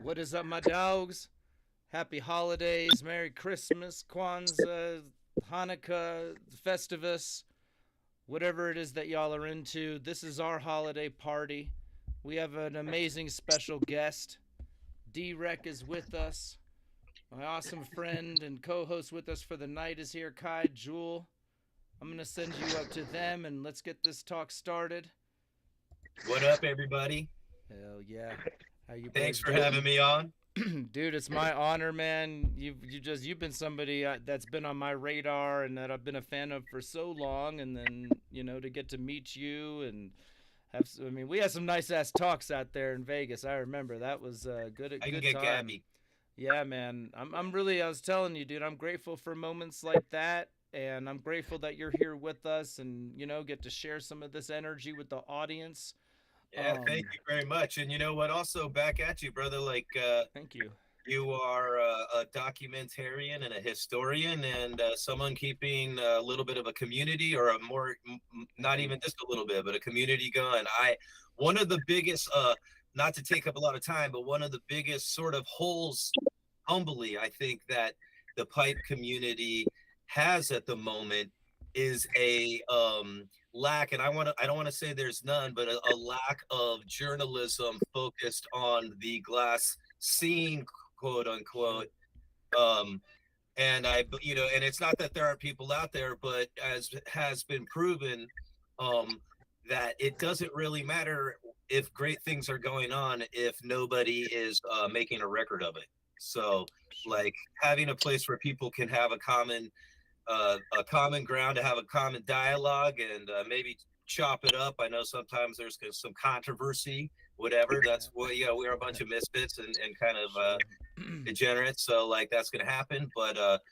What is up, my dogs? Happy holidays, Merry Christmas, Kwanzaa, Hanukkah, Festivus, whatever it is that y'all are into. This is our holiday party. We have an amazing special guest. DWRECK is with us. My awesome friend and co host with us for the night is here, Kai Jewel. I'm going to send you up to them and let's get this talk started. What up, everybody? Hell yeah. How you Thanks boys for doing? having me on. Dude, it's my honor, man. You've been somebody that's been on my radar and that I've been a fan of for so long, and then to get to meet you and have. I mean, we had some nice ass talks out there in Vegas. I remember that was a good I can good get time. Gabby. Yeah, man. I'm really. I was telling you, dude. I'm grateful for moments like that, and I'm grateful that you're here with us, and get to share some of this energy with the audience. Yeah, thank you very much. And you know what? Also, back at you, brother. Thank you. You are a documentarian and a historian, and someone keeping a little bit of a community, or a more, not even just a little bit, but a community going. One of the biggest, not to take up a lot of time, but one of the biggest sort of holes, humbly, I think that the pipe community has at the moment is a lack, and I don't want to say there's none, but a lack of journalism focused on the glass scene, quote unquote. And and it's not that there aren't people out there, but as has been proven, that it doesn't really matter if great things are going on if nobody is making a record of it. So, like, having a place where people can have a common ground, to have a common dialogue, and maybe chop it up. I know sometimes there's some controversy, whatever. That's what, we're a bunch of misfits and kind of degenerates. So like that's going to happen. But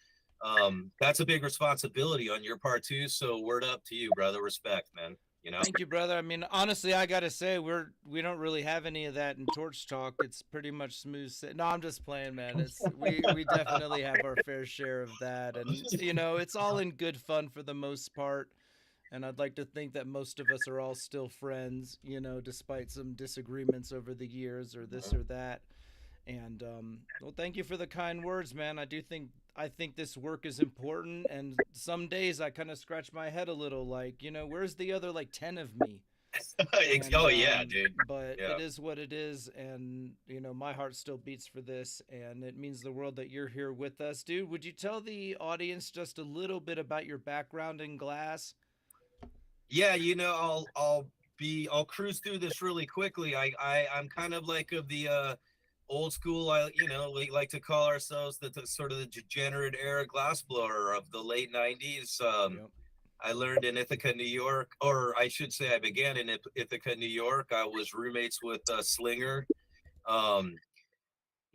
that's a big responsibility on your part too. So word up to you, brother. Respect, man. Thank you, brother. I mean, honestly, I gotta say, we don't really have any of that in Torch Talk. It's pretty much smooth. No, I'm just playing, man. We definitely have our fair share of that, and it's all in good fun for the most part. And I'd like to think that most of us are all still friends, despite some disagreements over the years or this or that. And well, thank you for the kind words, man. I think this work is important, and some days I kind of scratch my head a little, like, where's the other like 10 of me? And, oh yeah, dude. But Yeah. it is what it is, and my heart still beats for this, and it means the world that you're here with us, dude. Would you tell the audience just a little bit about your background in glass? Yeah, I'll cruise through this really quickly. I'm kind of like of the old school. We like to call ourselves the sort of the degenerate era glassblower of the late 90s. Yep. I learned in Ithaca, New York, or I should say I began in Ithaca, New York. I was roommates with Slinger.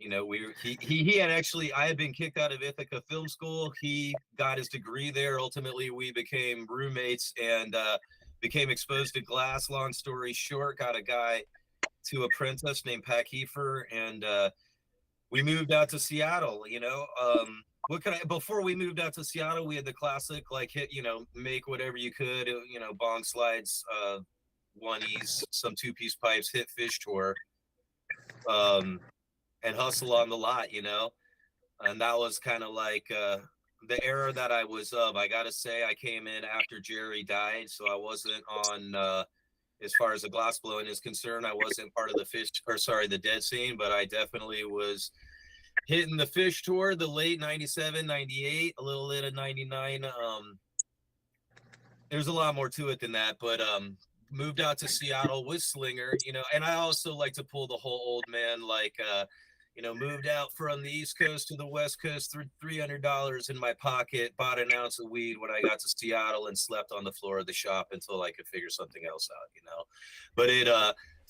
He had actually, I had been kicked out of Ithaca Film School. He got his degree there. Ultimately, we became roommates and became exposed to glass. Long story short, got a guy to apprentice named Pat Kiefer, and we moved out to Seattle. Before we moved out to Seattle, we had the classic, like, hit, make whatever you could, bong slides, oneies, some 2-piece pipes, hit fish tour. And hustle on the lot, and that was kind of like the era that I was of. I gotta say, I came in after Jerry died, so I wasn't on as far as the glass blowing is concerned. I wasn't part of the dead scene, but I definitely was hitting the fish tour, the late 97, 98, a little bit of 99. There's a lot more to it than that, but moved out to Seattle with Slinger, and I also like to pull the whole old man, like, moved out from the East Coast to the West Coast, $300 in my pocket, bought an ounce of weed when I got to Seattle, and slept on the floor of the shop until I could figure something else out, But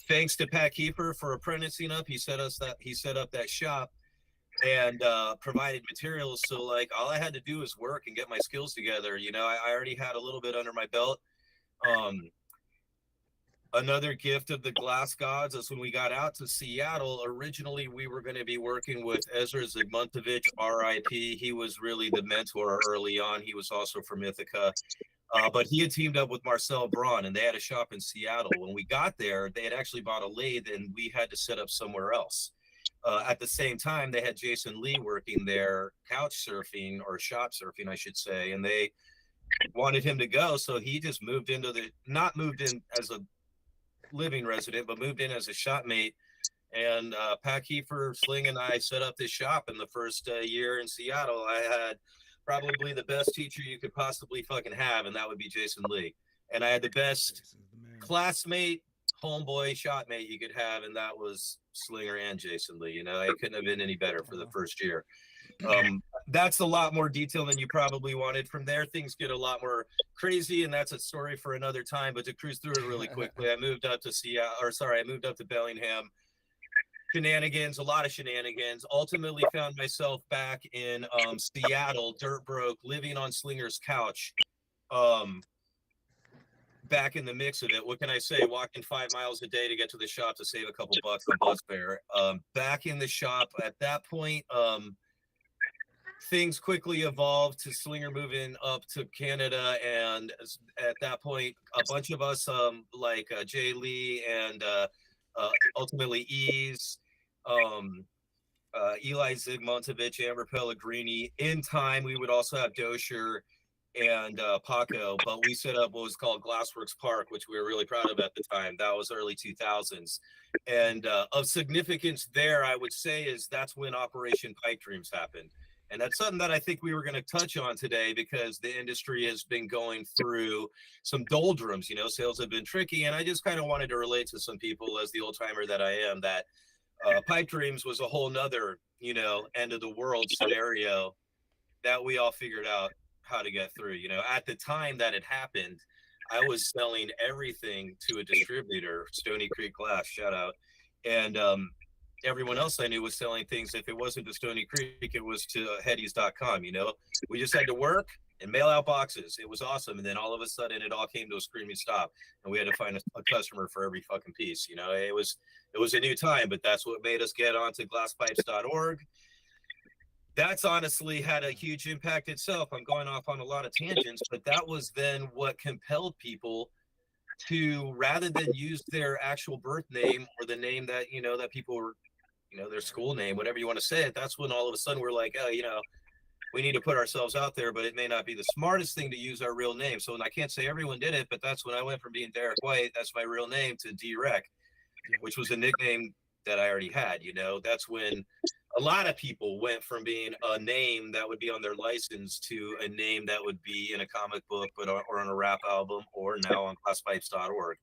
thanks to Pat Kiefer for apprenticing up. He set up that shop and provided materials. So like all I had to do was work and get my skills together. I already had a little bit under my belt. Another gift of the glass gods is when we got out to Seattle, originally we were going to be working with Ezra Zygmuntovich, R.I.P. He was really the mentor early on. He was also from Ithaca. But he had teamed up with Marcel Braun, and they had a shop in Seattle. When we got there, they had actually bought a lathe, and we had to set up somewhere else. At the same time, they had Jason Lee working there, couch surfing or shop surfing, I should say, and they wanted him to go. So he just moved into not moved in as a living resident, but moved in as a shopmate. And Pat Kiefer, Sling, and I set up this shop in the first year in Seattle. I had probably the best teacher you could possibly fucking have, and that would be Jason Lee. And I had the best classmate, homeboy, shopmate you could have, and that was Slinger and Jason Lee. You know, it couldn't have been any better for the first year. That's a lot more detail than you probably wanted. From there, things get a lot more crazy, and that's a story for another time. But to cruise through it really quickly, I moved up to I moved up to Bellingham. Shenanigans, a lot of shenanigans. Ultimately found myself back in Seattle, dirt broke, living on Slinger's couch. Back in the mix of it. What can I say? Walking 5 miles a day to get to the shop to save a couple bucks on bus fare. Back in the shop at that point, things quickly evolved to Slinger moving up to Canada, and at that point, a bunch of us, like Jay Lee and ultimately Ease, Eli Zygmuntovich, Amber Pellegrini. In time, we would also have Dosher and Paco, but we set up what was called Glassworks Park, which we were really proud of at the time. That was early 2000s. And of significance there, I would say, is that's when Operation Pipe Dreams happened. And that's something that I think we were going to touch on today, because the industry has been going through some doldrums. You know, sales have been tricky. And I just kind of wanted to relate to some people, as the old timer that I am, that Pipe Dreams was a whole nother, you know, end of the world scenario that we all figured out how to get through. You know, at the time that it happened, I was selling everything to a distributor, Stony Creek Glass, shout out. And everyone else I knew was selling things. If it wasn't to Stony Creek, it was to Headies.com. You know, we just had to work and mail out boxes. It was awesome. And then all of a sudden it all came to a screaming stop, and we had to find a customer for every fucking piece. You know, it was a new time, but that's what made us get onto glasspipes.org. That's honestly had a huge impact itself. I'm going off on a lot of tangents, but that was then what compelled people to, rather than use their actual birth name or the name that, you know, that people were, you know, their school name, whatever you want to say it, that's when all of a sudden we're like, oh, you know, we need to put ourselves out there, but it may not be the smartest thing to use our real name. So, and I can't say everyone did it, but that's when I went from being Derek White, that's my real name, to DWRECK, which was a nickname that I already had. You know, that's when a lot of people went from being a name that would be on their license to a name that would be in a comic book, but or on a rap album, or now on glasspipes.org.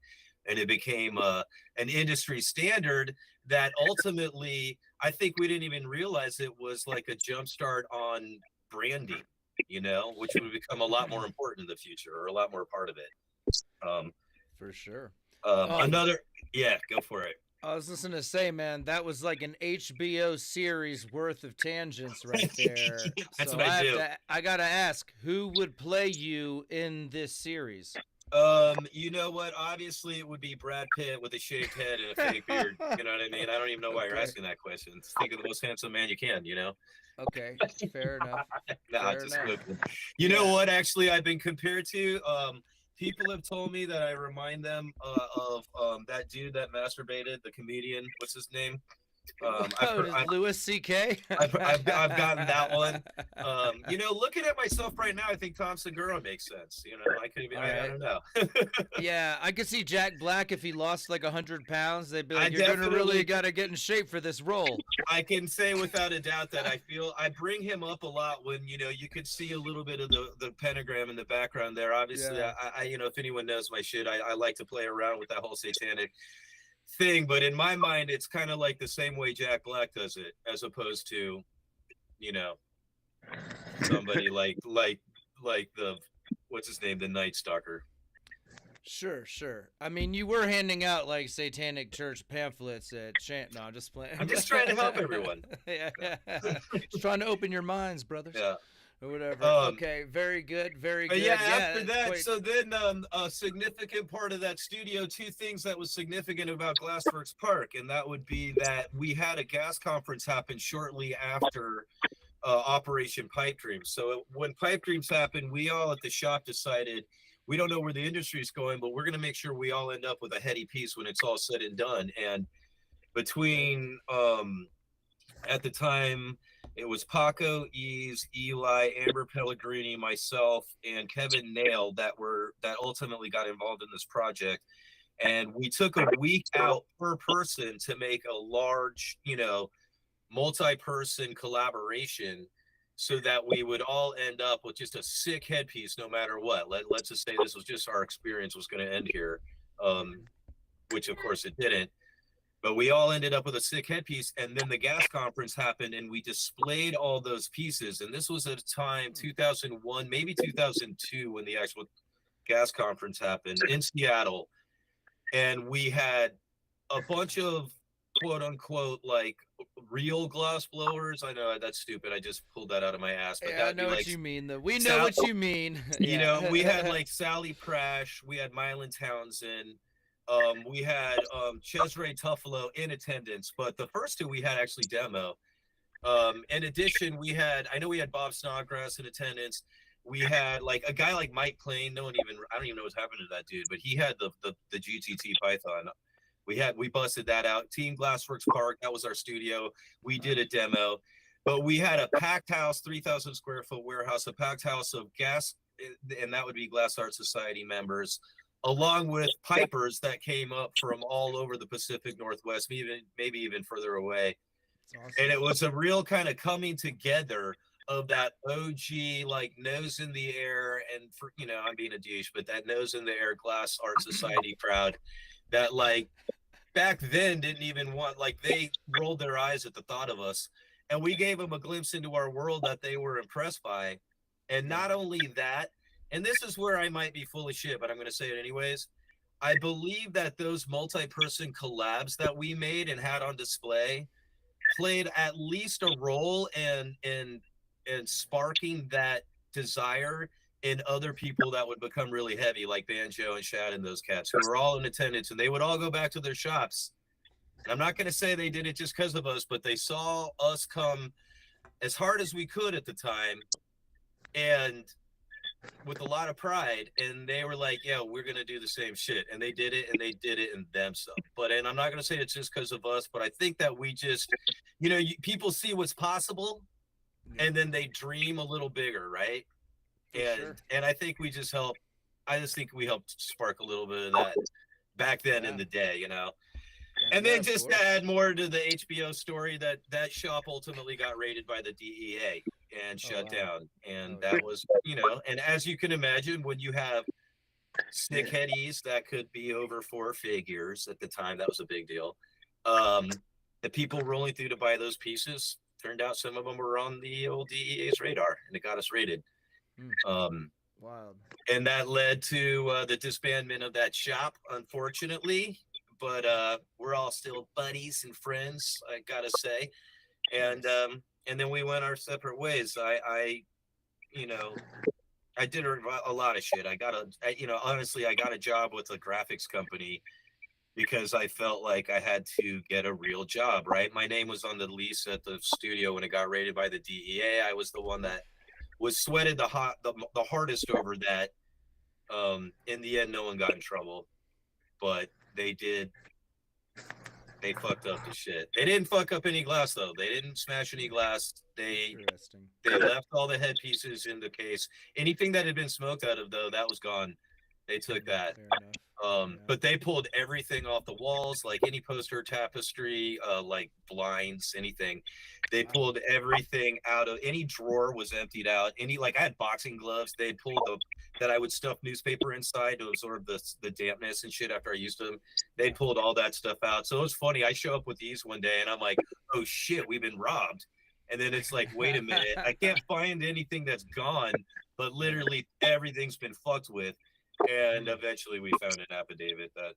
And it became an industry standard that ultimately, I think we didn't even realize it was like a jumpstart on branding, you know, which would become a lot more important in the future, or a lot more part of it. For sure. Yeah, go for it. I was listening to say, man, that was like an HBO series worth of tangents right there. That's so what I do. I gotta ask, who would play you in this series? You know what? Obviously, it would be Brad Pitt with a shaved head and a fake beard. You know what I mean? I don't even know why you're asking that question. Think of the most handsome man you can, you know? Okay, fair enough. You know what? Actually, I've been compared to. People have told me that I remind them of that dude that masturbated, the comedian. What's his name? Louis C.K. I've gotten that one. You know, looking at myself right now, I think Tom Segura makes sense. You know, I don't know. Yeah, I could see Jack Black if he lost like 100 pounds. They'd be like, "You're gonna really gotta get in shape for this role." I can say without a doubt that I bring him up a lot when, you know, you could see a little bit of the pentagram in the background there. Obviously, yeah. I you know, if anyone knows my shit, I like to play around with that whole satanic thing, but in my mind, it's kind of like the same way Jack Black does it, as opposed to, you know, somebody like the, what's his name, the Night Stalker. Sure. I mean, you were handing out like satanic church pamphlets at No, I'm just playing. I'm just trying to help everyone. Yeah. Just trying to open your minds, brothers. Yeah. Or whatever. Okay, very good. Yeah, after that, so then a significant part of that studio, two things that was significant about Glassworks Park, and that would be that we had a gas conference happen shortly after Operation Pipe Dreams. So when Pipe Dreams happened, we all at the shop decided, we don't know where the industry is going, but we're going to make sure we all end up with a heady piece when it's all said and done. And between At the time, it was Paco, Ease, Eli, Amber Pellegrini, myself, and Kevin Nail that ultimately got involved in this project. And we took a week out per person to make a large, multi-person collaboration so that we would all end up with just a sick headpiece no matter what. Let's just say this was just our experience was going to end here, which of course it didn't. But we all ended up with a sick headpiece, and then the gas conference happened, and we displayed all those pieces. And this was at a time, 2001, maybe 2002, when the actual gas conference happened in Seattle. And we had a bunch of quote unquote like real glass blowers. I know that's stupid. I just pulled that out of my ass. But Yeah, I know what you mean. Though we know what you mean. We had like Sally Prash, we had Mylan Townsend. We had Cesare Tuffalo in attendance, but the first two we had actually demo. In addition, I know we had Bob Snodgrass in attendance. We had like a guy like Mike Plain. I don't even know what's happened to that dude, but he had the GTT Python. We busted that out. Team Glassworks Park, that was our studio. We did a demo, but we had a packed house, 3,000 square foot warehouse, a packed house of gas, and that would be Glass Art Society members, along with pipers that came up from all over the Pacific Northwest, maybe even further away. Awesome. And it was a real kind of coming together of that OG, like nose in the air, and for, I'm being a douche, but that nose in the air Glass Art Society crowd that like back then didn't even want, like they rolled their eyes at the thought of us. And we gave them a glimpse into our world that they were impressed by. And not only that, and this is where I might be full of shit, but I'm going to say it anyways. I believe that those multi-person collabs that we made and had on display played at least a role in sparking that desire in other people that would become really heavy, like Banjo and Shad and those cats who were all in attendance, and they would all go back to their shops. And I'm not going to say they did it just because of us, but they saw us come as hard as we could at the time and with a lot of pride, and they were like, yeah, we're going to do the same shit. And they did it, and they did it in themselves. And I'm not going to say it's just because of us, but I think that we just, people see what's possible, and then they dream a little bigger, right? And I think we just helped. I just think we helped spark a little bit of that back then in the day, And then just to add more to the HBO story, that shop ultimately got raided by the DEA and shut down. And that was, and as you can imagine, when you have sick headies that could be over 4 figures at the time, that was a big deal. The people rolling through to buy those pieces, turned out some of them were on the old DEA's radar, and it got us raided. Wild. And that led to the disbandment of that shop, unfortunately. But we're all still buddies and friends, I gotta say. And then we went our separate ways. I did a lot of shit. Honestly, I got a job with a graphics company because I felt like I had to get a real job, right? My name was on the lease at the studio when it got raided by the DEA. I was the one that was sweated the hardest over that. In the end, no one got in trouble, but they fucked up the shit. They didn't fuck up any glass though. They didn't smash any glass. They left all the headpieces in the case. Anything that had been smoked out of though, that was gone. They took that. But they pulled everything off the walls, like any poster, tapestry, like blinds, anything. They pulled everything out of any drawer was emptied out. I had boxing gloves. They pulled that I would stuff newspaper inside to absorb the dampness and shit after I used them. They pulled all that stuff out. So it was funny. I show up with these one day and I'm like, oh shit, we've been robbed. And then it's like, wait a minute, I can't find anything that's gone, but literally everything's been fucked with. And eventually we found an affidavit that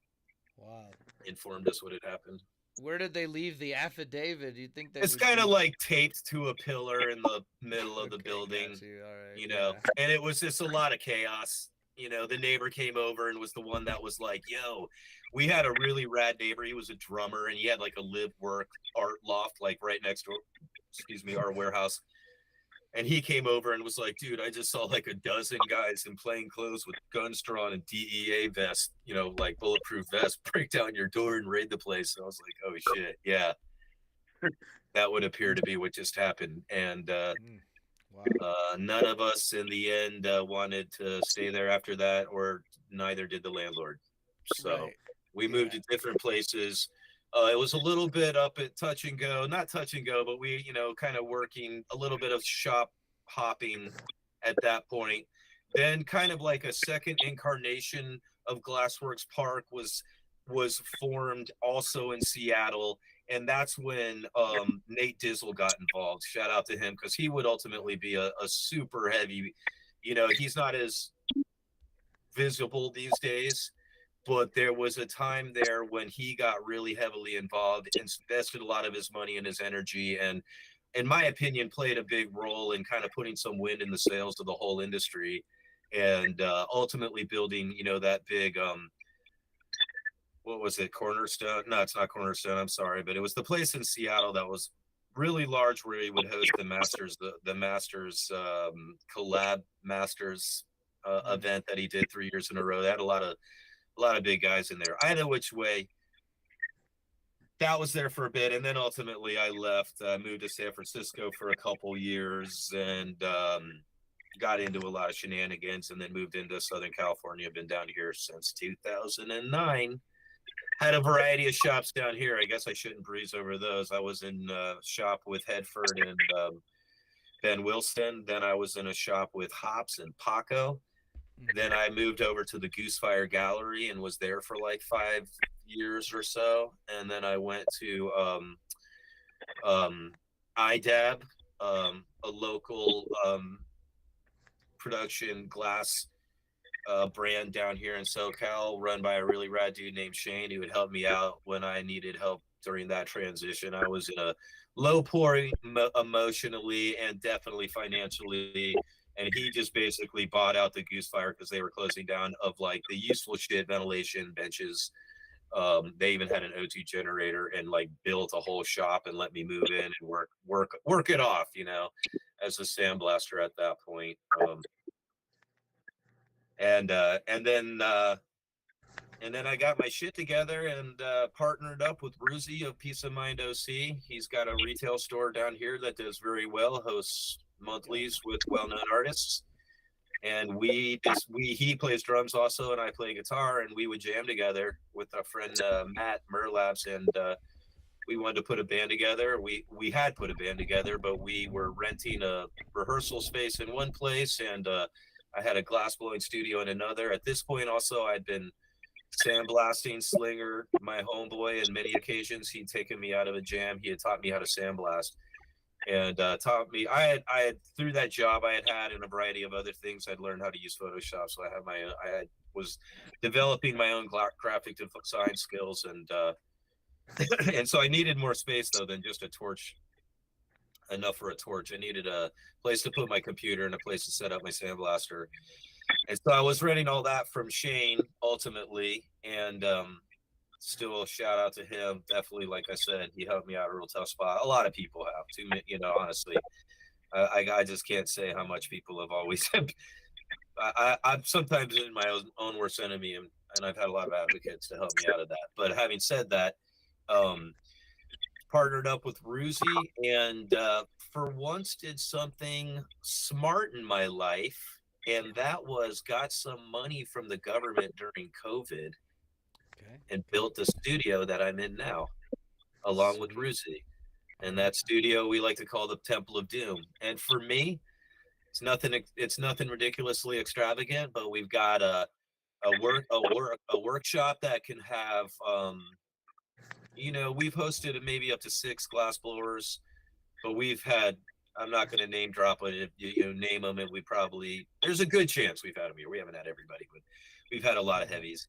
informed us what had happened. Where did they leave the affidavit? Do you think it's kind of like taped to a pillar in the middle of the building, and it was just a lot of chaos. The neighbor came over and was the one that was like, yo, we had a really rad neighbor. He was a drummer and he had like a live work art loft, like right next door, our warehouse. And he came over and was like, dude, I just saw like a dozen guys in plain clothes with guns drawn and DEA vests, like bulletproof vests, break down your door and raid the place. And I was like, oh shit, yeah. that would appear to be what just happened. And Wow. none of us in the end wanted to stay there after that, or neither did the landlord. So Right. we moved Yeah. to different places. It was a little bit up at touch and go, not touch and go, but we, kind of working a little bit of shop hopping at that point. Then kind of like a second incarnation of Glassworks Park was formed also in Seattle, and that's when Nate Dizzle got involved. Shout out to him, because he would ultimately be a super heavy. He's not as visible these days, but there was a time there when he got really heavily involved, invested a lot of his money and his energy, and in my opinion played a big role in kind of putting some wind in the sails of the whole industry, and ultimately building that big what was it, Cornerstone? No, it's not Cornerstone, I'm sorry, but it was the place in Seattle that was really large, where he would host the Masters, the Masters collab Masters event that he did 3 years in a row. They had a lot of big guys in there. Either which way, that was there for a bit, and then ultimately I left, moved to San Francisco for a couple years, and got into a lot of shenanigans, and then moved into Southern California. Been down here since 2009. Had a variety of shops down here. I guess I shouldn't breeze over those. I was in a shop with Headford and Ben Wilston. Then I was in a shop with Hops and Paco. Then I moved over to the Goosefire Gallery and was there for like 5 years or so. And then I went to IDAB, a local production glass brand down here in SoCal, run by a really rad dude named Shane, who would help me out when I needed help during that transition. I was in a low point emotionally and definitely financially, and he just basically bought out the Goosefire because they were closing down of like the useful shit, ventilation, benches. They even had an O2 generator, and like built a whole shop and let me move in and work it off, as a sandblaster at that point. And then I got my shit together and partnered up with Ruzi of Peace of Mind OC. He's got a retail store down here that does very well, hosts monthlies with well-known artists. And he plays drums also, and I play guitar, and we would jam together with our friend Matt Merlabs, and we wanted to put a band together. We had put a band together, but we were renting a rehearsal space in one place, and I had a glass blowing studio in another. At this point, also, I'd been sandblasting Slinger, my homeboy, on many occasions. He'd taken me out of a jam. He had taught me how to sandblast, and taught me. I had through that job I had and a variety of other things. I'd learned how to use Photoshop, so was developing my own graphic design skills, and and so I needed more space though than just a torch. Enough for a torch. I needed a place to put my computer and a place to set up my sandblaster. And so I was renting all that from Shane ultimately, and still shout out to him. Definitely, like I said, he helped me out a real tough spot. A lot of people have too, honestly. I just can't say how much people have always. I'm sometimes in my own worst enemy, and I've had a lot of advocates to help me out of that. But having said that, partnered up with Ruzi, and for once did something smart in my life, and that was got some money from the government during COVID, and built the studio that I'm in now, along with Ruzi. And that studio we like to call the Temple of Doom. And for me, it's nothing ridiculously extravagant, but we've got a workshop that can have we've hosted maybe up to 6 glass blowers, but we've had, I'm not going to name drop it. If you name them, and there's a good chance we've had them here. We haven't had everybody, but we've had a lot of heavies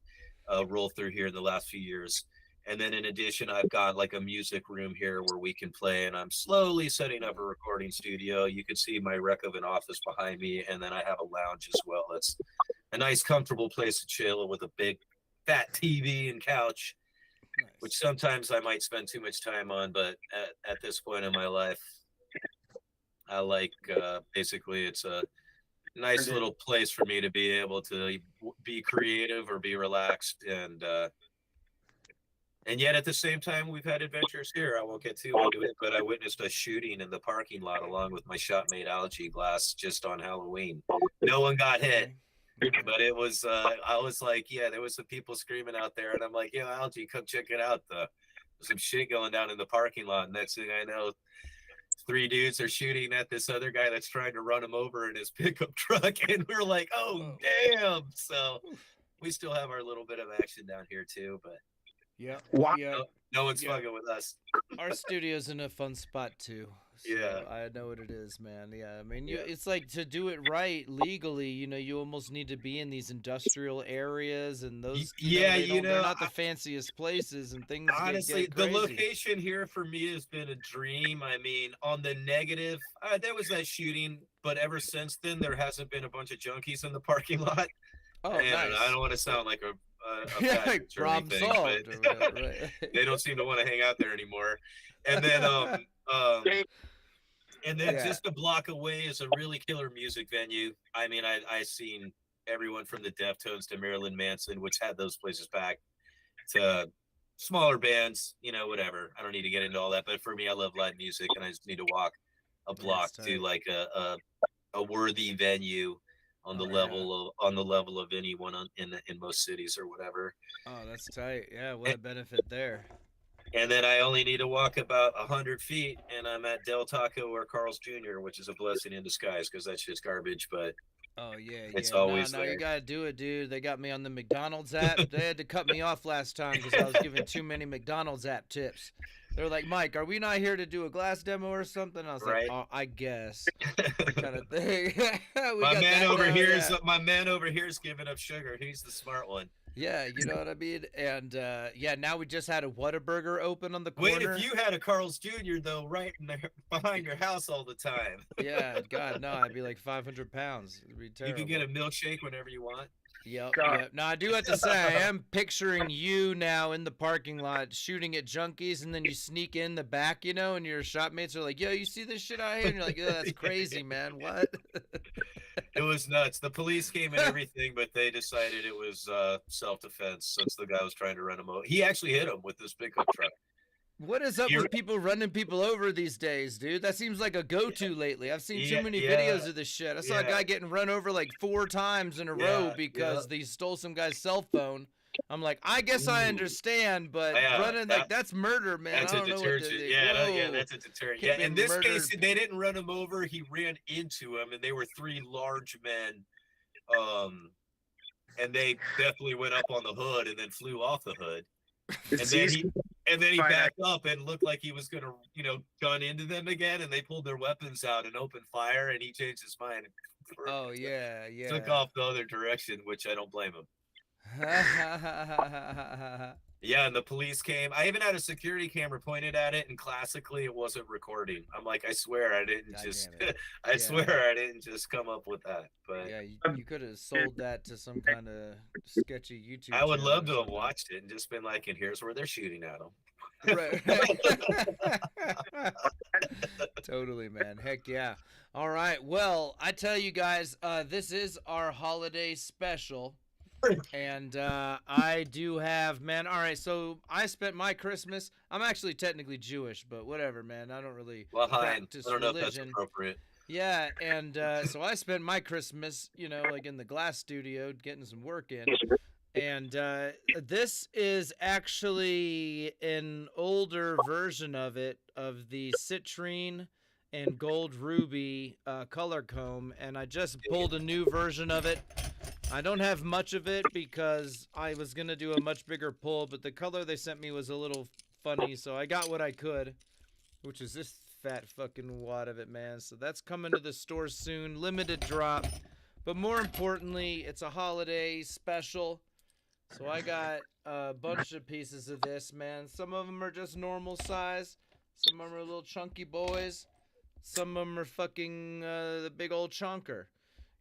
roll through here in the last few years. And then in addition, I've got like a music room here where we can play, and I'm slowly setting up a recording studio. You can see my wreck of an office behind me, and then I have a lounge as well. It's a nice, comfortable place to chill with a big, fat TV and couch. Nice. Which sometimes I might spend too much time on, but at this point in my life, I like basically it's a nice little place for me to be able to be creative or be relaxed, and And yet at the same time, we've had adventures here. I won't get too into it, but I witnessed a shooting in the parking lot along with my shopmate Algae Glass just on Halloween. No one got hit. Okay. But it was, I was like, yeah, there was some people screaming out there, and I'm like, yo, Algae, come check it out. There's some shit going down in the parking lot. Next thing I know, 3 dudes are shooting at this other guy that's trying to run him over in his pickup truck, and we're like, oh damn. So we still have our little bit of action down here too, but yeah, Wow. yeah. no one's fucking with us. Our studio's in a fun spot too. So Yeah. I know what it is, man. Yeah, I mean, Yeah. it's like to do it right legally. You almost need to be in these industrial areas, and those. They're not the fanciest places, and things. Honestly, get the crazy. location here for me has been a dream. I mean, on the negative, there was that shooting, but ever since then, there hasn't been a bunch of junkies in the parking lot. Oh, and nice. I don't want to sound like a Yeah, problem thing, solved. but Or whatever, right? they don't seem to want to hang out there anymore. And then, Yeah. just a block away is a really killer music venue. I mean, I seen everyone from the Deftones to Marilyn Manson, which had those places packed, to smaller bands, whatever. I don't need to get into all that, but for me, I love live music, and I just need to walk a block to like a worthy venue on the level of anyone in most cities or whatever. Oh, that's tight. Yeah, what a benefit there. And then I only need to walk about 100 feet, and I'm at Del Taco or Carl's Jr., which is a blessing in disguise because that's just garbage. But oh yeah, it's always no, there. you gotta do it, dude. They got me on the McDonald's app. They had to cut me off last time because I was giving too many McDonald's app tips. They were like, Mike, are we not here to do a glass demo or something? I was like, oh, I guess, kind of thing. My man over here is giving up sugar. He's the smart one. Yeah, you know what I mean? And now we just had a Whataburger open on the corner. Wait, if you had a Carl's Jr. though, right behind your house all the time. Yeah, God, no, I'd be like 500 pounds. It'd be terrible. You can get a milkshake whenever you want. Yep. Now, I do have to say, I am picturing you now in the parking lot shooting at junkies, and then you sneak in the back, and your shopmates are like, yo, you see this shit out here? And you're like, yeah, that's crazy, man. What? It was nuts. The police came and everything, but they decided it was self-defense since the guy was trying to run him over. He actually hit him with this pickup truck. What is up with people running people over these days, dude? That seems like a go-to lately. I've seen too many videos of this shit. I saw a guy getting run over like 4 times in a row because they stole some guy's cell phone. I'm like, I guess I understand, but running that's murder, man. That's a deterrent. That's a deterrent. Yeah, in this case, they didn't run him over. He ran into him, and they were 3 large men. And they definitely went up on the hood and then flew off the hood. And then he backed up and looked like he was gonna, gun into them again, and they pulled their weapons out and opened fire, and he changed his mind. Oh yeah. Took off the other direction, which I don't blame him. Yeah, and the police came. I even had a security camera pointed at it, and classically, it wasn't recording. I'm like, I swear I didn't swear I didn't just come up with that. But yeah, you could have sold that to some kind of sketchy YouTube. I would love to have watched it and just been like, and here's where they're shooting at them. Right. Totally, man. Heck yeah. All right. Well, I tell you guys, this is our holiday special. And I do have, man. All right, so I spent my Christmas. I'm actually technically Jewish, but whatever, man. I don't really practice I don't know religion. if that's appropriate. Yeah, and so I spent my Christmas, like in the glass studio, getting some work in. And this is actually an older version of it, of the citrine and gold ruby color comb, and I just pulled a new version of it. I don't have much of it because I was going to do a much bigger pull, but the color they sent me was a little funny, so I got what I could, which is this fat fucking wad of it, man. So that's coming to the store soon, limited drop, but more importantly, it's a holiday special. So I got a bunch of pieces of this, man. Some of them are just normal size, some of them are little chunky boys, some of them are fucking the big old chunker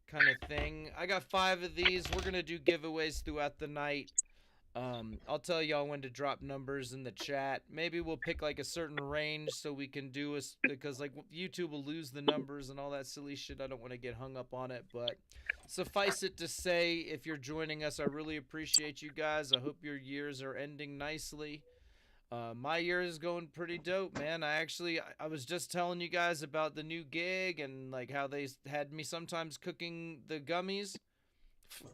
kind of thing. I got 5 of these. We're gonna do giveaways throughout the night. I'll tell y'all when to drop numbers in the chat. Maybe we'll pick like a certain range so we can do because like YouTube will lose the numbers and all that silly shit. I don't want to get hung up on it, but suffice it to say, if you're joining us, I really appreciate you guys. I hope your years are ending nicely. My year is going pretty dope, man. I was just telling you guys about the new gig and like how they had me sometimes cooking the gummies.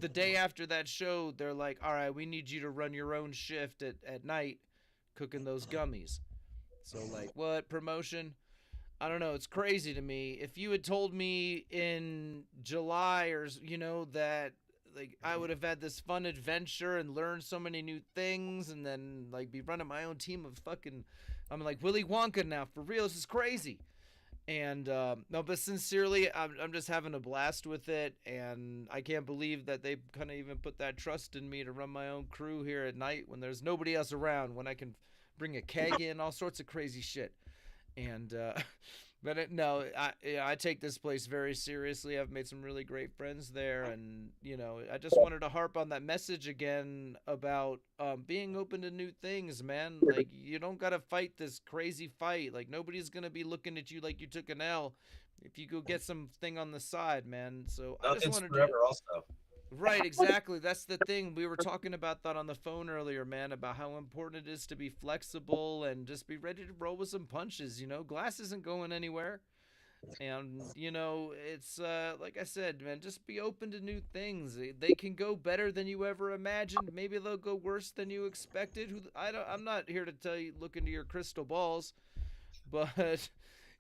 The day after that show, they're like, "All right, we need you to run your own shift at night, cooking those gummies." So like, what promotion? I don't know. It's crazy to me. If you had told me in July or that like I would have had this fun adventure and learned so many new things, and then like be running my own team of fucking, I'm like Willy Wonka now for real. This is crazy. And no, but sincerely, I'm just having a blast with it, and I can't believe that they kind of even put that trust in me to run my own crew here at night when there's nobody else around, when I can bring a keg in, all sorts of crazy shit. And but no, I take this place very seriously. I've made some really great friends there, and I just wanted to harp on that message again about being open to new things, man. Like you don't gotta fight this crazy fight. Like nobody's gonna be looking at you like you took an L if you go get something on the side, man. So I just Nothing's wanted to. forever, also. Right, exactly. That's the thing. We were talking about that on the phone earlier, man, about how important it is to be flexible and just be ready to roll with some punches. Glass isn't going anywhere. And, it's like I said, man, just be open to new things. They can go better than you ever imagined. Maybe they'll go worse than you expected. I'm not here to tell you look into your crystal balls, but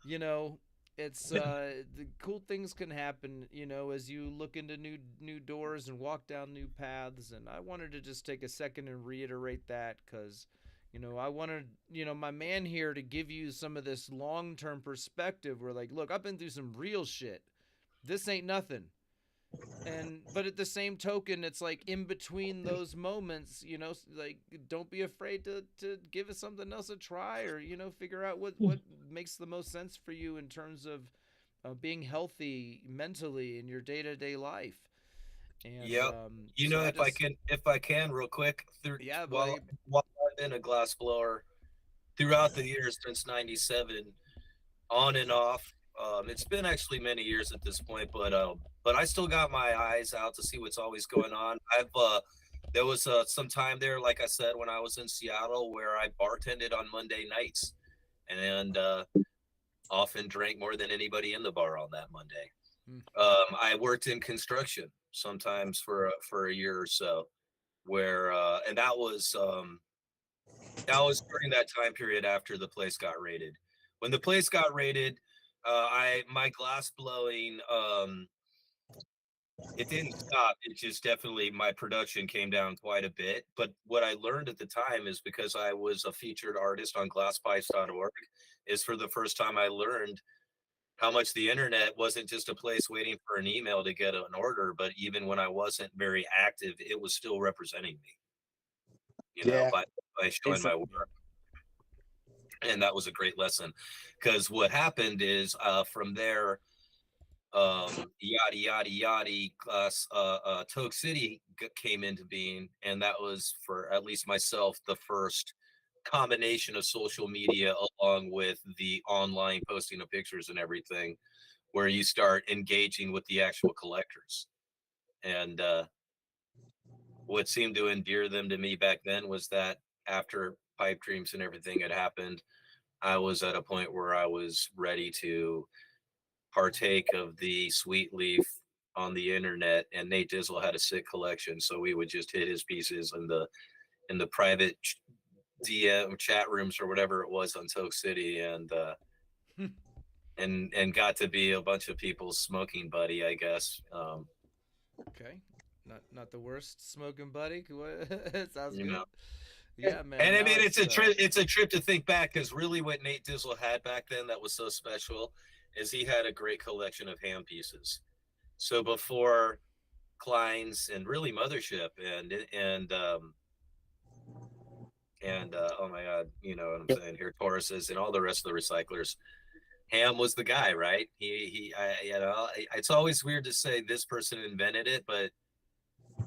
you know it's the cool things can happen as you look into new doors and walk down new paths. And I wanted to just take a second and reiterate that because I wanted my man here to give you some of this long-term perspective where like, look, I've been through some real shit. This ain't nothing. And but at the same token, it's like in between those moments, like don't be afraid to give it something else a try, or figure out what makes the most sense for you in terms of being healthy mentally in your day-to-day life. And Yep. so I just If I can, real quick, through yeah, while buddy. while I've been a glass blower throughout the years since '97, on and off. It's been actually many years at this point, but I still got my eyes out to see what's always going on. There was some time there, like I said, when I was in Seattle, where I bartended on Monday nights, and often drank more than anybody in the bar on that Monday. Hmm. I worked in construction sometimes for a year or so, where and that was during that time period after the place got raided. When the place got raided, I my glass blowing it didn't stop. It just definitely my production came down quite a bit. But what I learned at the time is because I was a featured artist on glasspipes.org, is for the first time I learned how much the internet wasn't just a place waiting for an email to get an order, but even when I wasn't very active, it was still representing me, Yeah, by showing it's my work. And that was a great lesson, because what happened is from there, yada yada yada class Toke City came into being, and that was, for at least myself, the first combination of social media along with the online posting of pictures and everything, where you start engaging with the actual collectors. And what seemed to endear them to me back then was that after pipe dreams and everything had happened, I was at a point where I was ready to partake of the sweet leaf on the internet, and Nate Dizzle had a sick collection, so we would just hit his pieces in the private DM chat rooms or whatever it was on Toke City, and and got to be a bunch of people's smoking buddy, I guess. Okay, not the worst smoking buddy. It sounds You good. know, Yeah, man. and I No, mean, it's it's a trip to think back, because really what Nate Dizzle had back then that was so special is he had a great collection of hand pieces. So before Klein's and really Mothership and oh my God, you know what I'm saying here, Tauruses and all the rest of the recyclers, Ham was the guy, right? It's always weird to say this person invented it, but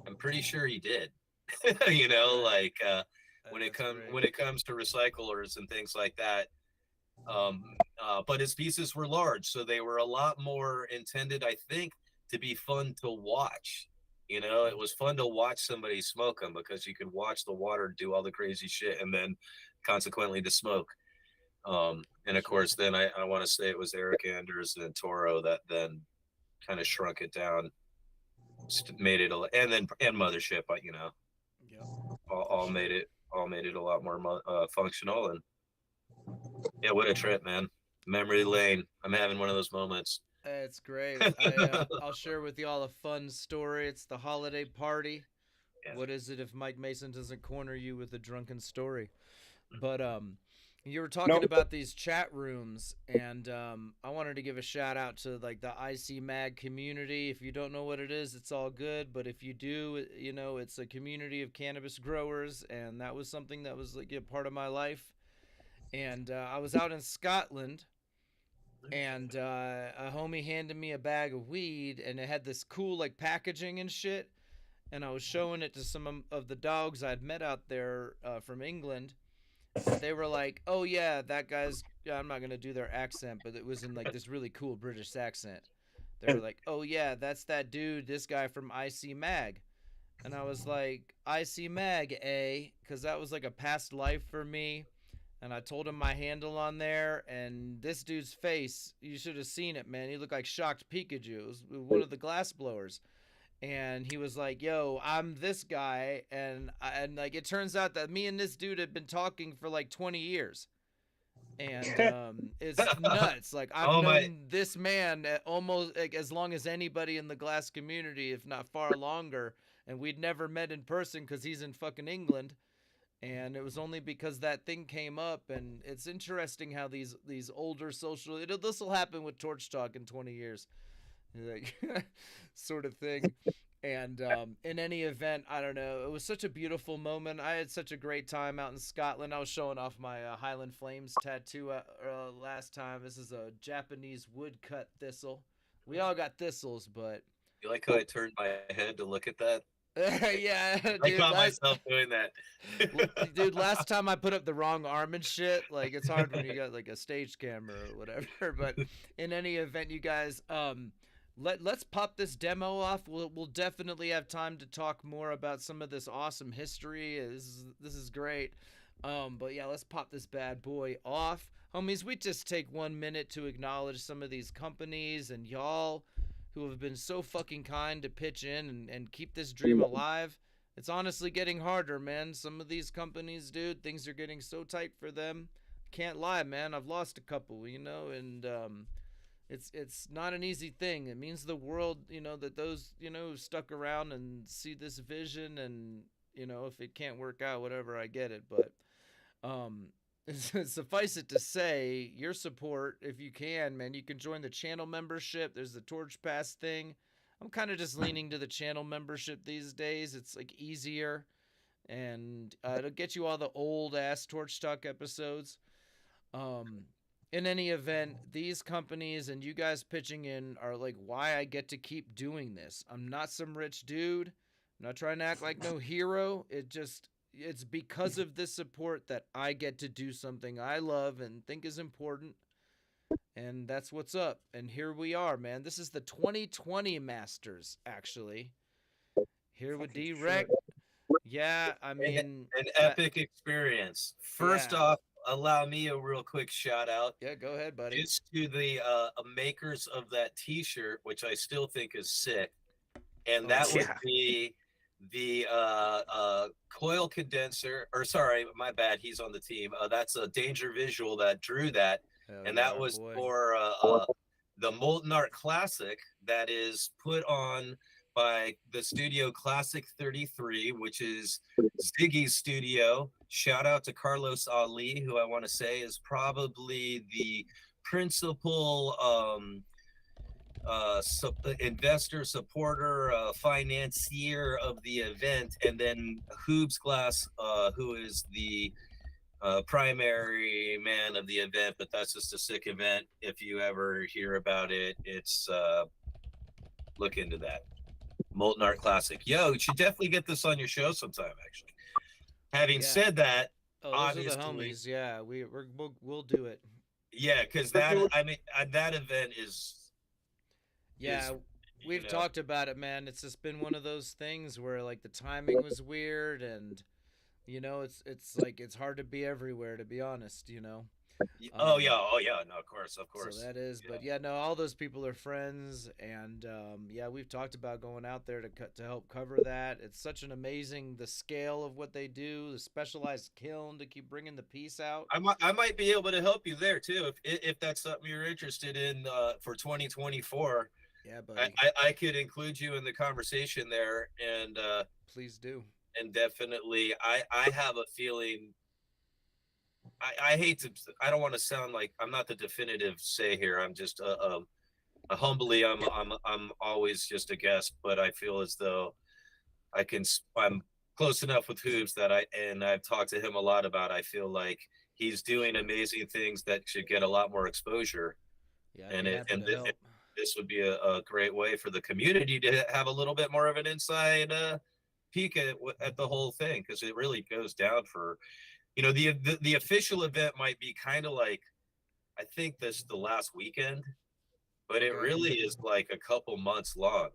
I'm pretty sure he did. Like when it comes to recyclers and things like that. But his pieces were large, so they were a lot more intended, I think, to be fun to watch. You know, it was fun to watch somebody smoke them because you could watch the water do all the crazy shit and then consequently the smoke. And of course, then I want to say it was Eric Anders and Toro that then kind of shrunk it down, made it and Mothership, you know, Yep. all made it a lot more functional. And yeah, what a trip, man. Memory lane. I'm having one of those moments. It's great. I'll share with y'all a fun story. It's the holiday party. Yeah. What is it if Mike Mason doesn't corner you with a drunken story? But you were talking about these chat rooms, and I wanted to give a shout out to like the IC Mag community. If you don't know what it is, it's all good. But if you do, you know, it's a community of cannabis growers, and that was something that was like a part of my life. And I was out in Scotland, and a homie handed me a bag of weed, and it had this cool like packaging and shit. And I was showing it to some of the dogs I'd met out there from England. They were like, "Oh yeah, that guy's." Yeah, I'm not gonna do their accent, but it was in like this really cool British accent. They were like, "Oh yeah, that's that dude, this guy from IC Mag," and I was like, "IC Mag, eh?" Because that was like a past life for me. And I told him my handle on there, and this dude's face, you should have seen it, man. He looked like shocked Pikachu. It was one of the glass blowers. And he was like, "Yo, I'm this guy," and like it turns out that me and this dude had been talking for like 20 years, and it's nuts. Like I've known this man almost like, as long as anybody in the glass community, if not far longer, and we'd never met in person because he's in fucking England, and it was only because that thing came up. And it's interesting how these older social this will happen with Torch Talk in 20 years. Like sort of thing. And in any event, I don't know, it was such a beautiful moment. I had such a great time out in Scotland. I was showing off my Highland Flames tattoo last time. This is a Japanese woodcut thistle. We all got thistles, but you like how I turned my head to look at that? Yeah, I caught myself doing that. Dude, last time I put up the wrong arm and shit. Like it's hard when you got like a stage camera or whatever. But in any event, you guys, let's pop this demo off. We'll definitely have time to talk more about some of this awesome history. This is great. But yeah, let's pop this bad boy off. Homies, we just take 1 minute to acknowledge some of these companies and y'all who have been so fucking kind to pitch in and keep this dream alive. It's honestly getting harder, man. Some of these companies, dude, things are getting so tight for them. Can't lie, man. I've lost a couple, you know, and it's not an easy thing. It means the world, you know, that those, you know, stuck around and see this vision, and, you know, if it can't work out, whatever, I get it. But suffice it to say, your support, if you can, man, you can join the channel membership. There's the Torch Pass thing. I'm kind of just leaning to the channel membership these days. It's like easier, and it'll get you all the old ass Torch Talk episodes. In any event, these companies and you guys pitching in are like why I get to keep doing this. I'm not some rich dude. I'm not trying to act like no hero. It's because of this support that I get to do something I love and think is important. And that's what's up. And here we are, man. This is the 2020 Masters, actually. Here with DWRECK. Yeah, I mean... An epic experience. First off, allow me a real quick shout out. Yeah, go ahead, buddy. Just to the makers of that t-shirt, which I still think is sick. And that would be the coil condenser, or sorry, my bad, he's on the team. That's a Danger Visual that drew that. And that was for the Molten Art Classic that is put on by the studio Classic 33, which is Ziggy's studio. Shout out to Carlos Ali, who I want to say is probably the principal investor, supporter, financier of the event, and then Hoobs Glass, who is the primary man of the event. But that's just a sick event. If you ever hear about it, it's look into that. Molten Art Classic. Yo, you should definitely get this on your show sometime, actually. Having said that, obviously, those are the homies. Yeah, we'll do it. Yeah, because that, I mean, that event is we've talked about it, man. It's just been one of those things where like the timing was weird, and it's like it's hard to be everywhere, to be honest. Oh yeah, no, of course. So that is, Yeah. but yeah, no, all those people are friends, and yeah, we've talked about going out there to help cover that. It's such an amazing the scale of what they do, the specialized kiln to keep bringing the piece out. I might be able to help you there too if that's something you're interested in for 2024. Yeah, buddy. I could include you in the conversation there, and please do. And definitely, I have a feeling. I hate to. I don't want to sound like I'm not the definitive say here. I'm just humbly. I'm always just a guest, but I feel as though I'm close enough with Hoops that I've talked to him a lot about. I feel like he's doing amazing things that should get a lot more exposure. Yeah, and this would be a great way for the community to have a little bit more of an inside peek at the whole thing, because it really goes down for, the official event might be kind of like, I think this the last weekend, but it really is like a couple months long.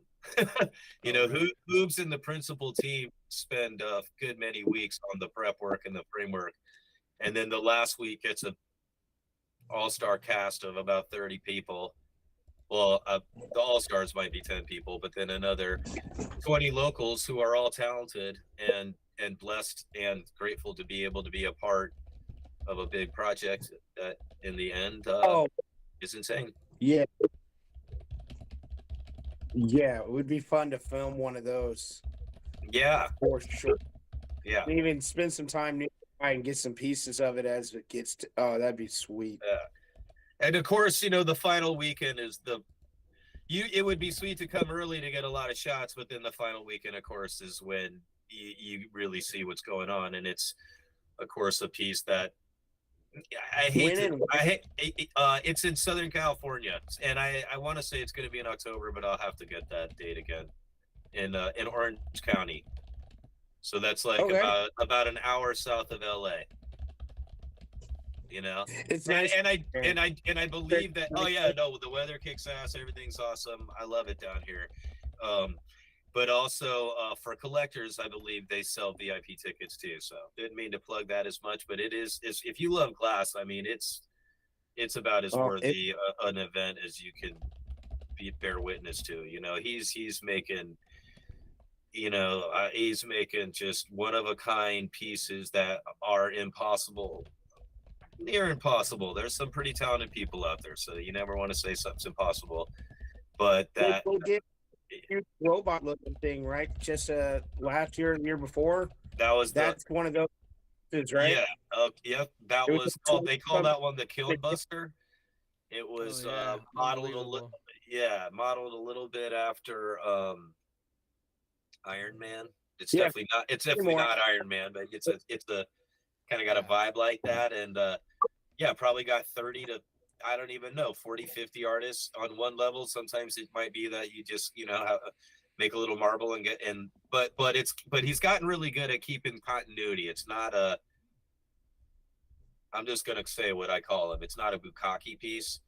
Hoobs and the principal team spend a good many weeks on the prep work and the framework, and then the last week it's a all-star cast of about 30 people. Well, the all-stars might be 10 people, but then another 20 locals who are all talented and blessed and grateful to be able to be a part of a big project that in the end is insane. Yeah, it would be fun to film one of those. Yeah, for sure. Yeah, even spend some time nearby and get some pieces of it as it gets to, that'd be sweet. Yeah. And of course, the final weekend is it would be sweet to come early to get a lot of shots, but then the final weekend, of course, is when you really see what's going on. And it's, of course, a piece that it's in Southern California, and I want to say it's going to be in October, but I'll have to get that date again, in Orange County. So that's like about an hour south of LA. It's nice. And I believe that. Oh yeah, no, the weather kicks ass. Everything's awesome. I love it down here. But also for collectors, I believe they sell VIP tickets too. So didn't mean to plug that as much, but it is if you love glass, I mean, it's about as worthy an event as you can bear witness to. He's making. He's making just one of a kind pieces that are near impossible. There's some pretty talented people out there, so you never want to say something's impossible. But that robot looking thing, right? Just last year, the year before. That's one of those, right? Yeah. Yep. That was called. They call that one the Kiln Buster. It was modeled modeled a little bit after Iron Man. It's definitely not. It's definitely not Iron Man, but it's a kind of got a vibe like that. And probably got 30 to, I don't even know, 40, 50 artists on one level. Sometimes it might be that you just, make a little marble and but he's gotten really good at keeping continuity. It's not I'm just going to say what I call him. It's not a bukkake piece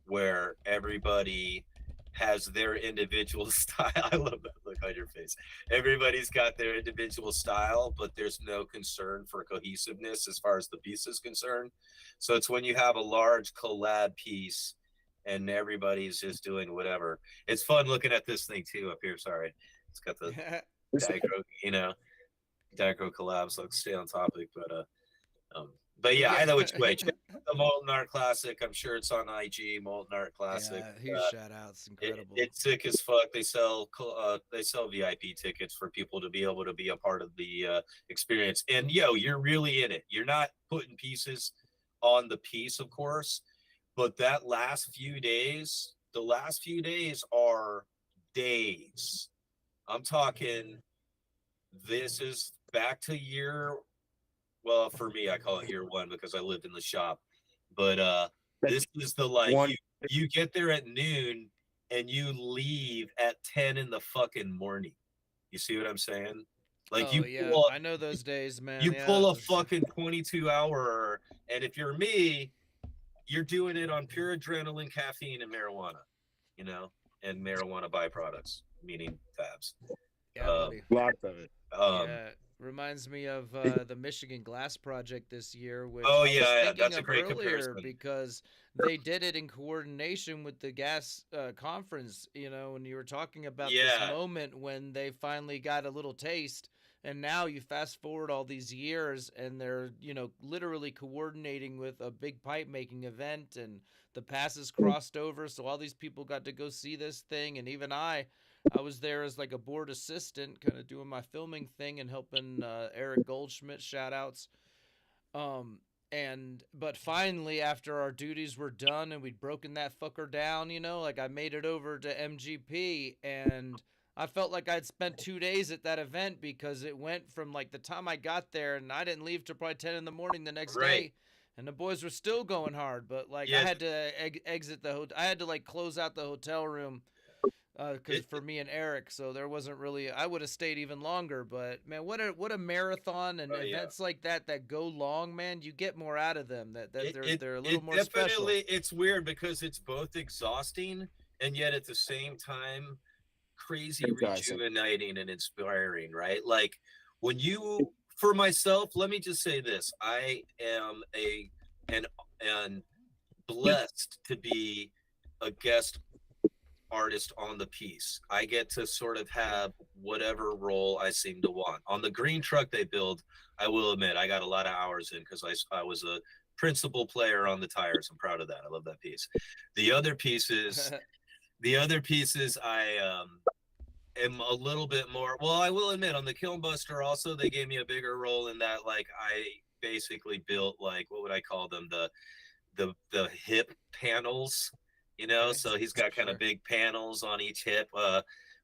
where everybody has their individual style. I love that look on your face. Everybody's got their individual style, but there's no concern for cohesiveness as far as the piece is concerned. So it's when you have a large collab piece and everybody's just doing whatever. It's fun looking at this thing too up here. Sorry. It's got the Dagro collabs. So stay on topic, but yeah, either which way, check out the Molten Art Classic. I'm sure it's on IG. Molten Art Classic. Yeah, huge shout outs, incredible. It's sick as fuck. They sell VIP tickets for people to be able to be a part of the experience. And you're really in it. You're not putting pieces on the piece, of course, but the last few days are days. I'm talking. This is back to well, for me, I call it year one because I lived in the shop. But this is the you get there at noon and you leave at 10 in the fucking morning. You see what I'm saying? Like I know those days, man. You pull a fucking 22-hour, and if you're me, you're doing it on pure adrenaline, caffeine, and marijuana. and marijuana byproducts, meaning tabs. Yeah, buddy. Lots of it. Yeah, reminds me of the Michigan Glass Project this year, which Oh I was yeah, thinking that's a of great earlier comparison. because they did it in coordination with the gas conference. You know, and you were talking about this moment when they finally got a little taste, and now you fast forward all these years, and they're literally coordinating with a big pipe making event, and the passes crossed over, so all these people got to go see this thing, and even I was there as like a board assistant, kind of doing my filming thing and helping Eric Goldschmidt, shout outs. But finally, after our duties were done and we'd broken that fucker down, like I made it over to MGP, and I felt like I'd spent 2 days at that event because it went from like the time I got there, and I didn't leave till probably 10 in the morning the next day. And the boys were still going hard, but like I had to exit the hotel. I had to like close out the hotel room because for me and Eric, so there wasn't really. I would have stayed even longer, but man, what a marathon and events like that go long, man. You get more out of them. They're a little more special. It's weird because it's both exhausting and yet at the same time crazy rejuvenating and inspiring, right? Like when you, for myself, let me just say this: I am and blessed to be a guest artist on the piece. I get to sort of have whatever role I seem to want. On the green truck they build, I will admit I got a lot of hours in because I was a principal player on the tires. I'm proud of that. I love that piece. The other pieces I am a little bit more, well, I will admit on the Kiln Buster also they gave me a bigger role in that, like I basically built, like, what would I call them, the hip panels, so he's got kind of big panels on each hip,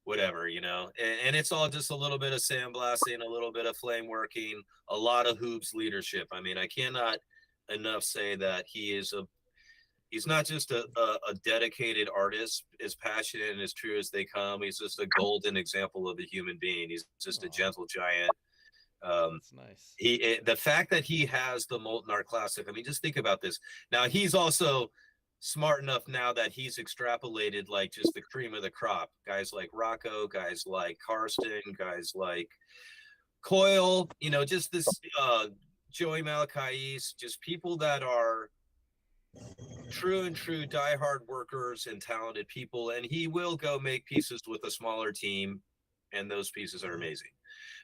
whatever, and it's all just a little bit of sandblasting, a little bit of flame working, a lot of Hoob's leadership. I mean, I cannot enough say that he's not just a dedicated artist, as passionate and as true as they come. He's just a golden example of a human being. He's just a gentle giant. That's nice. The fact that he has the Molten Art Classic, I mean, just think about this. Now, he's also smart enough now that he's extrapolated like just the cream of the crop. Guys like Rocco, guys like Karsten, guys like Coyle, just this Joey Malachais, just people that are true diehard workers and talented people. And he will go make pieces with a smaller team, and those pieces are amazing.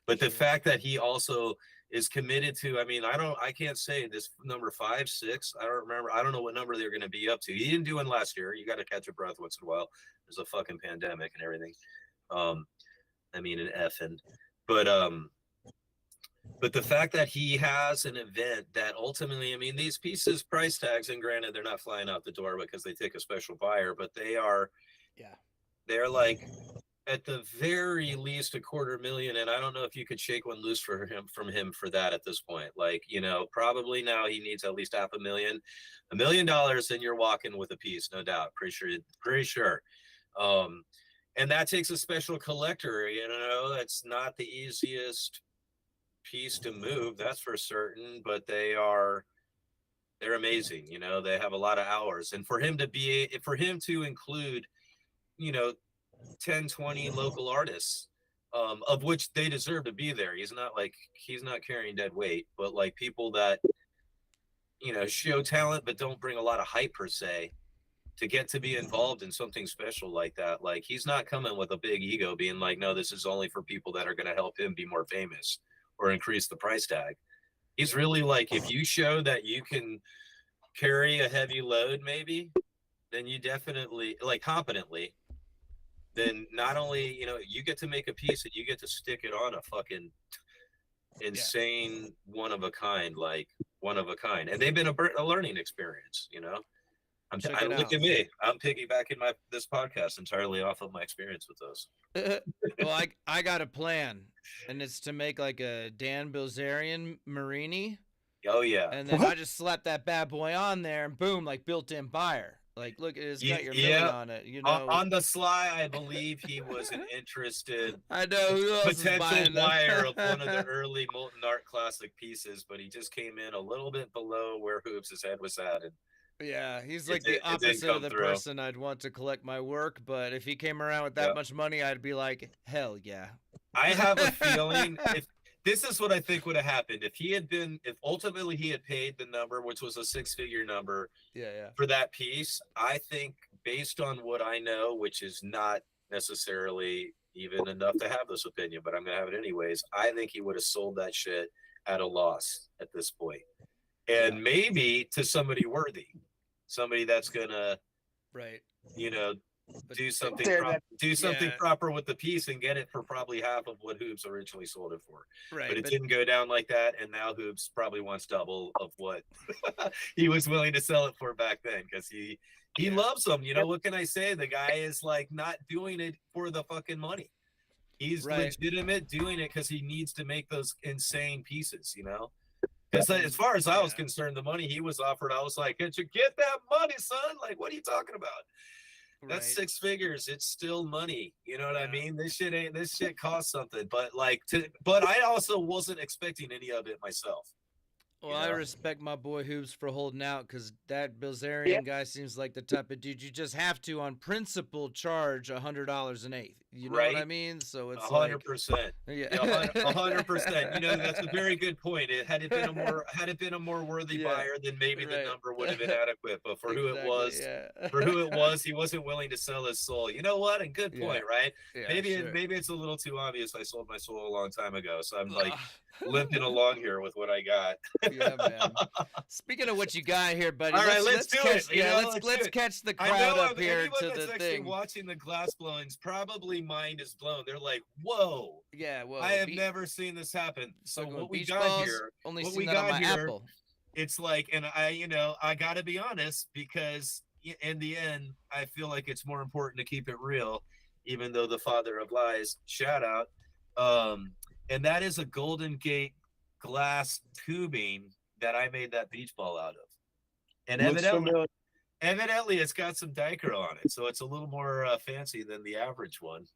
But the fact that he also is committed to, I mean, I can't say this number 5, 6. I don't remember. I don't know what number they're going to be up to. He didn't do one last year. You got to catch a breath once in a while. There's a fucking pandemic and everything. I mean, an effing, but the fact that he has an event that ultimately, I mean, these pieces, price tags, and granted, they're not flying out the door because they take a special buyer, but they're like, at the very least, $250,000, and I don't know if you could shake one loose from him for that at this point. Like, probably now he needs at least $500,000, $1 million, and you're walking with a piece, no doubt. Pretty sure. And that takes a special collector. That's not the easiest piece to move, that's for certain. But they're amazing. They have a lot of hours, and for him to include, 10, 20 local artists, of which they deserve to be there. He's not carrying dead weight, but like people that, show talent, but don't bring a lot of hype per se, to get to be involved in something special like that. Like, he's not coming with a big ego being like, no, this is only for people that are going to help him be more famous or increase the price tag. He's really like, if you show that you can carry a heavy load, maybe, then you definitely, like, competently, then not only, you get to make a piece and you get to stick it on a fucking insane one of a kind. And they've been a learning experience, look at me. I'm piggybacking this podcast entirely off of my experience with those. Well, I got a plan, and it's to make like a Dan Bilzerian Marini. Oh yeah. And then I just slap that bad boy on there, and boom, like built-in buyer. Like, look, it's got your million on it. On the sly, I believe he was an interested I know who else potential buyer of one of the early Molten Art Classic pieces, but he just came in a little bit below where Hoops' head was at, and Yeah, he's like the opposite of the person I'd want to collect my work, but if he came around with that much money, I'd be like, hell yeah. I have a feeling if this is what I think would have happened if ultimately he had paid the number, which was a 6-figure number, for that piece. I think based on what I know, which is not necessarily even enough to have this opinion, but I'm gonna have it anyways. I think he would have sold that shit at a loss at this point, and maybe to somebody worthy, somebody that's gonna, you know, do something proper with the piece and get it for probably half of what Hoops originally sold it for. But it didn't go down like that, and now Hoops probably wants double of what he was willing to sell it for back then, because he loves them. You know, what can I say? The guy is like not doing it for the fucking money. He's legitimate doing it because he needs to make those insane pieces, you know? Because as far as I was concerned, the money he was offered, I was like, "Did you get that money, son? Like, what are you talking about? That's 6 figures. It's still money. You know what I mean? This shit costs something." But but I also wasn't expecting any of it myself. Well, I respect my boy Hoops for holding out, because that Bilzerian guy seems like the type of dude you just have to, on principle, charge $100 an eighth. You know what I mean? So it's 100%. Yeah, 100%. You know, that's a very good point. Had it been a more worthy buyer, then maybe the number would have been adequate. But for who it was, he wasn't willing to sell his soul. You know what? A good point, right? Yeah, maybe it's a little too obvious. I sold my soul a long time ago, so I'm like limping along here with what I got. Yeah, man. Speaking of what you got here, buddy. All right, let's do it. Yeah, let's catch the crowd up here to the thing. Watching the glass blowings, probably mind is blown. They're like, "Whoa!" Yeah, well, I have never seen this happen. So what we got here, Apple. It's like, and I got to be honest, because in the end, I feel like it's more important to keep it real, even though the father of lies. Shout out. And that is a Golden Gate glass tubing that I made that beach ball out of. And evidently it's got some dichro on it, so it's a little more fancy than the average one.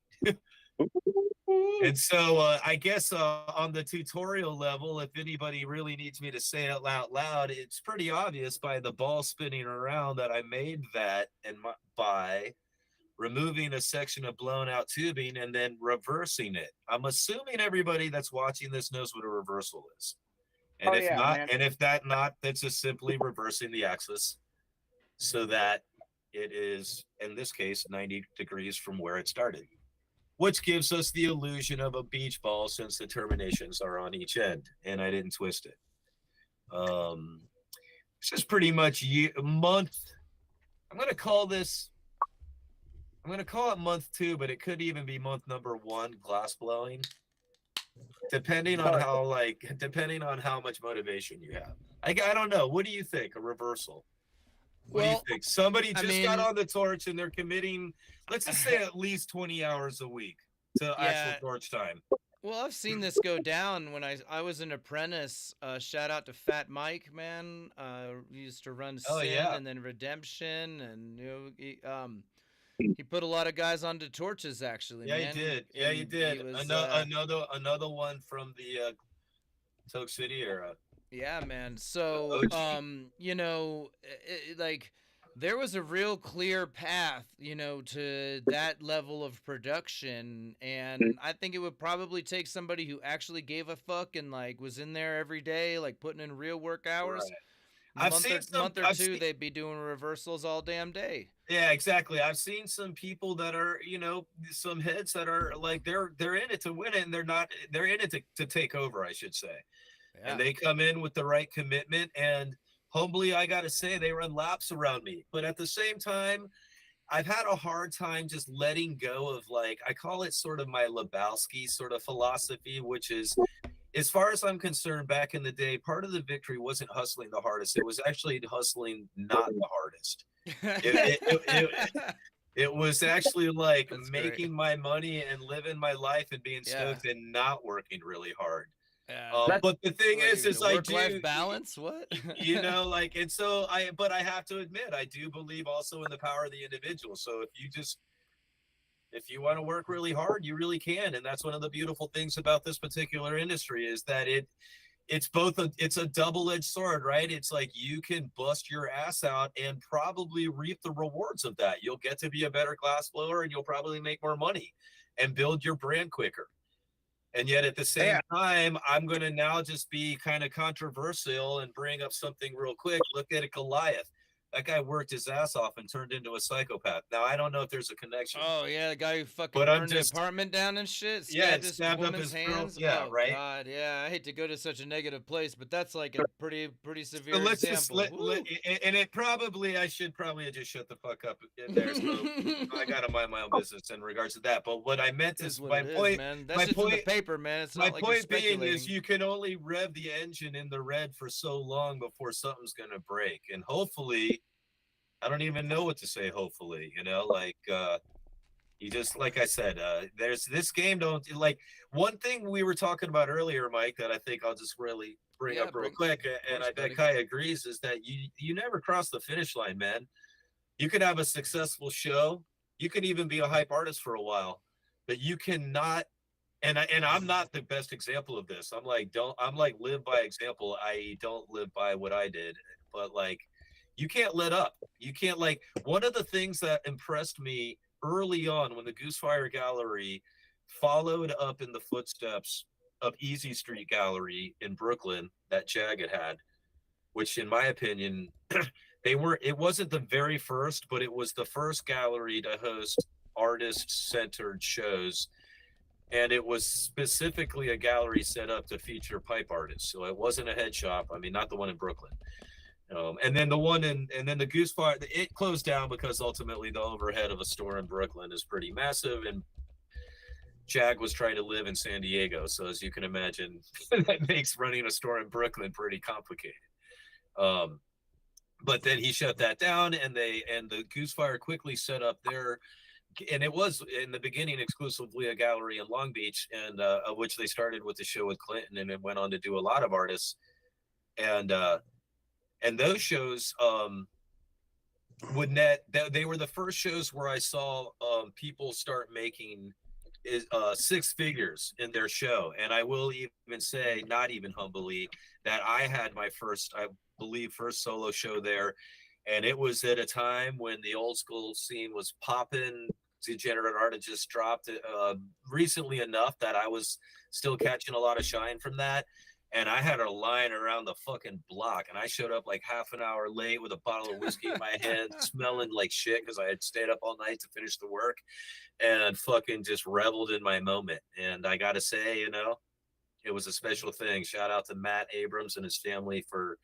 And so I guess on the tutorial level, if anybody really needs me to say it out loud, it's pretty obvious by the ball spinning around that I made that, and by removing a section of blown out tubing and then reversing it. I'm assuming everybody that's watching this knows what a reversal is. And if that's just simply reversing the axis so that it is, in this case, 90 degrees from where it started, which gives us the illusion of a beach ball, since the terminations are on each end, and I didn't twist it. This is pretty much month. I'm going to call it month 2, but it could even be month number 1 glass blowing, depending on how much motivation you have. I don't know. What do you think? A reversal? What do you think? Somebody just got on the torch and they're committing, let's just say, at least 20 hours a week to actual torch time. Well, I've seen this go down when I was an apprentice. Shout out to Fat Mike, man. We used to run Sin and then Redemption, and he put a lot of guys onto torches, actually. Yeah, man. He did. Yeah, he did. Another one from the Toke City era. Yeah, man. So, there was a real clear path, to that level of production, and I think it would probably take somebody who actually gave a fuck and was in there every day, putting in real work hours. Right. Month or two, they'd be doing reversals all damn day. Yeah, exactly. I've seen some people that are, some heads that are they're in it to win it, and they're in it to take over, I should say. Yeah. And they come in with the right commitment, and humbly, I got to say, they run laps around me. But at the same time, I've had a hard time just letting go of, I call it sort of my Lebowski sort of philosophy, which is, as far as I'm concerned, back in the day, part of the victory wasn't hustling the hardest. It was actually hustling not the hardest. It was actually making my money and living my life and being stoked and not working really hard. But the thing is I do work-life balance. What and so but I have to admit, I do believe also in the power of the individual. So if you want to work really hard, you really can, and that's one of the beautiful things about this particular industry, is that it's a double-edged sword, right? It's like you can bust your ass out and probably reap the rewards of that. You'll get to be a better glass blower and you'll probably make more money and build your brand quicker. And yet at the same time, I'm going to now just be kind of controversial and bring up something real quick. Look at Goliath. That guy worked his ass off and turned into a psychopath. Now, I don't know if there's a connection. Oh, yeah, the guy who fucking burned the apartment down and shit. Stabbed his woman's hands. Yeah, oh, right? God, yeah. I hate to go to such a negative place, but that's like a pretty severe let's example. And it probably, I should probably just shut the fuck up in there. So I got to mind my own business in regards to that. But what I meant is my point, man. That's just in the paper, man. It's not my like point being is you can only rev the engine in the red for so long before something's going to break. And hopefully, I don't even know what to say. Hopefully, you know, like you just, like I said, there's this game. Don't like one thing we were talking about earlier, Mike, that I think I'll just really bring up real quick. And I bet Kai agrees is that you never cross the finish line, man. You can have a successful show. You can even be a hype artist for a while, but you cannot. And I'm not the best example of this. I'm like live by example. I don't live by what I did, but like, you can't let up. You can't, like, one of the things that impressed me early on when the Goosefire Gallery followed up in the footsteps of Easy Street Gallery in Brooklyn that Jag had, which in my opinion, it wasn't the very first, but it was the first gallery to host artist-centered shows. And it was specifically a gallery set up to feature pipe artists. So it wasn't a head shop. I mean, not the one in Brooklyn. And then the Goosefire, it closed down because ultimately the overhead of a store in Brooklyn is pretty massive, and Jag was trying to live in San Diego, so as you can imagine, that makes running a store in Brooklyn pretty complicated. But then he shut that down, and the Goosefire quickly set up their, and it was in the beginning exclusively a gallery in Long Beach, and of which they started with the show with Clinton, and it went on to do a lot of artists, and those shows they were the first shows where I saw people start making six figures in their show. And I will even say, not even humbly, that I had my first solo show there. And it was at a time when the old school scene was popping. Degenerate Art had just dropped recently enough that I was still catching a lot of shine from that. And I had a line around the fucking block, and I showed up like half an hour late with a bottle of whiskey in my hand, smelling like shit because I had stayed up all night to finish the work, and fucking just reveled in my moment. And I gotta say, you know, it was a special thing. Shout out to Matt Abrams and his family for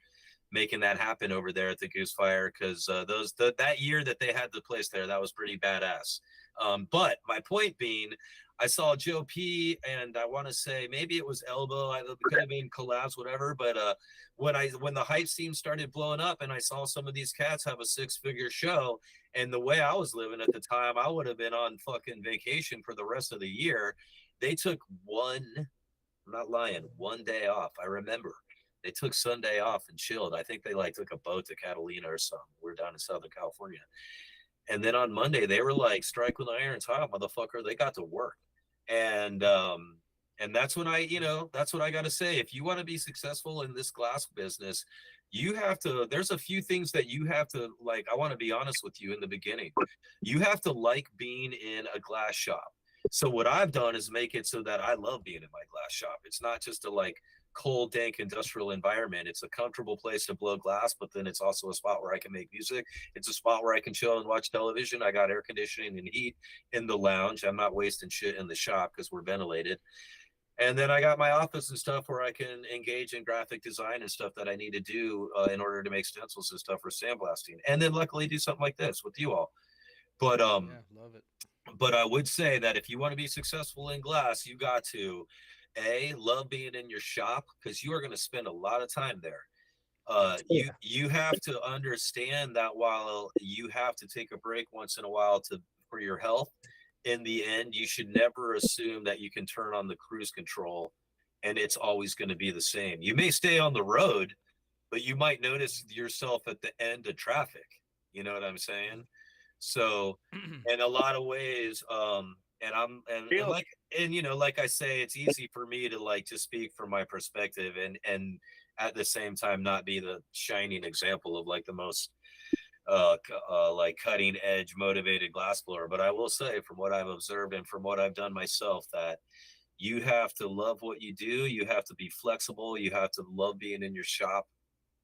making that happen over there at the Goosefire, because that year that they had the place there, that was pretty badass. But my point being, I saw Joe P, and I want to say maybe it was Elbow. It could have been Collabs, whatever. But when the hype scene started blowing up, and I saw some of these cats have a six-figure show, and the way I was living at the time, I would have been on fucking vacation for the rest of the year. They took I'm not lying, one day off. I remember they took Sunday off and chilled. I think they like took a boat to Catalina or something. We're down in Southern California. And then on Monday, they were like, strike when the iron's hot, motherfucker. They got to work. And that's when that's what I got to say. If you want to be successful in this glass business, you have to, there's a few things that you have to, like, I want to be honest with you in the beginning. You have to like being in a glass shop. So what I've done is make it so that I love being in my glass shop. It's not just a like cold, dank industrial environment. It's a comfortable place to blow glass, but then it's also a spot where I can make music. It's a spot where I can chill and watch television. I got air conditioning and heat in the lounge. I'm not wasting shit in the shop because we're ventilated. And then I got my office and stuff where I can engage in graphic design and stuff that I need to do in order to make stencils and stuff for sandblasting. And then luckily do something like this with you all. But yeah, love it. But I would say that if you want to be successful in glass, you got to love being in your shop, because you are going to spend a lot of time there. You have to understand that while you have to take a break once in a while for your health, in the end, you should never assume that you can turn on the cruise control and it's always going to be the same. You may stay on the road, but you might notice yourself at the end of traffic. You know what I'm saying? So in a lot of ways, like I say, it's easy for me to like to speak from my perspective and at the same time not be the shining example of like the most like cutting edge motivated glassblower. But I will say, from what I've observed and from what I've done myself, that you have to love what you do. You have to be flexible. You have to love being in your shop.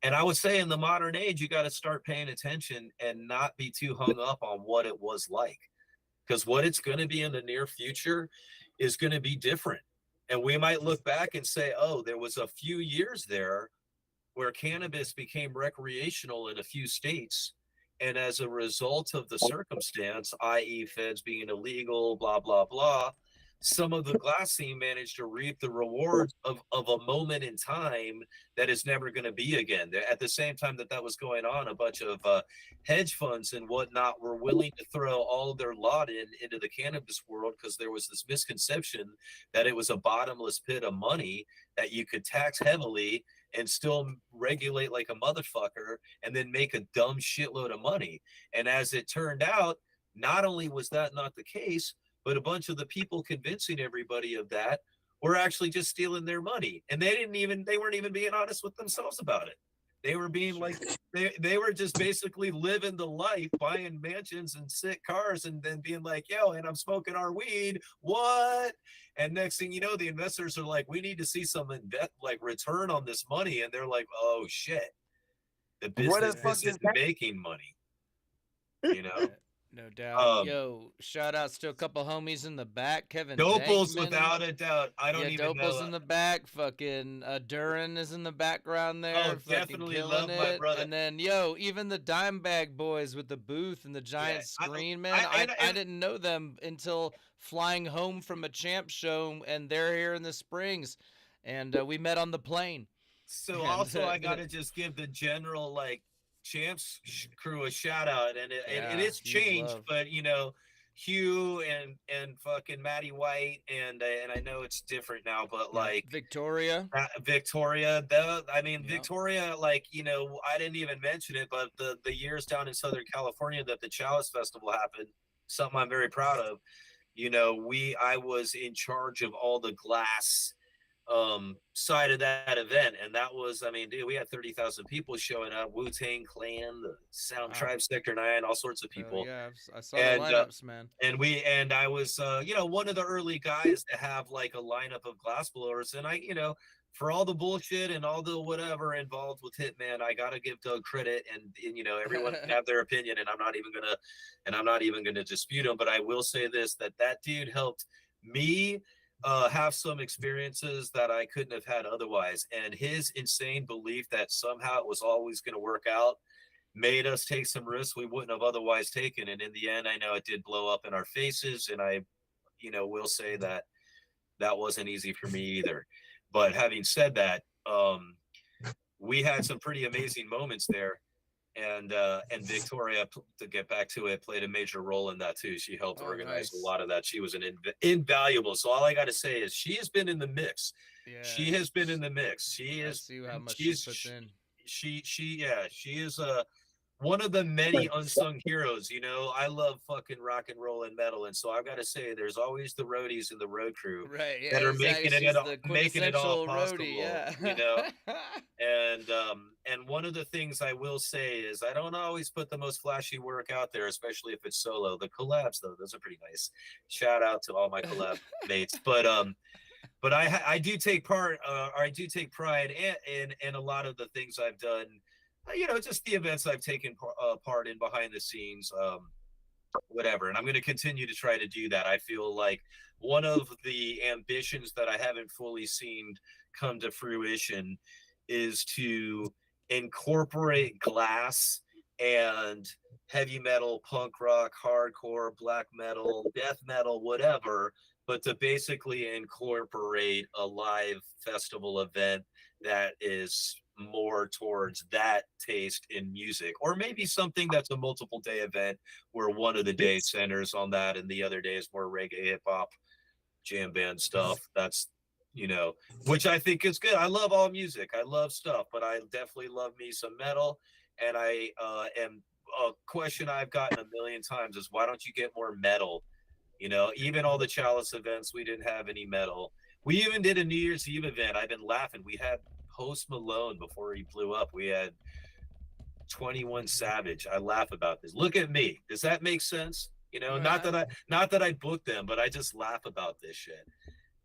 And I would say in the modern age, you got to start paying attention and not be too hung up on what it was like. Because what it's going to be in the near future is going to be different. And we might look back and say, oh, there was a few years there where cannabis became recreational in a few states. And as a result of the circumstance, i.e. feds being illegal, blah, blah, blah, some of the glass scene managed to reap the rewards of a moment in time that is never going to be again. At the same time that was going on, a bunch of hedge funds and whatnot were willing to throw all of their lot into the cannabis world because there was this misconception that it was a bottomless pit of money that you could tax heavily and still regulate like a motherfucker and then make a dumb shitload of money. And as it turned out, not only was that not the case, but a bunch of the people convincing everybody of that were actually just stealing their money. And they weren't even being honest with themselves about it. They were being like, they were just basically living the life, buying mansions and sick cars and then being like, yo, and I'm smoking our weed. What? And next thing you know, the investors are like, we need to see some return on this money. And they're like, oh shit, the business isn't making money, you know? No doubt. Yo, shout outs to a couple homies in the back. Kevin Dopal's Dankman. Without a doubt. I don't even know. Dopal's in the back. Fucking Duran is in the background there. Oh, definitely love my brother. And then, yo, even the Dimebag boys with the booth and the giant screen, man. I didn't know them until flying home from a champ show, and they're here in the Springs. And we met on the plane. So also, I got to just give the general, like, Champs crew a shout out, and it's changed, but you know, Hugh and fucking Maddie White and I know it's different now, but like Victoria, Victoria, Victoria, like, you know, I didn't even mention it, but the years down in Southern California that the Chalice Festival happened, something I'm very proud of. You know, I was in charge of all the glass side of that event, and that was, I mean, dude, we had 30,000 people showing up. Wu-Tang Clan, the Sound Tribe, Sector 9, all sorts of people. Yeah, I saw the lineups, man. And I was you know, one of the early guys to have like a lineup of glassblowers, and I, you know, for all the bullshit and all the whatever involved with Hitman, I gotta give Doug credit, and you know, everyone can have their opinion, and I'm not even gonna dispute him, but I will say this, that dude helped me have some experiences that I couldn't have had otherwise. And his insane belief that somehow it was always going to work out made us take some risks we wouldn't have otherwise taken. And in the end, I know it did blow up in our faces. And I, you know, will say that wasn't easy for me either. But having said that, we had some pretty amazing moments there. And Victoria, to get back to it, played a major role in that too. She helped organize a lot of that. She was invaluable. So all I got to say is she has been in the mix. Yeah, she has been in the mix. She is. See how much she puts in. She is one of the many unsung heroes. You know, I love fucking rock and roll and metal, and so I've got to say, there's always the roadies in the road crew that are making it all possible. Roadie, you know, and one of the things I will say is I don't always put the most flashy work out there, especially if it's solo. The collabs, though, those are pretty nice. Shout out to all my collab mates, but I do take part, or I do take pride in a lot of the things I've done. You know, just the events I've taken part in behind the scenes, whatever. And I'm going to continue to try to do that. I feel like one of the ambitions that I haven't fully seen come to fruition is to incorporate glass and heavy metal, punk rock, hardcore, black metal, death metal, whatever, but to basically incorporate a live festival event that is more towards that taste in music, or maybe something that's a multiple day event where one of the days centers on that and the other day is more reggae, hip hop, jam band stuff. That's, you know, which I think is good. I love all music. I love stuff, but I definitely love me some metal. And I am a question I've gotten a million times is, why don't you get more metal You know, even all the Chalice events, we didn't have any metal. We even did a New Year's Eve event. I've been laughing. We had Post Malone before he blew up. We had 21 Savage. I laugh about this. Look at me. Does that make sense? You know, not that I booked them, but I just laugh about this shit.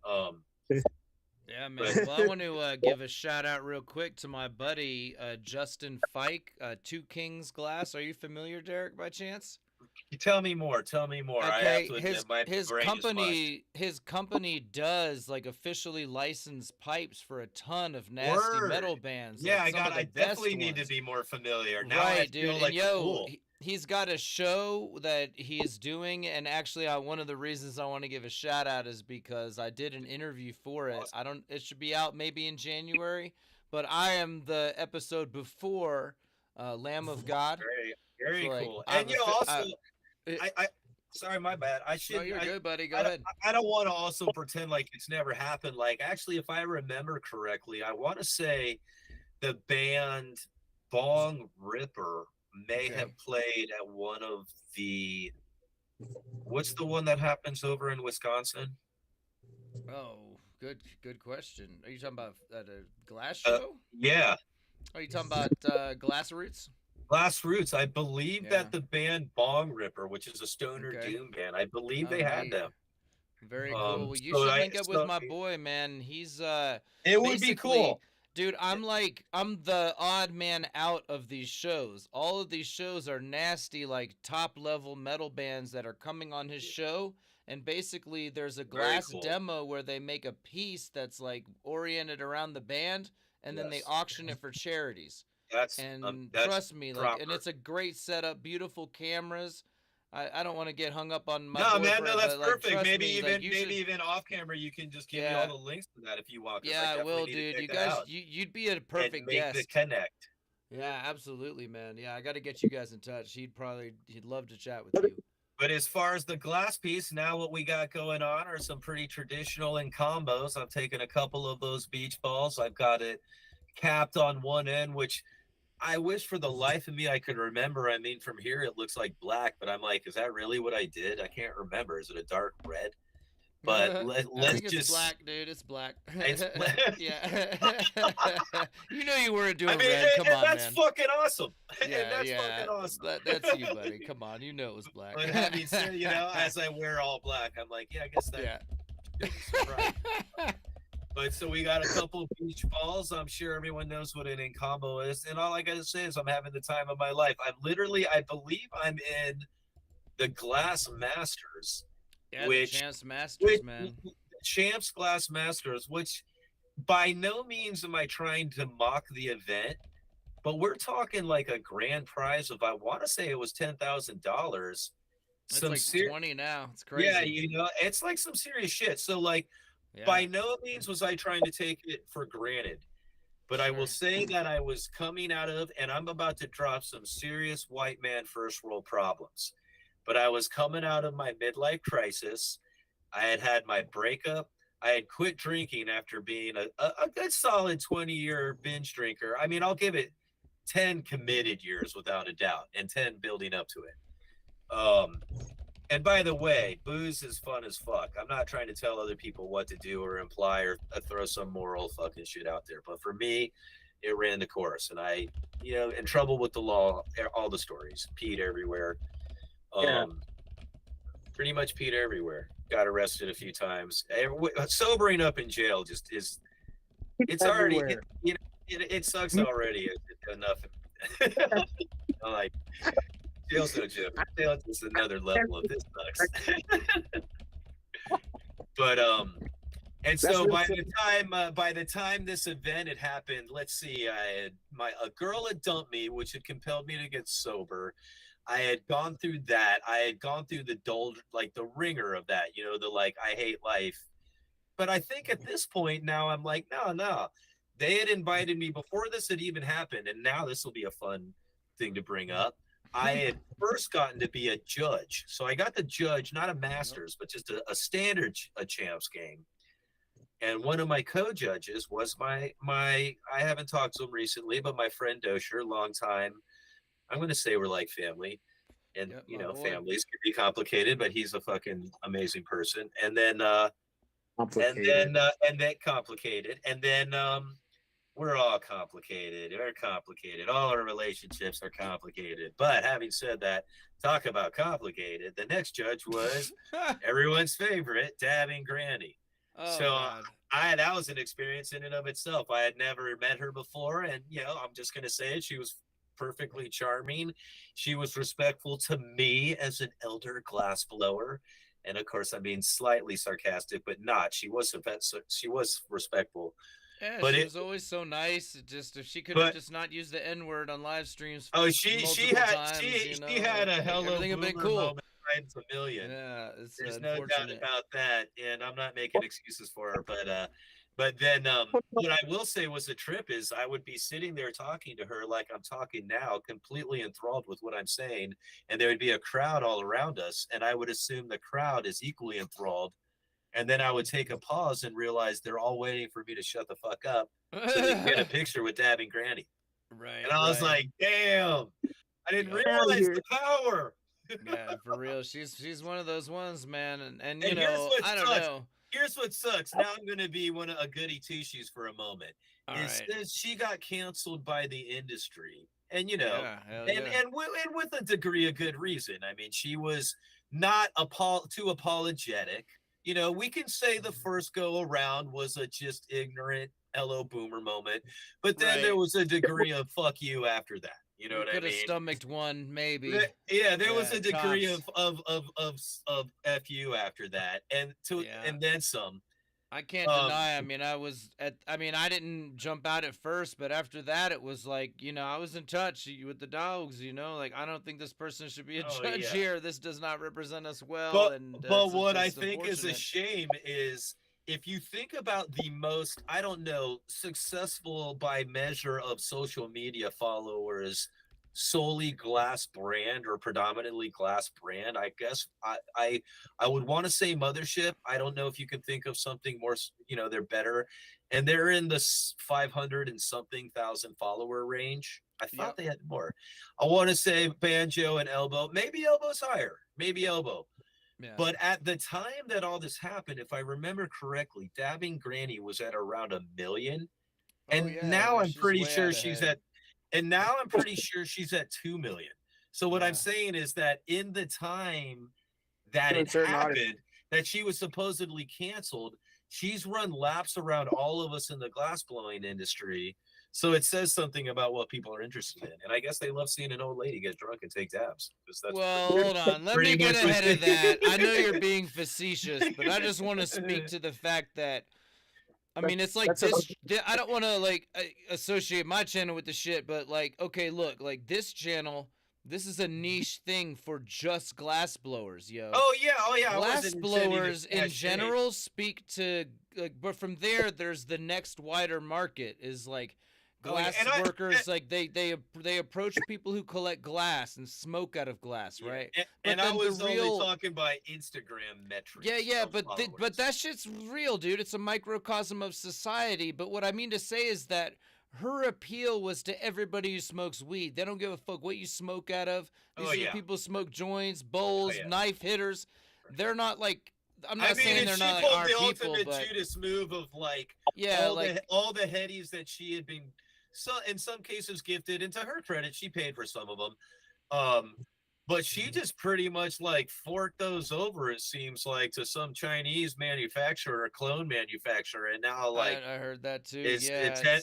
Yeah, man. Well, I want to give a shout out real quick to my buddy Justin Fike, Two Kings Glass. Are you familiar, Derek, by chance? Tell me more. Tell me more. Okay, I have to admit, my his company does like officially licensed pipes for a ton of nasty metal bands. Yeah, like I definitely need to be more familiar. Now right, I feel dude. like cool. He's got a show that he's doing, and actually, one of the reasons I want to give a shout out is because I did an interview for it. Awesome. It should be out maybe in January, but I am the episode before Lamb of God. Very cool. And you know, also, I sorry, my bad. I should. No, you're good, buddy. Go ahead. I don't want to also pretend like it's never happened. Like, actually, if I remember correctly, I want to say the band Bong Ripper may have played at one of the. What's the one that happens over in Wisconsin? Oh, good question. Are you talking about at a glass show? Yeah. Are you talking about Glassroots? Glassroots. I believe that the band Bong Ripper, which is a stoner doom band, I believe they had them. Very cool. Well, you should link up with my boy, man. He's it would be cool. Dude, I'm the odd man out of these shows. All of these shows are nasty, like top level metal bands that are coming on his show. And basically there's a glass demo where they make a piece that's like oriented around the band, and then they auction it for charities. That's trust me, like, and it's a great setup, beautiful cameras. I don't want to get hung up on my. No, man, no, that's perfect. Maybe even off camera, you can just give me all the links to that if you want. Yeah, I will, dude. You guys, you'd be a perfect guest. Make the connect. Yeah, absolutely, man. Yeah, I got to get you guys in touch. He'd love to chat with you. But as far as the glass piece, now what we got going on are some pretty traditional in combos. I've taken a couple of those beach balls. I've got it capped on one end, which I wish for the life of me I could remember. I mean, from here it looks like black, but I'm like, is that really what I did? I can't remember. Is it a dark red? But let's just. It's black, dude. It's black. It's black. Yeah. You know you weren't doing red. Come on, that's man. Fucking awesome. Yeah, that's fucking awesome. That's you, buddy. Come on, you know it was black. But having said, you know, as I wear all black, I'm like, yeah, I guess that. Yeah. But so we got a couple of beach balls. I'm sure everyone knows what an in combo is. And all I got to say is I'm having the time of my life. I believe I'm in the Glass Masters. Yeah, the Champs Masters, man. Champs Glass Masters, which by no means am I trying to mock the event, but we're talking like a grand prize of, I want to say it was $10,000. It's like 20 now. It's crazy. Yeah, you know, it's like some serious shit. So like, by no means was I trying to take it for granted, but I will say that I was coming out of, and I'm about to drop some serious white man first world problems, but I was coming out of my midlife crisis. I had my breakup. I had quit drinking after being a good solid 20-year binge drinker. I mean, I'll give it 10 committed years without a doubt, and 10 building up to it. And by the way, booze is fun as fuck. I'm not trying to tell other people what to do or imply or throw some moral fucking shit out there. But for me, it ran the course. And I, you know, in trouble with the law, all the stories, peed everywhere. Pretty much peed everywhere. Got arrested a few times. Sobering up in jail just is, it's already, you know, it sucks already enough. Like, jail's no joke. Jail is another level of this sucks. But and so by the time this event had happened, let's see, a girl had dumped me, which had compelled me to get sober. I had gone through that. I had gone through the ringer of that, you know, the like, I hate life. But I think at this point now I'm like, no. They had invited me before this had even happened, and now this will be a fun thing to bring up. I had first gotten to be a judge. So I got to judge, not a master's, but just a standard champs game. And one of my co-judges was my I haven't talked to him recently, but my friend Dosher, long time, I'm going to say we're like family. And families can be complicated, but he's a fucking amazing person. And then complicated. And then we're all complicated. We're complicated. All our relationships are complicated. But having said that, talk about complicated. The next judge was everyone's favorite, Dabbing Granny. Oh, so God. that was an experience in and of itself. I had never met her before, and I'm just gonna say it. She was perfectly charming. She was respectful to me as an elder glass blower, and of course, I'm being slightly sarcastic, but not. She was respectful. Yeah, but she was always so nice. Just if she could have just not used the N-word on live streams. She had a hello boomer cool. moment times a million. Yeah, there's no doubt about that, and I'm not making excuses for her. But then what I will say was a trip is I would be sitting there talking to her like I'm talking now, completely enthralled with what I'm saying, and there would be a crowd all around us, and I would assume the crowd is equally enthralled. And then I would take a pause and realize they're all waiting for me to shut the fuck up so they can get a picture with Dabbing Granny. Right. And I was like, damn, I didn't realize the power. Yeah, for real. She's one of those ones, man. And I don't know. Here's what sucks. Now I'm gonna be a goody two shoes for a moment. Says she got canceled by the industry. And and with a degree of good reason. I mean, she was not too apologetic. We can say the first go around was a just ignorant hello boomer moment, but then there was a degree of fuck you after that. You know what I mean? Could have stomached one, maybe. There was a degree of f you after that, and then some. I can't deny. I didn't jump out at first, but after that, it was like, I was in touch with the dogs. Like, I don't think this person should be a judge here. This does not represent us well. But what I think is a shame is if you think about the most, I don't know, successful by measure of social media followers, solely glass brand or predominantly glass brand, I guess I would want to say Mothership. I don't know if you can think of something more, they're better, and they're in the 500 and something thousand follower range. I thought they had more. I want to say Banjo and Elbow, maybe Elbow's higher, maybe Elbow. Yeah. But at the time that all this happened, if I remember correctly, Dabbing Granny was at around 1 million. And now I'm pretty sure she's at 2 million. So what I'm saying is that in the time that it happened, that she was supposedly canceled, she's run laps around all of us in the glass blowing industry. So it says something about what people are interested in. And I guess they love seeing an old lady get drunk and take dabs. Hold on. Let me get ahead of that. I know you're being facetious, but I just want to speak to the fact that, it's like this. I don't want to associate my channel with the shit, but okay, look, this channel, this is a niche thing for just glass blowers, yo. Oh yeah. Glass blowers in general speak to, but from there's the next wider market is glass workers. They approach people who collect glass and smoke out of glass, right? And I was only talking by Instagram metrics. Yeah, but that shit's real, dude. It's a microcosm of society. But what I mean to say is that her appeal was to everybody who smokes weed. They don't give a fuck what you smoke out of. These are the people who smoke joints, bowls, knife hitters. They're not I'm not saying they're not our people, but she pulled the ultimate Judas move of all the headies that she had been, so in some cases gifted, and to her credit, she paid for some of them. But she just pretty much forked those over, it seems like, to some Chinese manufacturer or clone manufacturer, and now I heard that too.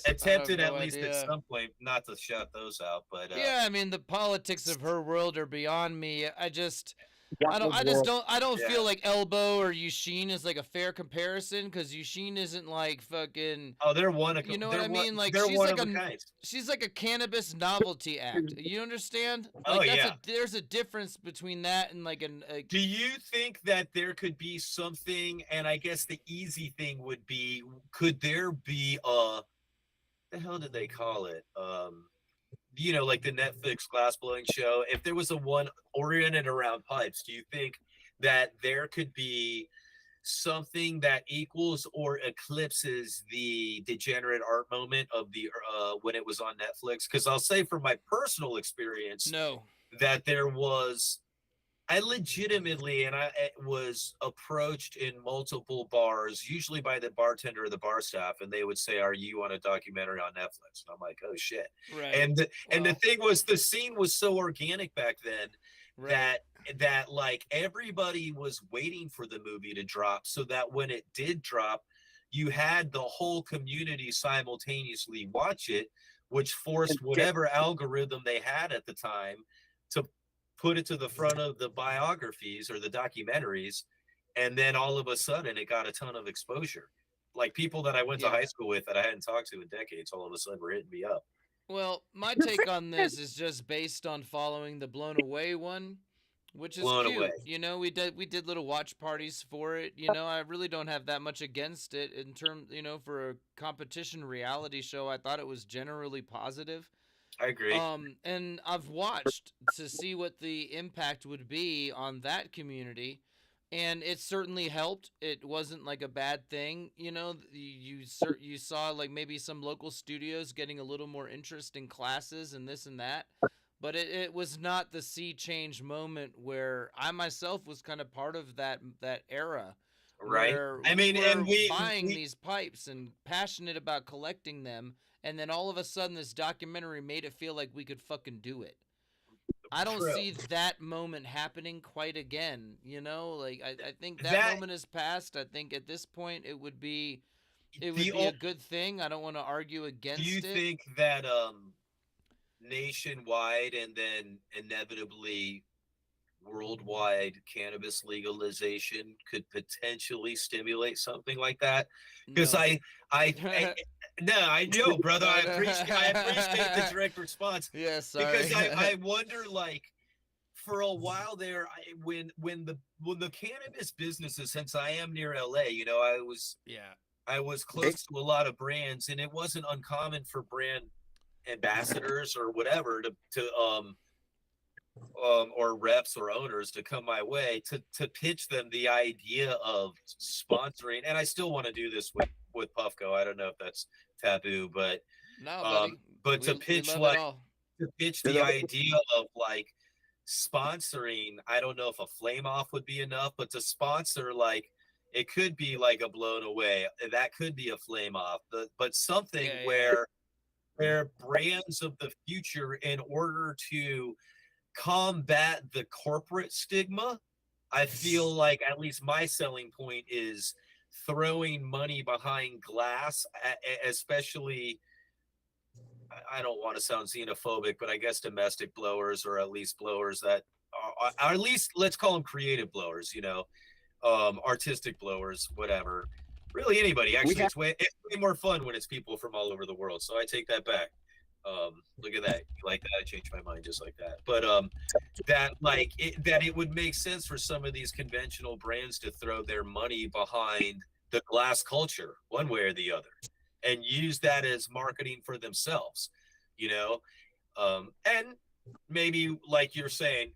Attempted at least at some point not to shout those out, but the politics of her world are beyond me. I don't feel like Elbow or Yushin is a fair comparison, because Yushin isn't fucking. Oh, they're one of. You know what I mean? She's like a cannabis novelty act. You understand? There's a difference between that and Do you think that there could be something? And I guess the easy thing would be, could there be the hell did they call it? The Netflix glassblowing show, if there was a one oriented around pipes, do you think that there could be something that equals or eclipses the degenerate art moment of the when it was on Netflix? Because I'll say from my personal experience, no, that there was I legitimately, and I was approached in multiple bars, usually by the bartender or the bar staff, and they would say, "Are you on a documentary on Netflix?" And I'm like, "Oh shit!" Right. And the thing was, the scene was so organic back then that like everybody was waiting for the movie to drop, so that when it did drop, you had the whole community simultaneously watch it, which forced whatever algorithm they had at the time to put it to the front of the biographies or the documentaries, and then all of a sudden it got a ton of exposure. Like people that I went to high school with that I hadn't talked to in decades, all of a sudden were hitting me up. Well, my take on this is just based on following the Blown Away one, which is Blown cute. Away. You know, we did little watch parties for it. You know, I really don't have that much against it in terms, you know, for a competition reality show. I thought it was generally positive. I agree. And I've watched to see what the impact would be on that community, and it certainly helped. It wasn't like a bad thing, you know. You saw like maybe some local studios getting a little more interest in classes and this and that, but it was not the sea change moment where I myself was kind of part of that era. Right. Where I mean, and we buying these pipes and passionate about collecting them, and then all of a sudden this documentary made it feel like we could fucking do it. I don't see that moment happening quite again, you know? Like I think that moment is past. I think at this point it would be a good thing. I don't want to argue against it. Do you think that nationwide and then inevitably worldwide cannabis legalization could potentially stimulate something like that? Because No. no, I know, brother. I appreciate the direct response. Yeah, sorry. Because I wonder, like, for a while there, when the cannabis businesses, since I am near LA, you know, I was close to a lot of brands, and it wasn't uncommon for brand ambassadors or whatever to or reps or owners to come my way to pitch them the idea of sponsoring. And I still want to do this with Puffco. I don't know if that's taboo, but to pitch the idea of like sponsoring. I don't know if a flame off would be enough, but to sponsor, like, it could be like a Blown Away, that could be a flame off, but something where brands of the future, in order to combat the corporate stigma, I feel like at least my selling point is throwing money behind glass, especially, I don't want to sound xenophobic, but I guess domestic blowers, or at least blowers that are at least, let's call them creative blowers, you know, artistic blowers, whatever. Really anybody, actually. It's way more fun when it's people from all over the world. So I take that back. Look at that. You like that? I changed my mind just like that. But that it would make sense for some of these conventional brands to throw their money behind the glass culture one way or the other, and use that as marketing for themselves, you know. And maybe, like you're saying,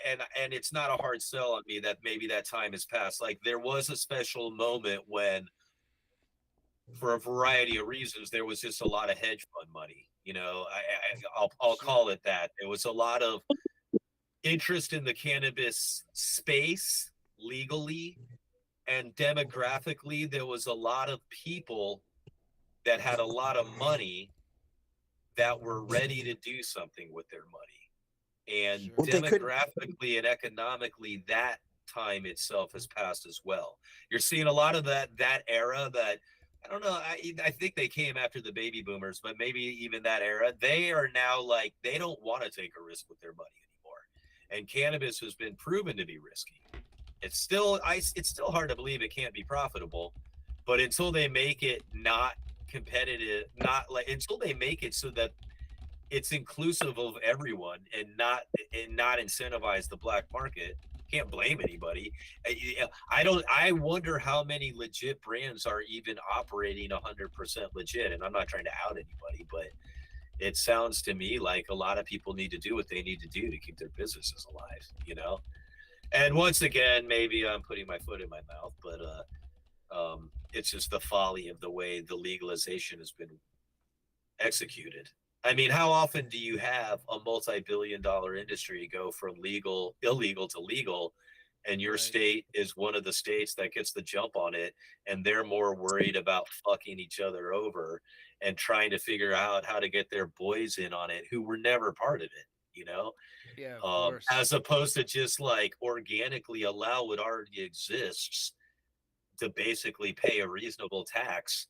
and it's not a hard sell on me that maybe that time has passed. Like, there was a special moment when, for a variety of reasons, there was just a lot of hedge fund money. You know, I'll call it that. There was a lot of interest in the cannabis space legally and demographically. There was a lot of people that had a lot of money that were ready to do something with their money. And demographically and economically, that time itself has passed as well. You're seeing a lot of that era that, I don't know, I think they came after the baby boomers, but maybe even that era, they are now like, they don't want to take a risk with their money anymore. And cannabis has been proven to be risky. It's still hard to believe it can't be profitable, but until they make it not competitive, until they make it so that it's inclusive of everyone and not incentivize the black market, can't blame anybody. I wonder how many legit brands are even operating 100% legit. And I'm not trying to out anybody, but it sounds to me like a lot of people need to do what they need to do to keep their businesses alive, you know? And once again, maybe I'm putting my foot in my mouth, but it's just the folly of the way the legalization has been executed. I mean, how often do you have a multi-billion-dollar industry go from illegal to legal, and your state is one of the states that gets the jump on it, and they're more worried about fucking each other over and trying to figure out how to get their boys in on it who were never part of it, you know? Yeah, of course. As opposed to just like organically allow what already exists to basically pay a reasonable tax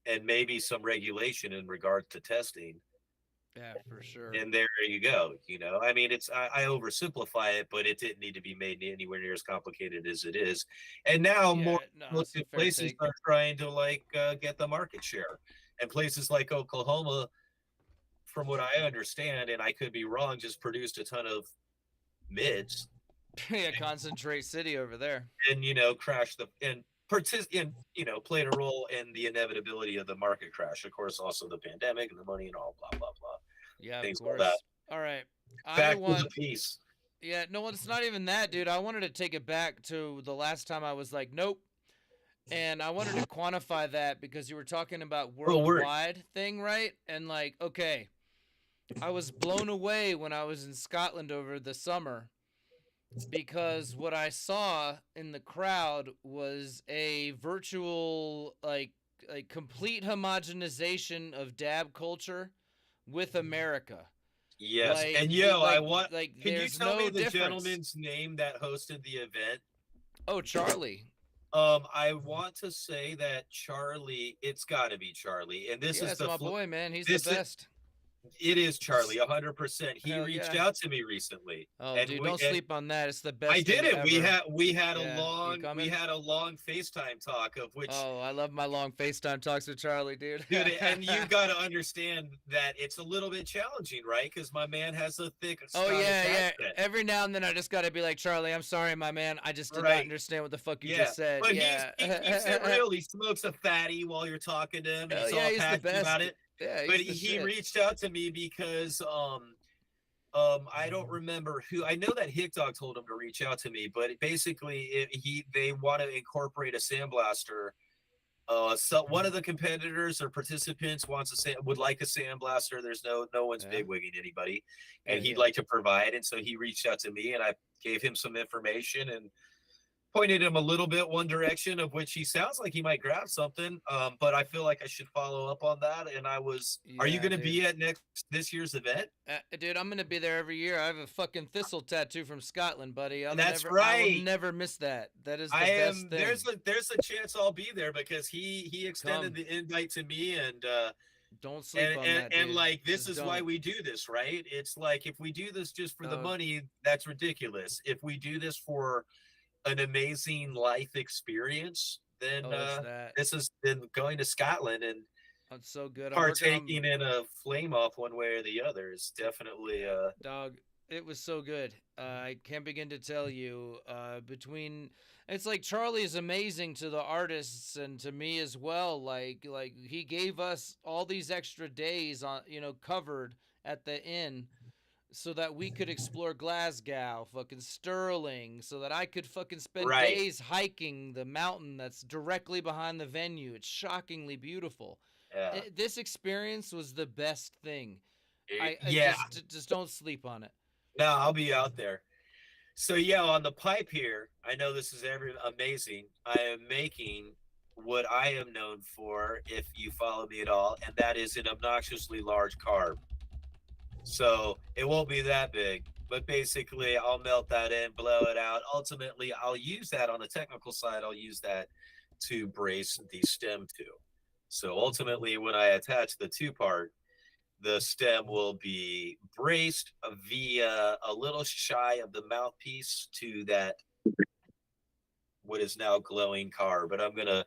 and maybe some regulation in regard to testing. Yeah, for sure. And there you go. You know, I mean, I oversimplify it, but it didn't need to be made anywhere near as complicated as it is. And now more places are trying to like get the market share, and places like Oklahoma, from what I understand, and I could be wrong, just produced a ton of mids. Yeah, concentrate city over there, and you know, crashed you know, played a role in the inevitability of the market crash. Of course, also the pandemic and the money and all blah blah blah. Yeah, things of course. Like that. All right, back to the piece. Yeah, no, it's not even that, dude. I wanted to take it back to the last time I was like, nope. And I wanted to quantify that because you were talking about worldwide thing, right? And like, okay, I was blown away when I was in Scotland over the summer because what I saw in the crowd was a virtual, like complete homogenization of dab culture with America. Yes, like, and I want. Like, can you tell me the gentleman's name that hosted the event? Oh, Charlie. I want to say that Charlie. It's got to be Charlie, and this is my boy, man. He's the best. It is Charlie, 100%. He reached out to me recently. Oh, and dude, don't sleep on that. It's the best. I did it. We had a long FaceTime talk of which. Oh, I love my long FaceTime talks with Charlie, dude. Dude, and you got to understand that it's a little bit challenging, right? Because my man has a thick. Yeah. Every now and then, I just got to be like, Charlie, I'm sorry, my man. I just did not understand what the fuck you just said. But he keeps it real. He smokes a fatty while you're talking to him. He's all passionate about it. Yeah, but he reached out to me because I don't remember who. I know that Hick Dog told him to reach out to me, but basically they want to incorporate a sandblaster. So one of the competitors or participants would like a sandblaster. There's no one's bigwigging anybody, and he'd like to provide. And so he reached out to me, and I gave him some information and pointed him a little bit one direction, of which he sounds like he might grab something, but I feel like I should follow up on that. And are you going to be at this year's event? Dude, I'm going to be there every year. I have a fucking thistle tattoo from Scotland, buddy. That's right. I will never miss that. That is the best thing. There's a chance I'll be there because he extended the invite to me, and don't sleep on that, and like this is why we do this, right? It's like if we do this just for the money, that's ridiculous. If we do this for an amazing life experience, then this is then going to Scotland and that's so good. Partaking in a flame off one way or the other is definitely dog. It was so good. I can't begin to tell you. It's like Charlie is amazing to the artists and to me as well. Like he gave us all these extra days on covered at the inn, so that we could explore Glasgow, fucking Stirling, so that I could fucking spend days hiking the mountain that's directly behind the venue. It's shockingly beautiful. Yeah. This experience was the best thing. Just don't sleep on it. No, I'll be out there. So on the pipe here, I know this is amazing. I am making what I am known for, if you follow me at all, and that is an obnoxiously large carb. So it won't be that big, but basically I'll melt that in, blow it out. Ultimately, I'll use that on the technical side. I'll use that to brace the stem to. So ultimately, when I attach the two-part, the stem will be braced via a little shy of the mouthpiece to that what is now glowing carb. But I'm gonna.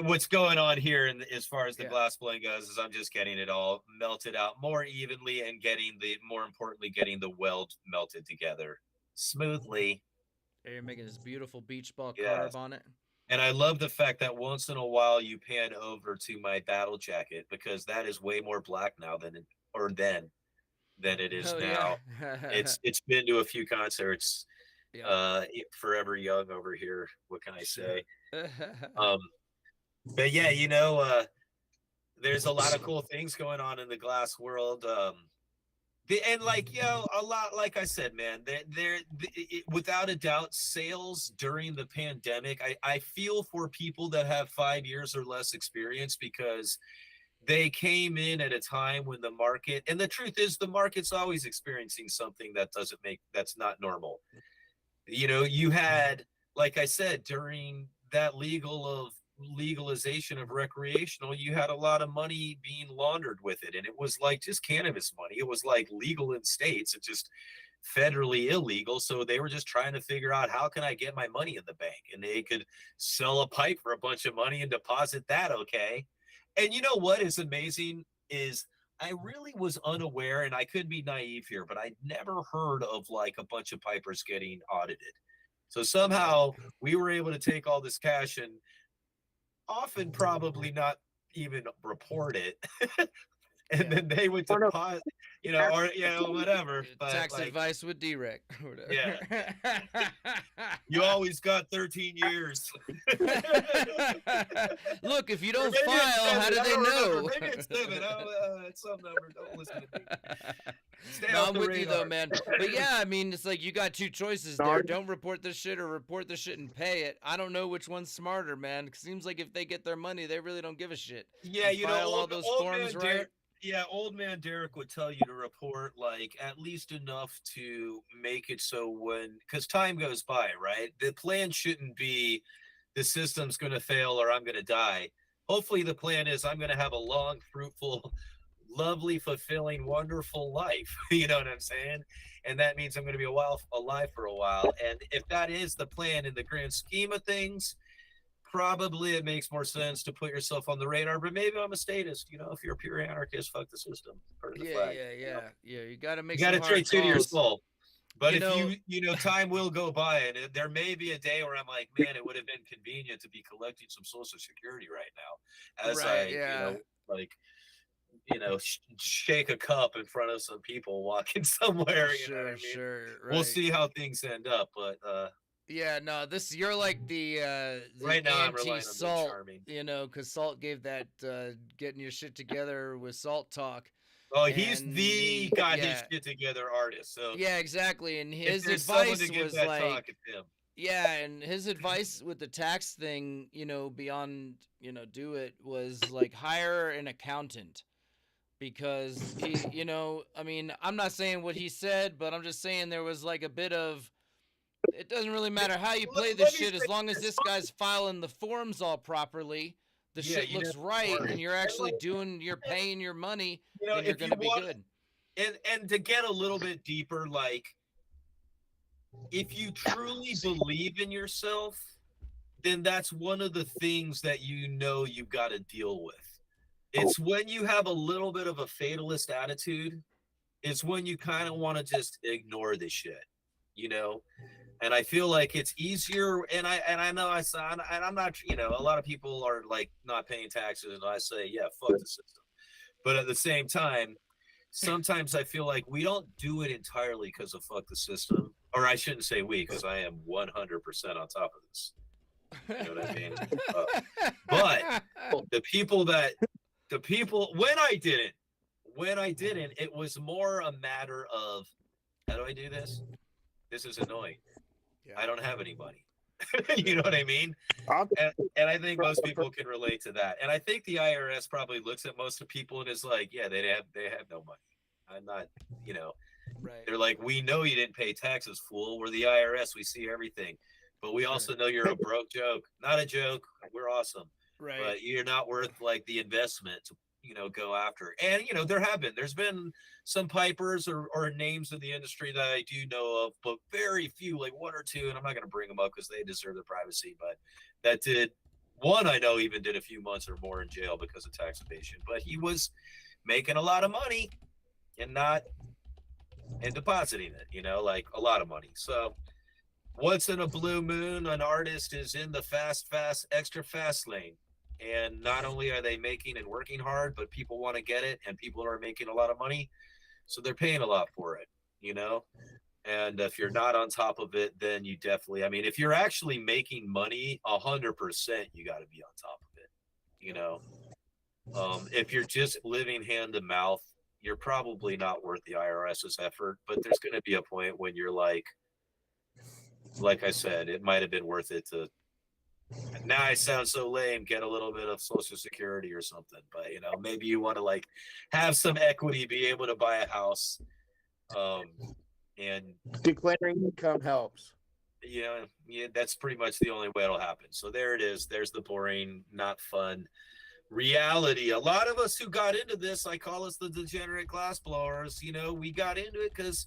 What's going on here, as far as the glass blowing goes, is I'm just getting it all melted out more evenly and more importantly, getting the weld melted together smoothly. You're making this beautiful Beachball carb on it. And I love the fact that once in a while you pan over to my battle jacket, because that is way more black now than it is now. It's been to a few concerts. Forever young over here. What can I say? But there's a lot of cool things going on in the glass world. And like, a lot, like I said, man, without a doubt, sales during the pandemic, I feel for people that have 5 years or less experience, because they came in at a time when the market, and the truth is the market's always experiencing something that's not normal. You had, like I said, during that legalization of recreational, you had a lot of money being laundered with it, and it was like just cannabis money. It was like legal in states, it's just federally illegal, so they were just trying to figure out, how can I get my money in the bank? And they could sell a pipe for a bunch of money and deposit that. Okay. And you know what is amazing is, I really was unaware, and I could be naive here, but I'd never heard of like a bunch of pipers getting audited. So somehow we were able to take all this cash and often probably not even report it. And then they would deposit, or whatever. But tax advice with DWRECK. Yeah. You always got 13 years. Look, if you don't file, how do they know? Maybe it's 7. It's some number. Don't listen to me. I'm with you though, man. But yeah, I mean, it's like you got two choices there. Don't report this shit, or report this shit and pay it. I don't know which one's smarter, man. It seems like if they get their money, they really don't give a shit. Yeah, file all those forms, right? Yeah, old man Derek would tell you to report like at least enough to make it so because time goes by, right? The plan shouldn't be the system's going to fail or I'm going to die. Hopefully the plan is I'm going to have a long, fruitful, lovely, fulfilling, wonderful life. You know what I'm saying? And that means I'm going to be alive for a while. And if that is the plan in the grand scheme of things, probably it makes more sense to put yourself on the radar. But maybe I'm a statist. If you're a pure anarchist, fuck the system. Yeah. You got to make. You got to trade true to your soul. But if time will go by, and there may be a day where I'm like, man, it would have been convenient to be collecting some Social Security right now, as shake a cup in front of some people walking somewhere. You know what I mean? Sure. Right. We'll see how things end up, but. Yeah, no, you're like the right now I'm relying on Salt, Charming. Because Salt gave that getting your shit together with Salt talk. Oh, he's the got his shit together artist. So yeah, exactly. And his advice was like, and his advice with the tax thing, beyond do it, was like hire an accountant, because he, I mean, I'm not saying what he said, but I'm just saying there was like a bit of. It doesn't really matter how you play this shit, as long as this guy's filing the forms all properly, the shit looks right, and you're actually you're paying your money, and you're going to be good. And to get a little bit deeper, like, if you truly believe in yourself, then that's one of the things that you've got to deal with. It's when you have a little bit of a fatalist attitude, it's when you kind of want to just ignore the shit, And I feel like it's easier, and I know I'm not, a lot of people are like not paying taxes, and I say, yeah, fuck the system. But at the same time, sometimes I feel like we don't do it entirely because of fuck the system, or I shouldn't say we, because I am 100% on top of this. You know what I mean? But the people, when I didn't, it was more a matter of, how do I do this? This is annoying. I don't have any money. You know what I mean? And I think most people can relate to that. And I think the IRS probably looks at most of people and is like, yeah, they have no money. I'm not, right. They're like, we know you didn't pay taxes, fool. We're the IRS. We see everything. But we also know you're a broke joke. Not a joke. We're awesome. Right. But you're not worth like the investment to go after. And there's been some pipers or names in the industry that I do know of, but very few, like one or two, and I'm not going to bring them up because they deserve their privacy, but that did one, I know, even did a few months or more in jail because of tax evasion, but he was making a lot of money and depositing it, like a lot of money. So once in a blue moon, an artist is in the extra fast lane. And not only are they making and working hard, but people want to get it, and people are making a lot of money, so they're paying a lot for it, And if you're not on top of it, then you definitely, if you're actually making money 100%, you got to be on top of it, If you're just living hand to mouth, you're probably not worth the IRS's effort, but there's going to be a point when you're like I said, it might have been worth it to, now I sound so lame, get a little bit of Social Security or something, but maybe you want to like have some equity, be able to buy a house, and declaring income helps. Yeah, that's pretty much the only way it'll happen. So there it is. There's the boring, not fun reality. A lot of us who got into this, I call us the degenerate glassblowers, we got into it because,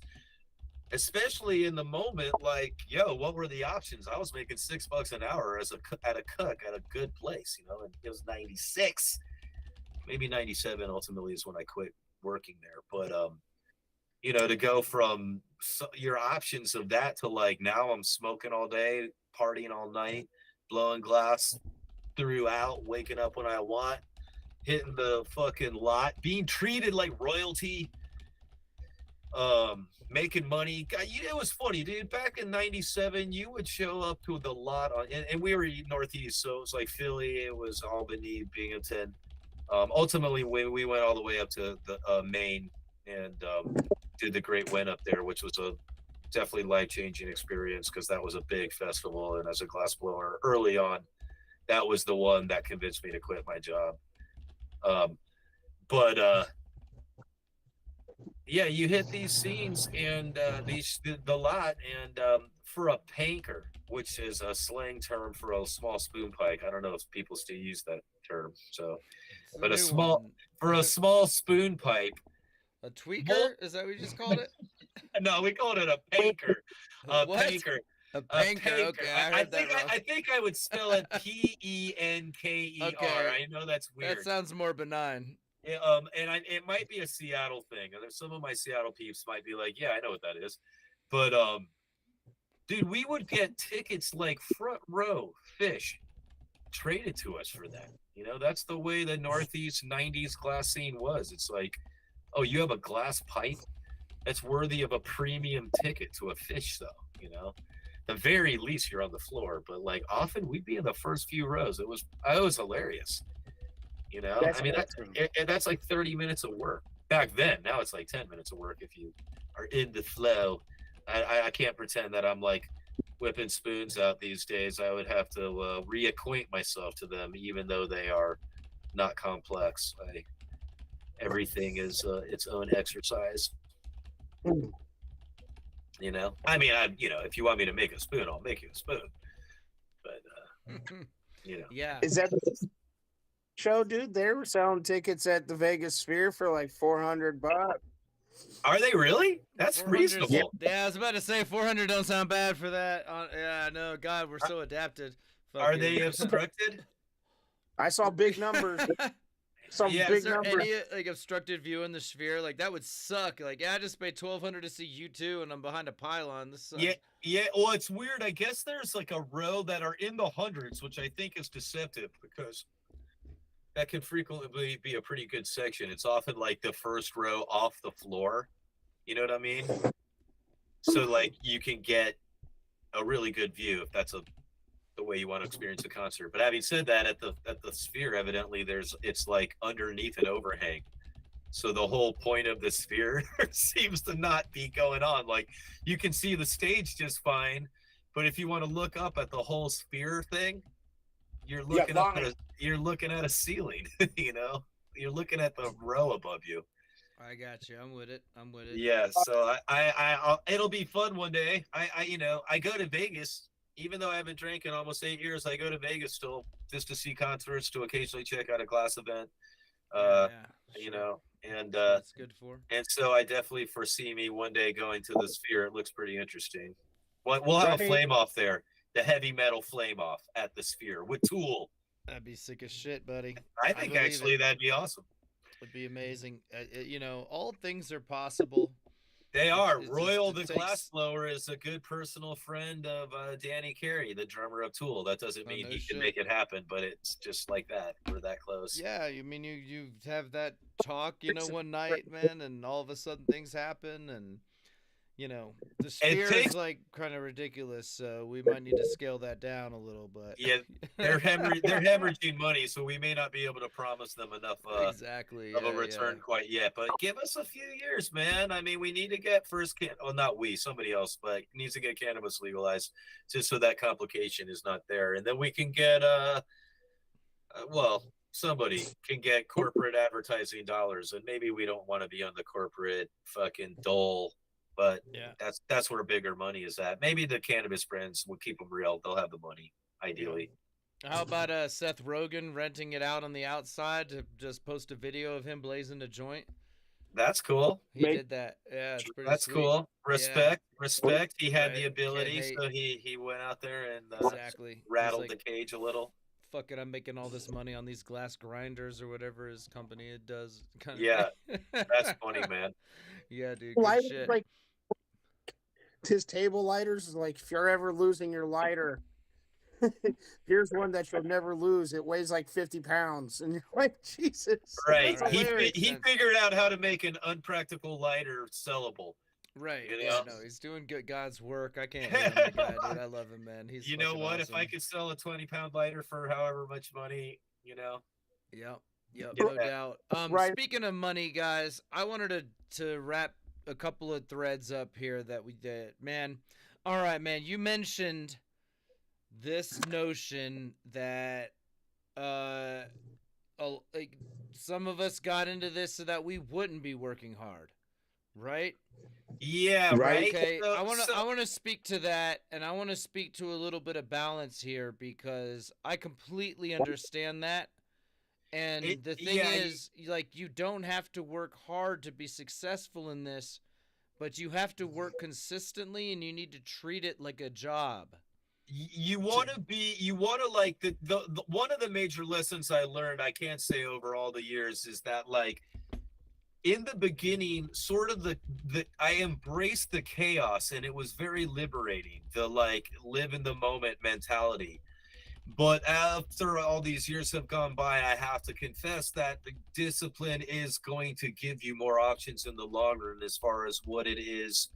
especially in the moment, like, what were the options? I was making $6 an hour at a cook at a good place, and it was 96, maybe 97 ultimately is when I quit working there. But, to go from your options of that to like, now I'm smoking all day, partying all night, blowing glass throughout, waking up when I want, hitting the fucking lot, being treated like royalty, making money. God, it was funny, dude. Back in 97, you would show up to the lot and we were Northeast, so it was like Philly, it was Albany, Binghamton. Ultimately, we went all the way up to the Maine and did the Great Win up there, which was a definitely life-changing experience because that was a big festival. And as a glassblower early on, that was the one that convinced me to quit my job. Yeah, you hit these scenes and the lot, and for a panker, which is a slang term for a small spoon pike. I don't know if people still use that term. So, but a small spoon pipe. A tweaker? Is that what you just called it? No, we called it a panker. What? Panker. A panker. Okay, I think I would spell it Penker. Okay. I know that's weird. That sounds more benign. Yeah, it might be a Seattle thing. Some of my Seattle peeps might be like, yeah, I know what that is. But dude, we would get tickets like front row fish traded to us for that. That's the way the Northeast 90s glass scene was. It's like, oh, you have a glass pipe? That's worthy of a premium ticket to a fish, though, The very least, you're on the floor, but like often we'd be in the first few rows. It was hilarious, that's like 30 minutes of work back then. Now it's like 10 minutes of work if you are in the flow. I can't pretend that I'm like whipping spoons out these days. I would have to reacquaint myself to them, even though they are not complex. Everything is its own exercise. If you want me to make a spoon, I'll make you a spoon. But yeah. Is that the show, dude? They were selling tickets at the Vegas Sphere for like $400. Are they really? That's reasonable. Yeah, I was about to say 400 don't sound bad for that. Yeah, no, God, we're so adapted. Are they obstructed? I saw big numbers. Big numbers. Any like obstructed view in the Sphere? Like that would suck. Like, I just paid $1,200 to see U2 and I'm behind a pylon. This sucks. Yeah. Well, it's weird. I guess there's like a row that are in the hundreds, which I think is deceptive because that can frequently be a pretty good section. It's often like the first row off the floor. You know what I mean? So like you can get a really good view if that's the way you want to experience a concert. But having said that, at the Sphere, evidently it's like underneath an overhang. So the whole point of the Sphere seems to not be going on. Like you can see the stage just fine, but if you want to look up at the whole Sphere thing, you're looking at a ceiling. You're looking at the row above you. I got you. I'm with it. Yeah. So I'll it'll be fun one day. I go to Vegas. Even though I haven't drank in almost 8 years, I go to Vegas still just to see concerts, to occasionally check out a glass event. And that's good for. And so I definitely foresee me one day going to the Sphere. It looks pretty interesting. We'll have a flame off there, the heavy metal flame off at the Sphere with Tool. That'd be sick as shit, buddy. I think actually that'd be awesome. It'd be amazing. All things are possible. They are. Royal the Glassblower is a good personal friend of Danny Carey, the drummer of Tool. That doesn't mean he can make it happen, but it's just like that. We're that close. Yeah, you have that talk, one night, man, and all of a sudden things happen, and you know, the sphere is like kind of ridiculous, so we might need to scale that down a little. But yeah, they're hemorrhaging money, so we may not be able to promise them enough exactly of a return quite yet. But give us a few years, man. I mean, we need to get not we, somebody else, but needs to get cannabis legalized just so that complication is not there, and then we can get well, somebody can get corporate advertising dollars, and maybe we don't want to be on the corporate fucking dole. But that's where bigger money is at. Maybe the cannabis brands will keep them real. They'll have the money, ideally. How about Seth Rogen renting it out on the outside to just post a video of him blazing a joint? That's cool. He did that. Yeah, it's pretty That's sweet. Cool. Respect. He had the ability, so he went out there and rattled the cage a little. Fuck it, I'm making all this money on these glass grinders or whatever his company it does. That's funny, man. Yeah, dude. Good shit. Like his table lighters is like, if you're ever losing your lighter, here's one that you'll never lose. It weighs like 50 pounds, and you're like, Jesus. Right. He figured out how to make an unpractical lighter sellable. Right. You know? No, he's doing good God's work. I can't hate the guy, dude. I love him, man. He's. You know what? Awesome. If I could sell a 20-pound lighter for however much money, you know. Yep, no doubt. Speaking of money, guys, I wanted to wrap a couple of threads up here that we did. Man, all right, man. You mentioned this notion that like some of us got into this so that we wouldn't be working hard, right? Yeah, right. Okay, I want to speak to that, and I want to speak to a little bit of balance here because I completely understand that. And the thing is, like, you don't have to work hard to be successful in this, but you have to work consistently, and you need to treat it like a job. You want to like the one of the major lessons I learned, I can't say over all the years, is that like in the beginning, sort of I embraced the chaos, and it was very liberating, the like live in the moment mentality. But after all these years have gone by, I have to confess that the discipline is going to give you more options in the long run as far as what it is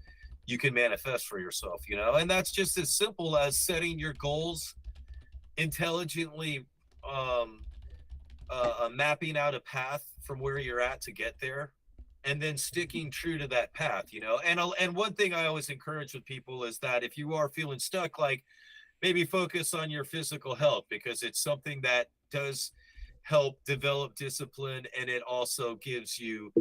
you can manifest for yourself, you know? And that's just as simple as setting your goals intelligently, mapping out a path from where you're at to get there, and then sticking true to that path, you know? And one thing I always encourage with people is that if you are feeling stuck, like, maybe focus on your physical health, because it's something that does help develop discipline, and it also gives you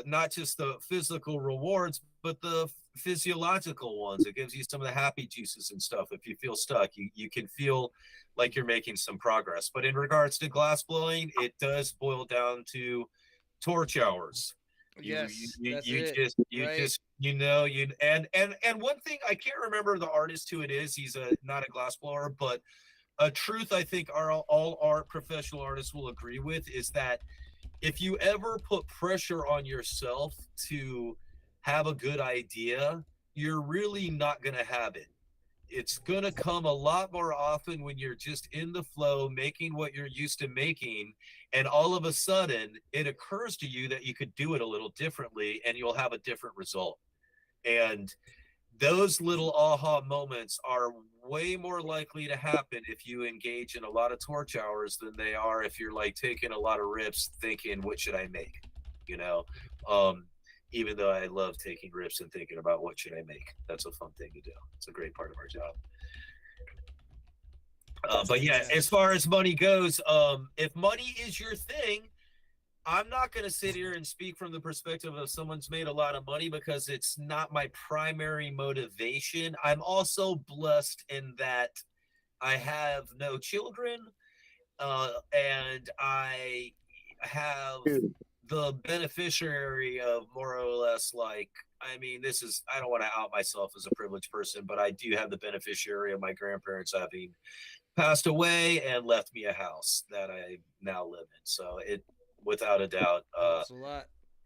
not just the physical rewards, but the physiological ones. It gives you some of the happy juices and stuff. If you feel stuck, you can feel like you're making some progress. But in regards to glass blowing, it does boil down to torch hours. And one thing, I can't remember the artist who it is. He's not a glass blower, but a truth I think all art professional artists will agree with is that if you ever put pressure on yourself to have a good idea, you're really not going to have it. It's going to come a lot more often when you're just in the flow, making what you're used to making, and all of a sudden it occurs to you that you could do it a little differently, and you'll have a different result. And those little aha moments are way more likely to happen if you engage in a lot of torch hours than they are if you're like taking a lot of rips thinking, what should I make? You know, even though I love taking rips and thinking about what should I make. That's a fun thing to do. It's a great part of our job. But yeah, as far as money goes, if money is your thing, I'm not going to sit here and speak from the perspective of someone's made a lot of money, because it's not my primary motivation. I'm also blessed in that I have no children, and I have the beneficiary of more or less, like, I mean, I don't want to out myself as a privileged person, but I do have the beneficiary of my grandparents having passed away and left me a house that I now live in. So it, without a doubt,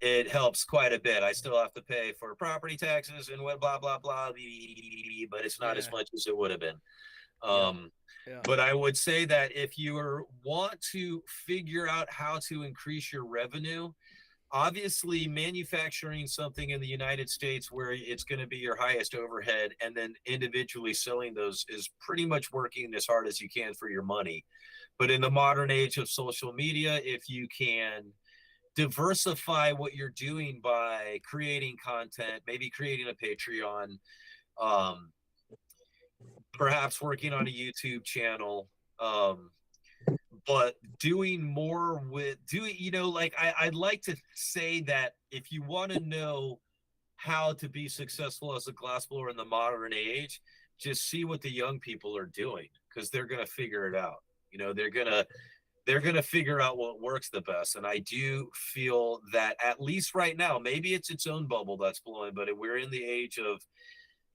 it helps quite a bit. I still have to pay for property taxes and what blah blah blah, but it's not as much as it would have been. But I would say that if you want to figure out how to increase your revenue, obviously manufacturing something in the United States where it's going to be your highest overhead, and then individually selling those is pretty much working as hard as you can for your money. But in the modern age of social media, if you can diversify what you're doing by creating content, maybe creating a Patreon, perhaps working on a YouTube channel, but doing more with like I'd like to say that if you want to know how to be successful as a glassblower in the modern age, just see what the young people are doing, because they're going to figure it out. They're going to figure out what works the best. And I do feel that, at least right now, maybe it's its own bubble that's blowing, but we're in the age of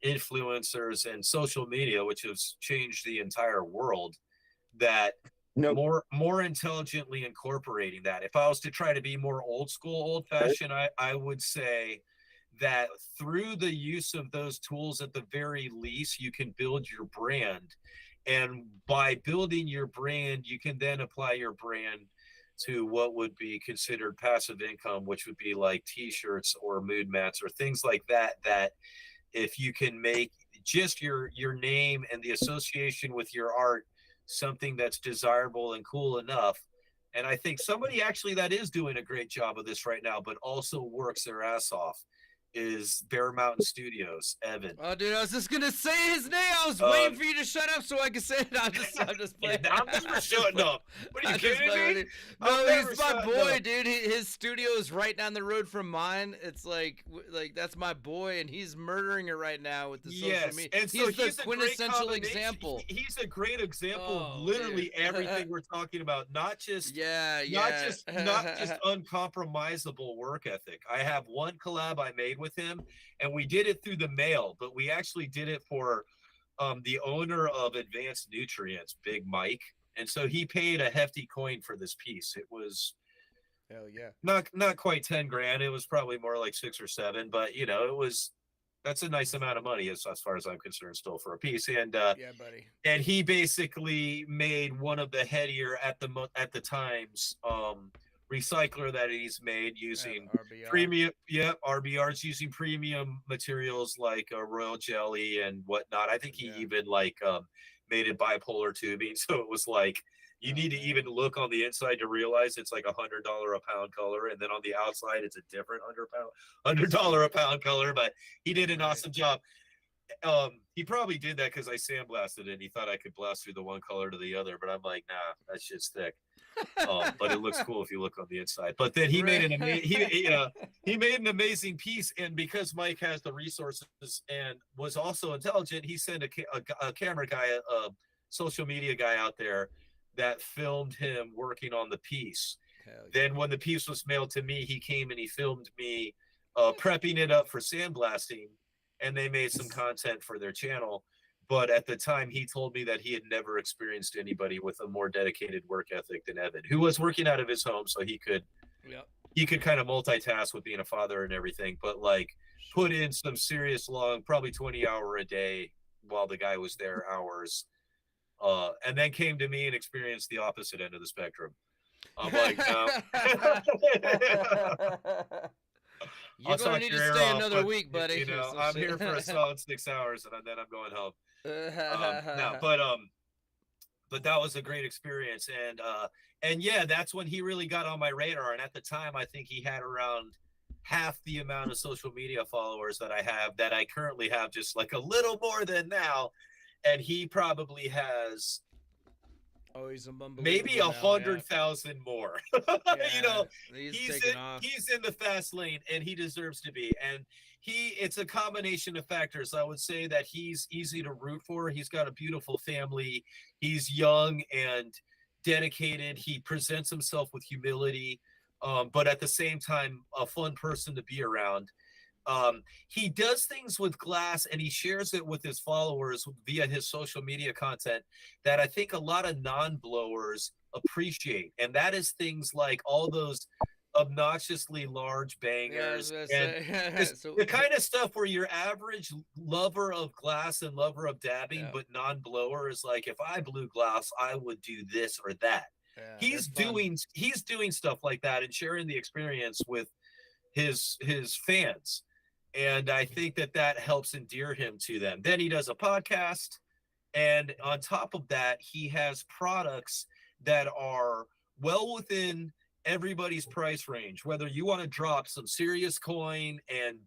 influencers and social media, which has changed the entire world, that more intelligently incorporating that. If I was to try to be more old school, old fashioned, I would say that through the use of those tools, at the very least, you can build your brand. And by building your brand, you can then apply your brand to what would be considered passive income, which would be like t-shirts or mood mats or things like that, that if you can make just your name and the association with your art something that's desirable and cool enough. And I think somebody actually that is doing a great job of this right now, but also works their ass off, is Bear Mountain Studios, Evan. Oh, dude, I was just gonna say his name. I was waiting for you to shut up so I could say it. I'm just playing. I'm never shutting up. What are you kidding me? No, he's my boy, dude. His studio is right down the road from mine. It's like that's my boy, and he's murdering it right now with the social media. And so he's the quintessential example. He's a great example of literally everything we're talking about. Not just not just uncompromisable work ethic. I have one collab I made with him, and we did it through the mail, but we actually did it for the owner of Advanced Nutrients, Big Mike, and so he paid a hefty coin for this piece. It was not quite 10 grand. It was probably more like 6 or 7, but that's a nice amount of money as far as I'm concerned still for a piece. And buddy. And he basically made one of the headier at the times recycler that he's made using premium RBRs, using premium materials like royal jelly and whatnot. I think he even made it bipolar tubing, so it was like you need to even look on the inside to realize it's like $100 a pound color, and then on the outside it's a different $100 a pound color. But he did an awesome job. He probably did that because I sandblasted it and he thought I could blast through the one color to the other, but I'm like, nah, that shit's thick. But it looks cool if you look on the inside. But then he made he made an amazing piece, and because Mike has the resources and was also intelligent, he sent a camera guy, a social media guy out there that filmed him working on the piece. Then when the piece was mailed to me, he came and he filmed me prepping it up for sandblasting, and they made some content for their channel. But at the time, he told me that he had never experienced anybody with a more dedicated work ethic than Evan, who was working out of his home, so he could kind of multitask with being a father and everything, but put in some serious long, probably 20-hour a day while the guy was there hours, and then came to me and experienced the opposite end of the spectrum. I'm like, no. You're going to need to stay another week, buddy. I'm here for a solid 6 hours, and then I'm going home. But that was a great experience, and that's when he really got on my radar. And at the time, I think he had around half the amount of social media followers that I have, that I currently have, just like a little more than now. And he probably has maybe 100,000 more. He's in the fast lane, and he deserves to be. And it's a combination of factors. I would say that he's easy to root for. He's got a beautiful family. He's young and dedicated. He presents himself with humility, but at the same time, a fun person to be around. He does things with glass, and he shares it with his followers via his social media content that I think a lot of non-blowers appreciate. And that is things like all those obnoxiously large bangers, the kind of stuff where your average lover of glass and lover of dabbing, but non-blower, is like, if I blew glass, I would do this or that. He's doing stuff like that and sharing the experience with his fans. And I think that helps endear him to them. Then he does a podcast. And on top of that, he has products that are well within everybody's price range. Whether you want to drop some serious coin and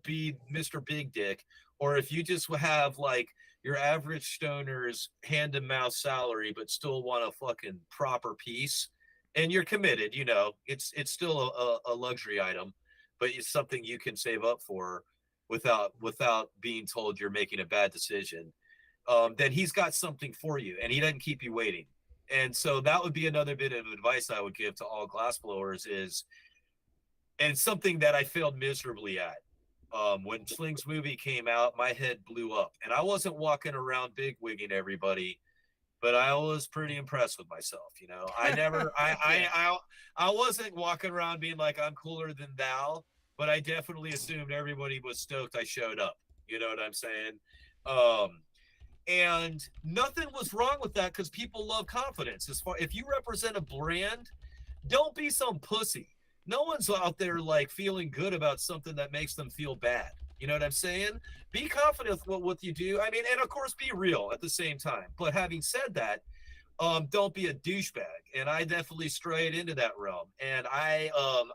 be Mr. Big Dick, or if you just have like your average stoner's hand to mouth salary, but still want a fucking proper piece, and you're committed, you know, it's still a luxury item, but it's something you can save up for without being told you're making a bad decision. Then he's got something for you, and he doesn't keep you waiting. And so that would be another bit of advice I would give to all glass blowers is, and something that I failed miserably at. When Sling's movie came out, my head blew up, and I wasn't walking around bigwigging everybody, but I was pretty impressed with myself. You know, I wasn't walking around being like I'm cooler than thou, but I definitely assumed everybody was stoked I showed up. You know what I'm saying? And nothing was wrong with that because people love confidence. If you represent a brand, don't be some pussy. No one's out there like feeling good about something that makes them feel bad. You know what I'm saying? Be confident with what you do. I mean, and of course, be real at the same time. But having said that, don't be a douchebag. And I definitely strayed into that realm. And I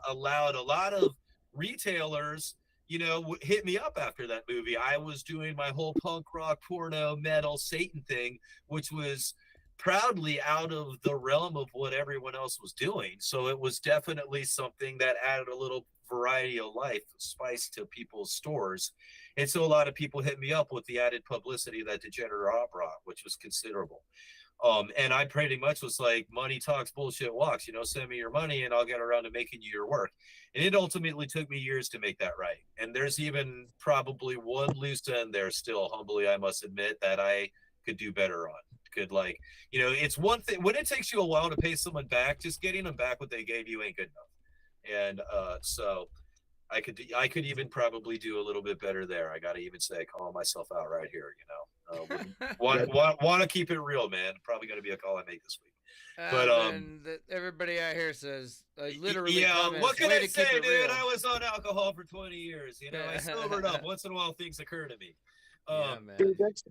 allowed a lot of retailers, you know, hit me up after that movie. I was doing my whole punk rock, porno, metal, Satan thing, which was proudly out of the realm of what everyone else was doing. So it was definitely something that added a little variety of life, spice to people's stores. And so a lot of people hit me up with the added publicity that Degenerate Rob brought, which was considerable. And I pretty much was like, money talks, bullshit walks, you know, send me your money and I'll get around to making you your work. And it ultimately took me years to make that right. And there's even probably one loose end there still, humbly, I must admit, that I could do better on. Could, like, you know, it's one thing when it takes you a while to pay someone back, just getting them back what they gave you ain't good enough. And so I could even probably do a little bit better there. I got to even say, call myself out right here, you know. Want to keep it real, man. Probably going to be a call I make this week. But everybody out here says, literally, yeah. comments, What can I say, dude? real. I was on alcohol for 20 years. You know, I sobered up. Once in a while, things occur to me. Yeah, man. Dude, that's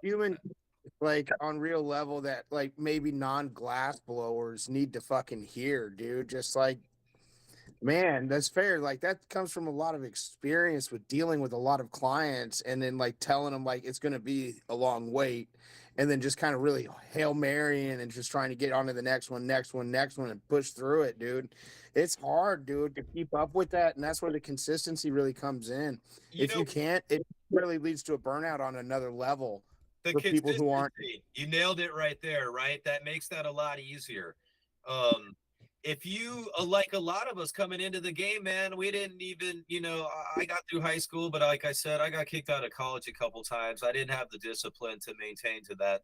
human, like on real level that like maybe non-glass blowers need to fucking hear, dude. Just like, man, that's fair. Like that comes from a lot of experience with dealing with a lot of clients and then like telling them like it's going to be a long wait and then just kind of really Hail Marying and just trying to get onto the next one and push through it, dude. It's hard, dude, to keep up with that. And that's where the consistency really comes in. You can't, it really leads to a burnout on another level. For people who aren't, you nailed it right there, right? That makes that a lot easier. If you like a lot of us coming into the game, man, we didn't even, you know, I got through high school, but like I said, I got kicked out of college a couple times. I didn't have the discipline to maintain to that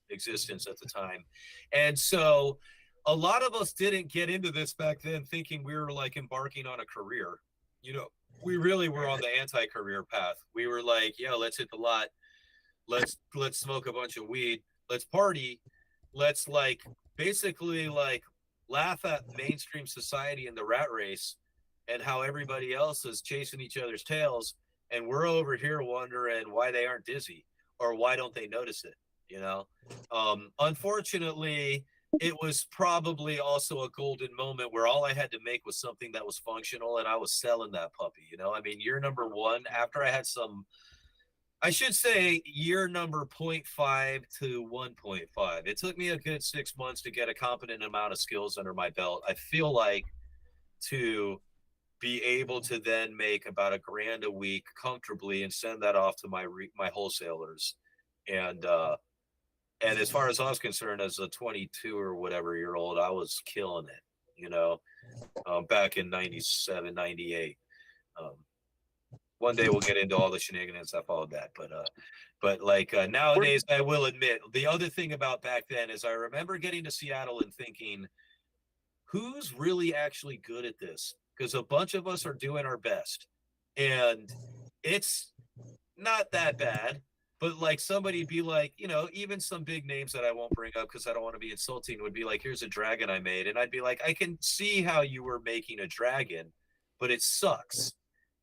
existence at the time. And so a lot of us didn't get into this back then thinking we were like embarking on a career. You know, we really were on the anti-career path. We were like, yeah, let's hit the lot. Let's smoke a bunch of weed. Let's party. Let's like basically like laugh at mainstream society and the rat race and how everybody else is chasing each other's tails. And we're over here wondering why they aren't dizzy or why don't they notice it? You know, unfortunately, it was probably also a golden moment where all I had to make was something that was functional and I was selling that puppy. You know, I mean, year number one, after I had some, I should say year number 0.5 to 1.5. It took me a good 6 months to get a competent amount of skills under my belt. I feel like to be able to then make about $1,000 a week comfortably and send that off to my wholesalers. And as far as I was concerned, as a 22 or whatever year old, I was killing it, you know, back in 97, 98. One day we'll get into all the shenanigans that followed that, but like nowadays, I will admit the other thing about back then is I remember getting to Seattle and thinking, who's really actually good at this? Because a bunch of us are doing our best, and it's not that bad. But like somebody be like, you know, even some big names that I won't bring up because I don't want to be insulting would be like, here's a dragon I made, and I'd be like, I can see how you were making a dragon. but it sucks.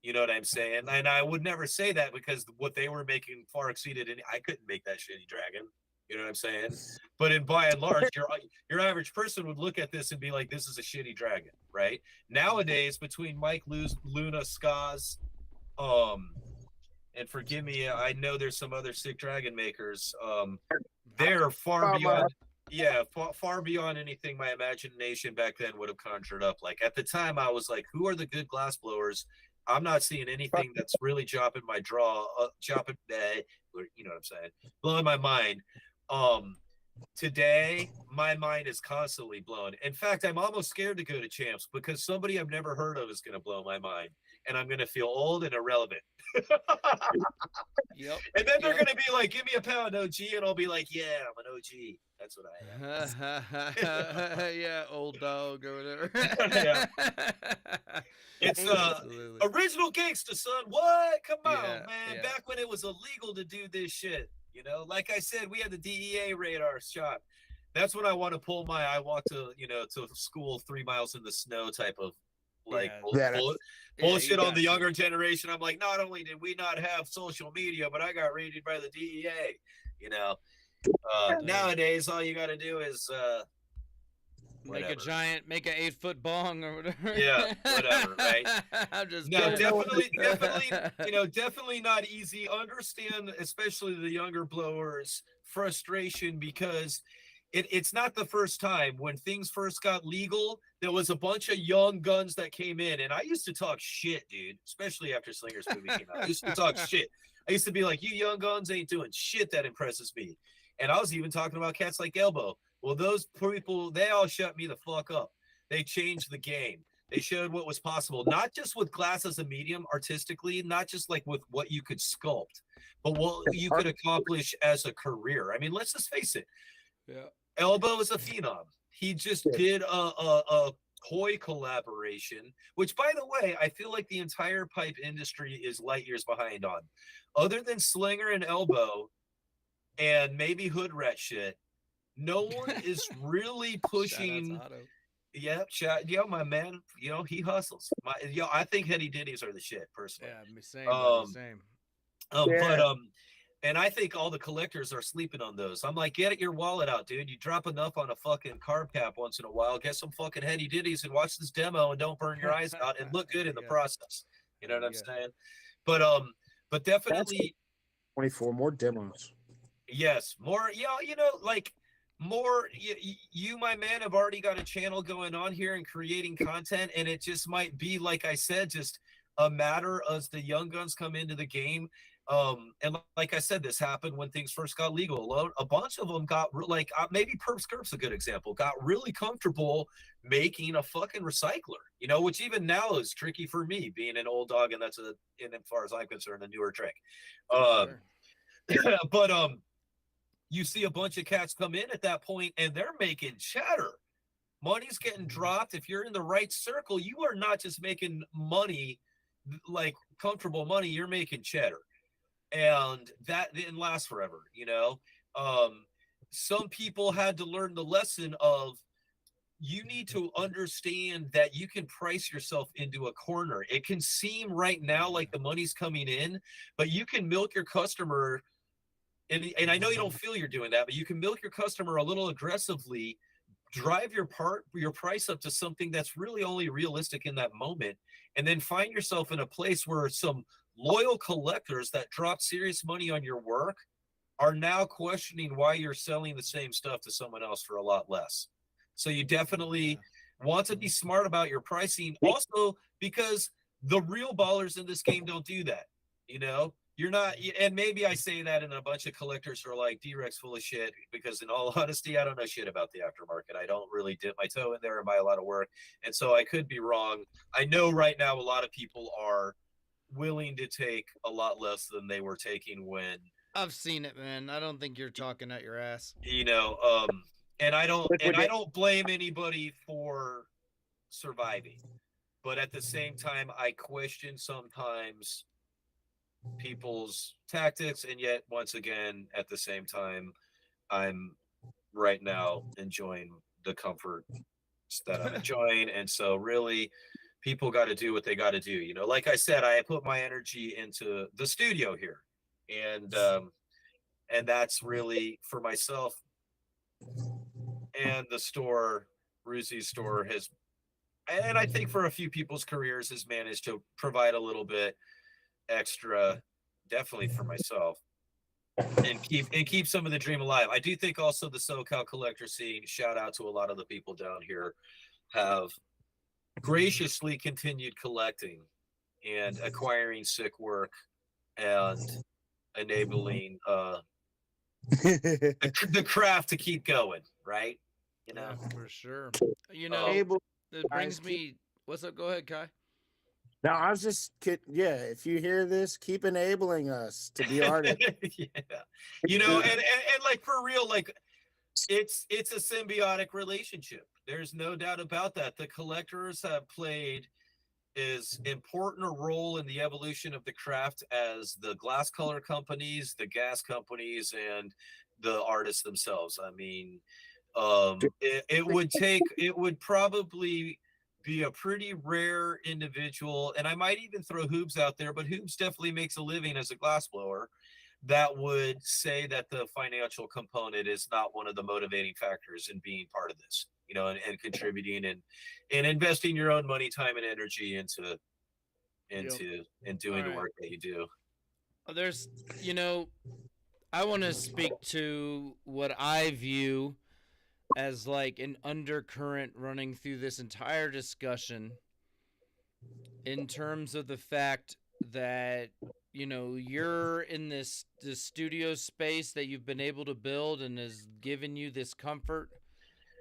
You know what I'm saying? And I would never say that because what they were making far exceeded any. I couldn't make that shitty dragon. You know what I'm saying? But by and large, your average person would look at this and be like, "This is a shitty dragon," right? Nowadays, between Mike Luna, Skaz, and forgive me, I know there's some other sick dragon makers. They're far beyond, far beyond anything my imagination back then would have conjured up. Like at the time, I was like, "Who are the good glass blowers?" I'm not seeing anything that's really dropping my draw, you know what I'm saying, blowing my mind. Today, my mind is constantly blown. In fact, I'm almost scared to go to champs because somebody I've never heard of is going to blow my mind, and I'm going to feel old and irrelevant. Yep. And then they're going to be like, "Give me a pound, OG," and I'll be like, "Yeah, I'm an OG. That's what I am." Yeah, old dog or whatever. Yeah. It's original gangsta, son. What? Come on, man. Yeah. Back when it was illegal to do this shit. You know, like I said, we had the DEA radar shot. That's when I want to pull my I walk to, to school 3 miles in the snow type of bullshit on the younger generation. I'm like, not only did we not have social media, but I got raided by the DEA. You know, nowadays all you got to do is make an 8-foot bong or whatever. Yeah, whatever, right? I'm just definitely not easy. Understand, especially the younger blowers' frustration because it's not the first time. When things first got legal, there was a bunch of young guns that came in, and I used to talk shit, dude. Especially after Slinger's movie came out, I used to talk shit. I used to be like, "You young guns ain't doing shit that impresses me," and I was even talking about cats like Elbow. Well, those people, they all shut me the fuck up. They changed the game. They showed what was possible, not just with glass as a medium artistically, not just like with what you could sculpt, but what you could accomplish as a career. I mean, let's just face it. Yeah. Elbow is a phenom. He just did a Koi collaboration, which, by the way, I feel like the entire pipe industry is light years behind on. Other than Slinger and Elbow and maybe Hood Rat shit, no one is really pushing. Yeah, my man. He hustles. I think Heady Ditties are the shit, personally. Yeah, same. But and I think all the collectors are sleeping on those. I'm like, get your wallet out, dude. You drop enough on a fucking carb cap once in a while. Get some fucking Heady Ditties and watch this demo and don't burn your eyes out and look good in the process. You know what I'm saying? But definitely 24 more demos. Yes, more. More, you, my man, have already got a channel going on here and creating content, and it just might be, like I said, just a matter as the young guns come into the game. And like I said, this happened when things first got legal. A bunch of them got maybe Perp Skirp's a good example. Got really comfortable making a fucking recycler, which even now is tricky for me being an old dog, and that's as far as I'm concerned, a newer trick. Sure. But you see a bunch of cats come in at that point and they're making chatter. Money's getting dropped. If you're in the right circle, you are not just making money, like comfortable money, you're making cheddar. And that didn't last forever, Some people had to learn the lesson of you need to understand that you can price yourself into a corner. It can seem right now like the money's coming in, but you can milk your customer. And I know you don't feel you're doing that, but you can milk your customer a little aggressively, drive your price up to something that's really only realistic in that moment, and then find yourself in a place where some loyal collectors that drop serious money on your work are now questioning why you're selling the same stuff to someone else for a lot less. So you definitely want to be smart about your pricing. Also, because the real ballers in this game don't do that, You're not, and maybe I say that and a bunch of collectors are like, DWRECK's full of shit, because in all honesty, I don't know shit about the aftermarket. I don't really dip my toe in there and buy a lot of work. And so I could be wrong. I know right now a lot of people are willing to take a lot less than they were taking when. I've seen it, man. I don't think you're talking at your ass. And I don't blame anybody for surviving. But at the same time, I question sometimes people's tactics, and yet once again at the same time I'm right now enjoying the comfort that I'm enjoying. And so really people got to do what they got to do. You know, like I said, I put my energy into the studio here, and that's really for myself. And the store, Ruzi's store, has, and I think for a few people's careers, has managed to provide a little bit extra, definitely for myself, and keep some of the dream alive. I do think also the SoCal collector scene, shout out to a lot of the people down here, have graciously continued collecting and acquiring sick work and enabling the craft to keep going, right? You know, Yeah, for sure. You know, Able, it brings guys, me. What's up? Go ahead, Kai. now I was just yeah. If you hear this, keep enabling us to be artists. yeah. You know, and like for real, like it's a symbiotic relationship. There's no doubt about that. The collectors have played as important a role in the evolution of the craft as the glass color companies, the gas companies, and the artists themselves. I mean, it would probably be a pretty rare individual, and I might even throw Hoobs out there, but Hoobs definitely makes a living as a glassblower, that would say that the financial component is not one of the motivating factors in being part of this, you know, and contributing and investing your own money, time, and energy into and doing the Alright. work that you do. There's, you know, I want to speak to what I view as like an undercurrent running through this entire discussion in terms of the fact that, you know, you're in this studio space that you've been able to build and has given you this comfort.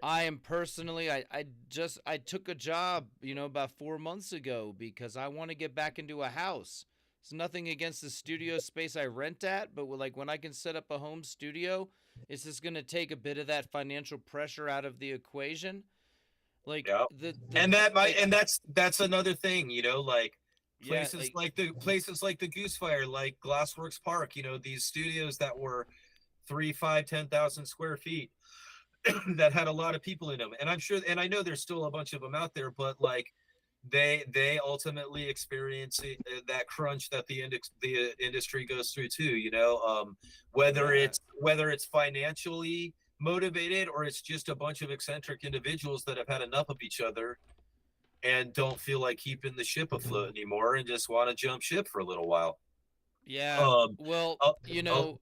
I am personally, I took a job, you know, about 4 months ago because I want to get back into a house. It's nothing against the studio space I rent at, but like when I can set up a home studio, it's just going to take a bit of that financial pressure out of the equation. Like Yeah. And that might, and that's another thing, you know, like places like the Goosefire, like Glassworks Park, you know, these studios that were 3, 5, 10,000 square feet that had a lot of people in them. And I'm sure, and I know there's still a bunch of them out there, but like they ultimately experience that crunch that the industry goes through too, you know, whether it's financially motivated or it's just a bunch of eccentric individuals that have had enough of each other and don't feel like keeping the ship afloat anymore and just want to jump ship for a little while. Yeah. Well, you know,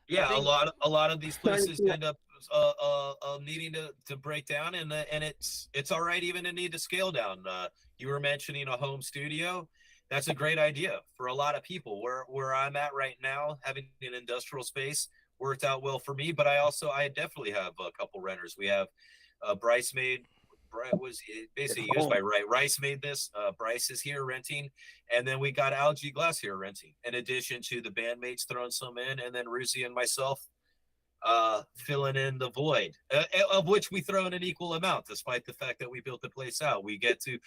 yeah, a lot of these places end up needing to break down, and it's all right even to need to scale down. You were mentioning a home studio. That's a great idea for a lot of people. Where I'm at right now, having an industrial space worked out well for me, but I definitely have a couple renters. We have Bryce made. Bryce was basically used by Rice made this. Bryce is here renting, and then we got Algae Glass here renting. In addition to the bandmates throwing some in, and then Ruzi and myself filling in the void, of which we throw in an equal amount, despite the fact that we built the place out. We get to.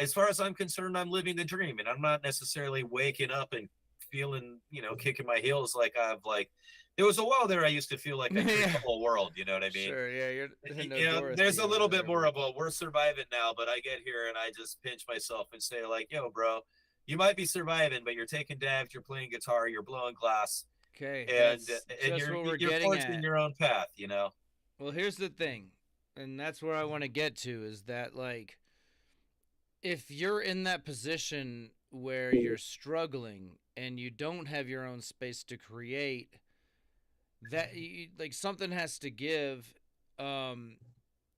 As far as I'm concerned, I'm living the dream, and I'm not necessarily waking up and feeling, you know, kicking my heels like I've like. There was a while there I used to feel like I created the whole world, you know what I mean? Sure, yeah, you know, there's a little bit more of a we're surviving now, but I get here and I just pinch myself and say like, yo, bro, you might be surviving, but you're taking dabs, you're playing guitar, you're blowing glass. Okay, and you're forging your own path, you know? Well, here's the thing, and that's where I want to get to, is that like, if you're in that position where you're struggling and you don't have your own space to create, that like something has to give, and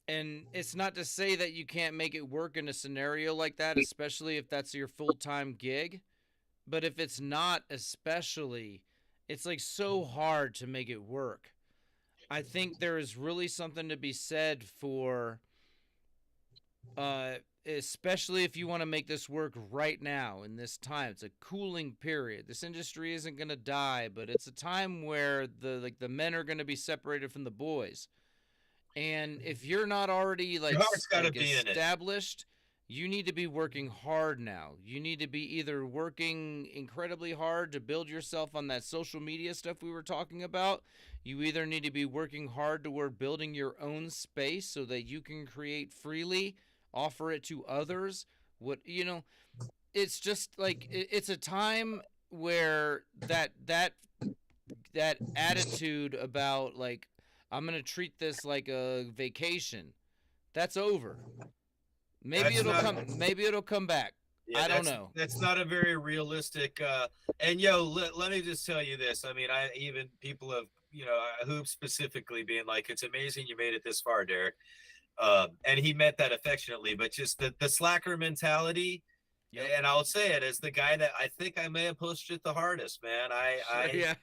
it's not to say that you can't make it work in a scenario like that, especially if that's your full-time gig, but if it's not, especially, it's like so hard to make it work. I think there is really something to be said for especially if you want to make this work right now in this time. It's a cooling period. This industry isn't going to die, but it's a time where the men are going to be separated from the boys. And if you're not already like established, you need to be working hard now. You need to be either working incredibly hard to build yourself on that social media stuff we were talking about. You either need to be working hard toward building your own space so that you can create freely, offer it to others, what, it's just like it's a time where that attitude about like I'm gonna treat this like a vacation, that's over. Maybe it'll come back. Yeah, I don't know. That's not a very realistic. And let me just tell you this. I mean, even people have, Hoop specifically being like, it's amazing you made it this far, Derek. And he meant that affectionately, but just the slacker mentality. Yep. And I'll say it as the guy that I think I may have pushed it the hardest, man. Yeah.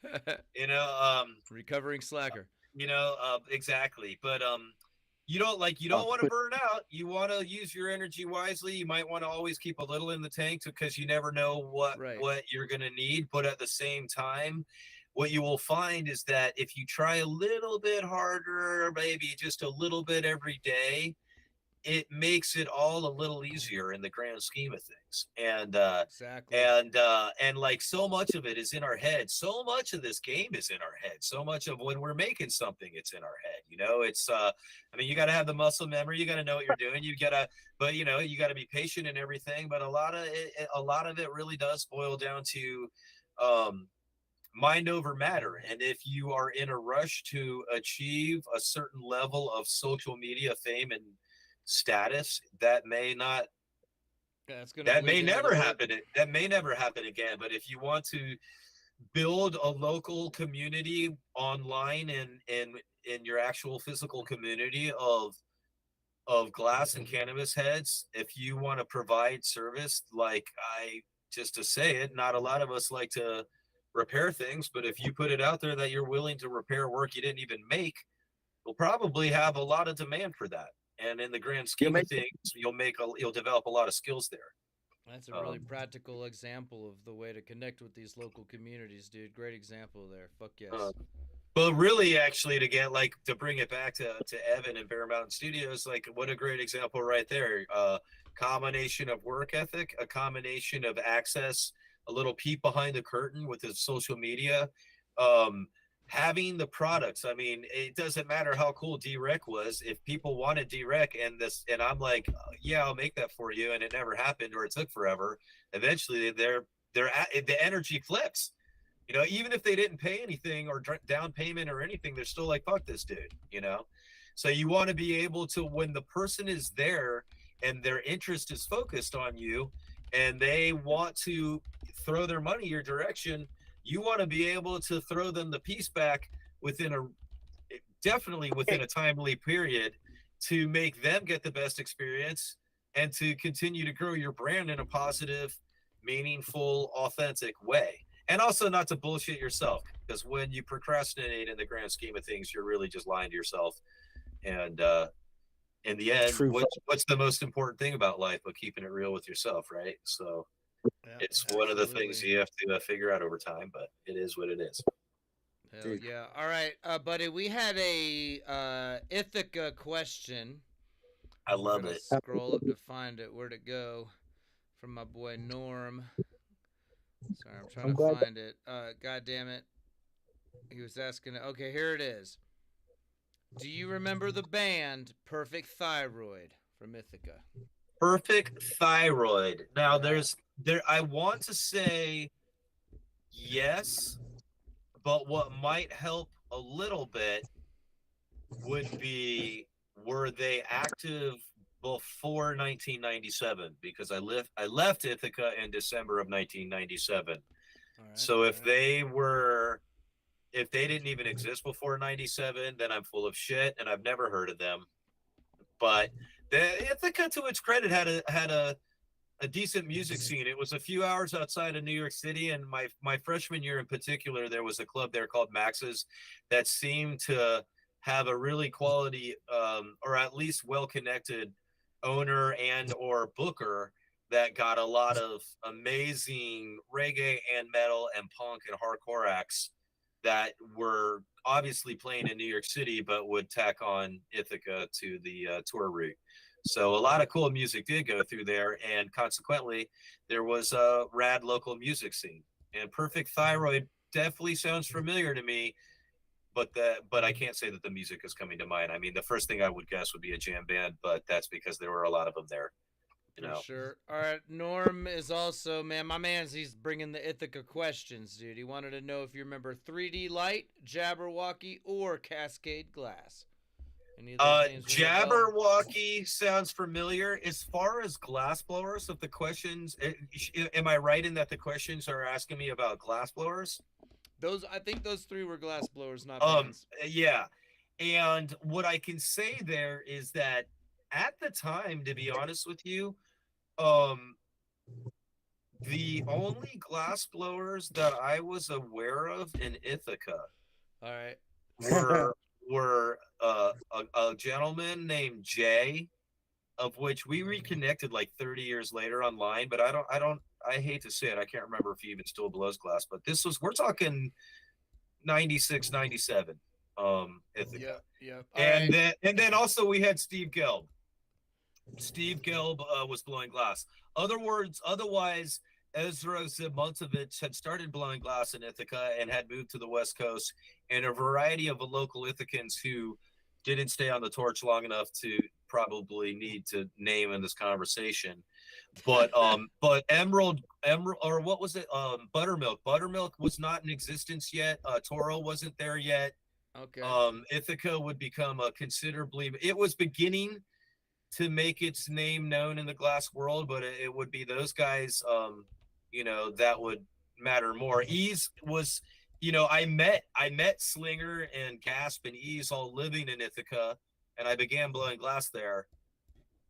Recovering slacker. Exactly. But you don't want to burn out. You want to use your energy wisely. You might want to always keep a little in the tank because you never know what you're going to need. But at the same time, what you will find is that if you try a little bit harder, maybe just a little bit every day, it makes it all a little easier in the grand scheme of things. And exactly. And like so much of it is in our head. So much of this game is in our head. So much of when we're making something, it's in our head. It's I mean, you got to have the muscle memory. You got to know what you're doing. You got to be patient and everything. But a lot of it really does boil down to mind over matter. And if you are in a rush to achieve a certain level of social media fame and status, that may never happen. That may never happen again. But if you want to build a local community online and in your actual physical community of glass and cannabis heads, if you want to provide service, like just to say it, not a lot of us like to repair things, but if you put it out there that you're willing to repair work you didn't even make, you'll probably have a lot of demand for that. And in the grand scheme of things, you'll develop a lot of skills there. That's a really practical example of the way to connect with these local communities, dude. Great example there. Fuck yes. But really, actually, to bring it back to Evan and Bear Mountain Studios, like what a great example right there. Combination of work ethic, a combination of access, a little peek behind the curtain with his social media. Having the products. I mean, it doesn't matter how cool DWRECK was. If people wanted DWRECK and I'm like, yeah, I'll make that for you, and it never happened or it took forever. Eventually, the energy flips. Even if they didn't pay anything or down payment or anything, they're still like, fuck this dude. So you want to be able to, when the person is there and their interest is focused on you, and they want to throw their money your direction, you want to be able to throw them the piece back within a timely period to make them get the best experience and to continue to grow your brand in a positive, meaningful, authentic way. And also not to bullshit yourself, because when you procrastinate in the grand scheme of things, you're really just lying to yourself. And in the end, what's the most important thing about life but keeping it real with yourself, right? So it's one of the things you have to figure out over time, but it is what it is. Hell yeah. All right, buddy, we had a Ithaca question. I love it. Scroll up to find it. Where'd it go? From my boy Norm. Sorry, I'm trying to find it. God damn it. He was asking. Okay, here it is. Do you remember the band Perfect Thyroid from Ithaca? Perfect Thyroid. Now, I want to say yes, but what might help a little bit would be, were they active before 1997? Because I left Ithaca in December of 1997. So if they didn't even exist before 97, then I'm full of shit and I've never heard of them. But Ithaca, to its credit, had a decent music scene. It was a few hours outside of New York City, and my freshman year in particular, there was a club there called Max's that seemed to have a really quality, or at least well-connected owner and or booker that got a lot of amazing reggae and metal and punk and hardcore acts that were obviously playing in New York City, but would tack on Ithaca to the tour route. So a lot of cool music did go through there, and consequently, there was a rad local music scene. And Perfect Thyroid definitely sounds familiar to me, but I can't say that the music is coming to mind. I mean, the first thing I would guess would be a jam band, but that's because there were a lot of them there. For sure. All right, Norm is also, man, my man's, he's bringing the Ithaca questions, dude. He wanted to know if you remember 3D Light, Jabberwocky, or Cascade Glass. Jabberwocky sounds familiar. As far as glass blowers, if the questions, am I right in that the questions are asking me about glass blowers? I think those three were glass blowers, not bands. Yeah. And what I can say there is that at the time, to be honest with you, the only glass blowers that I was aware of in Ithaca, all right, were a gentleman named Jay, of which we reconnected like 30 years later online, but I hate to say it, I can't remember if he even still blows glass, but we're talking 96, 97, Ithaca. Yeah. And then also we had Steve Gelb. Steve Gelb was blowing glass. Otherwise, Ezra Zimontovich had started blowing glass in Ithaca and had moved to the West Coast, and a variety of local Ithacans who didn't stay on the torch long enough to probably need to name in this conversation. But Emerald, or what was it? Buttermilk was not in existence yet. Toro wasn't there yet. Okay. Ithaca would become it was beginning to make its name known in the glass world, but it would be those guys, that would matter more. Ease was, I met Slinger and Gasp and Ease all living in Ithaca, and I began blowing glass there,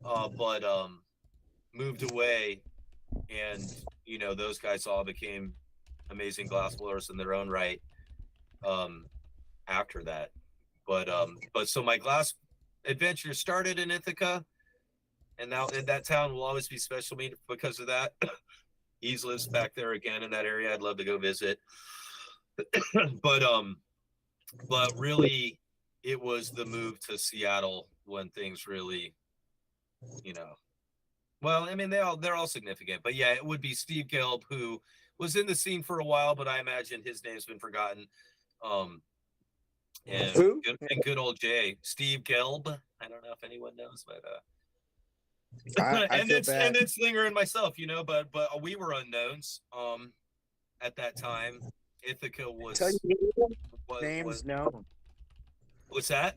but moved away, and those guys all became amazing glass blowers in their own right after that. But so my glass adventure started in Ithaca, and now that town will always be special to me because of that. Ease lives back there again in that area. I'd love to go visit. but really it was the move to Seattle when things really, well, I mean, they're all significant, but yeah, it would be Steve Gelb, who was in the scene for a while, but I imagine his name's been forgotten. And good old Jay, Steve Gelb. I don't know if anyone knows, but and then Slinger and myself, but we were unknowns at that time. Ithaca was names known. What's that?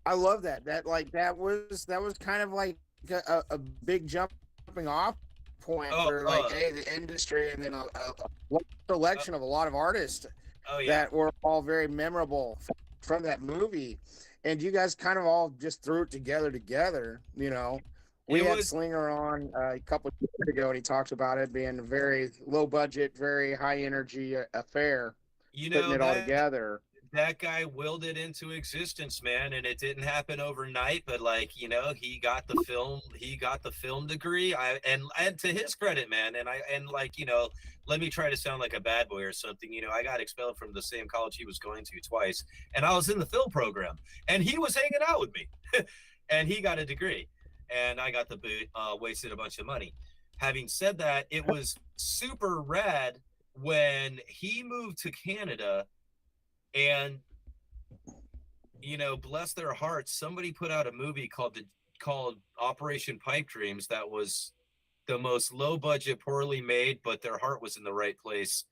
I love that. That was kind of like a big jumping off point for the industry, and then a selection of a lot of artists that were all very memorable from that movie. And you guys kind of all just threw it together. We had Slinger on a couple of years ago, and he talked about it being a very low budget, very high energy affair. Putting it all together. That guy willed it into existence, man, and it didn't happen overnight. But he got the film degree. And to his credit, man, let me try to sound like a bad boy or something. I got expelled from the same college he was going to twice, and I was in the film program, and he was hanging out with me, and he got a degree. And I got the boot, wasted a bunch of money. Having said that, it was super rad when he moved to Canada, and bless their hearts, somebody put out a movie called Operation Pipe Dreams that was the most low budget, poorly made, but their heart was in the right place.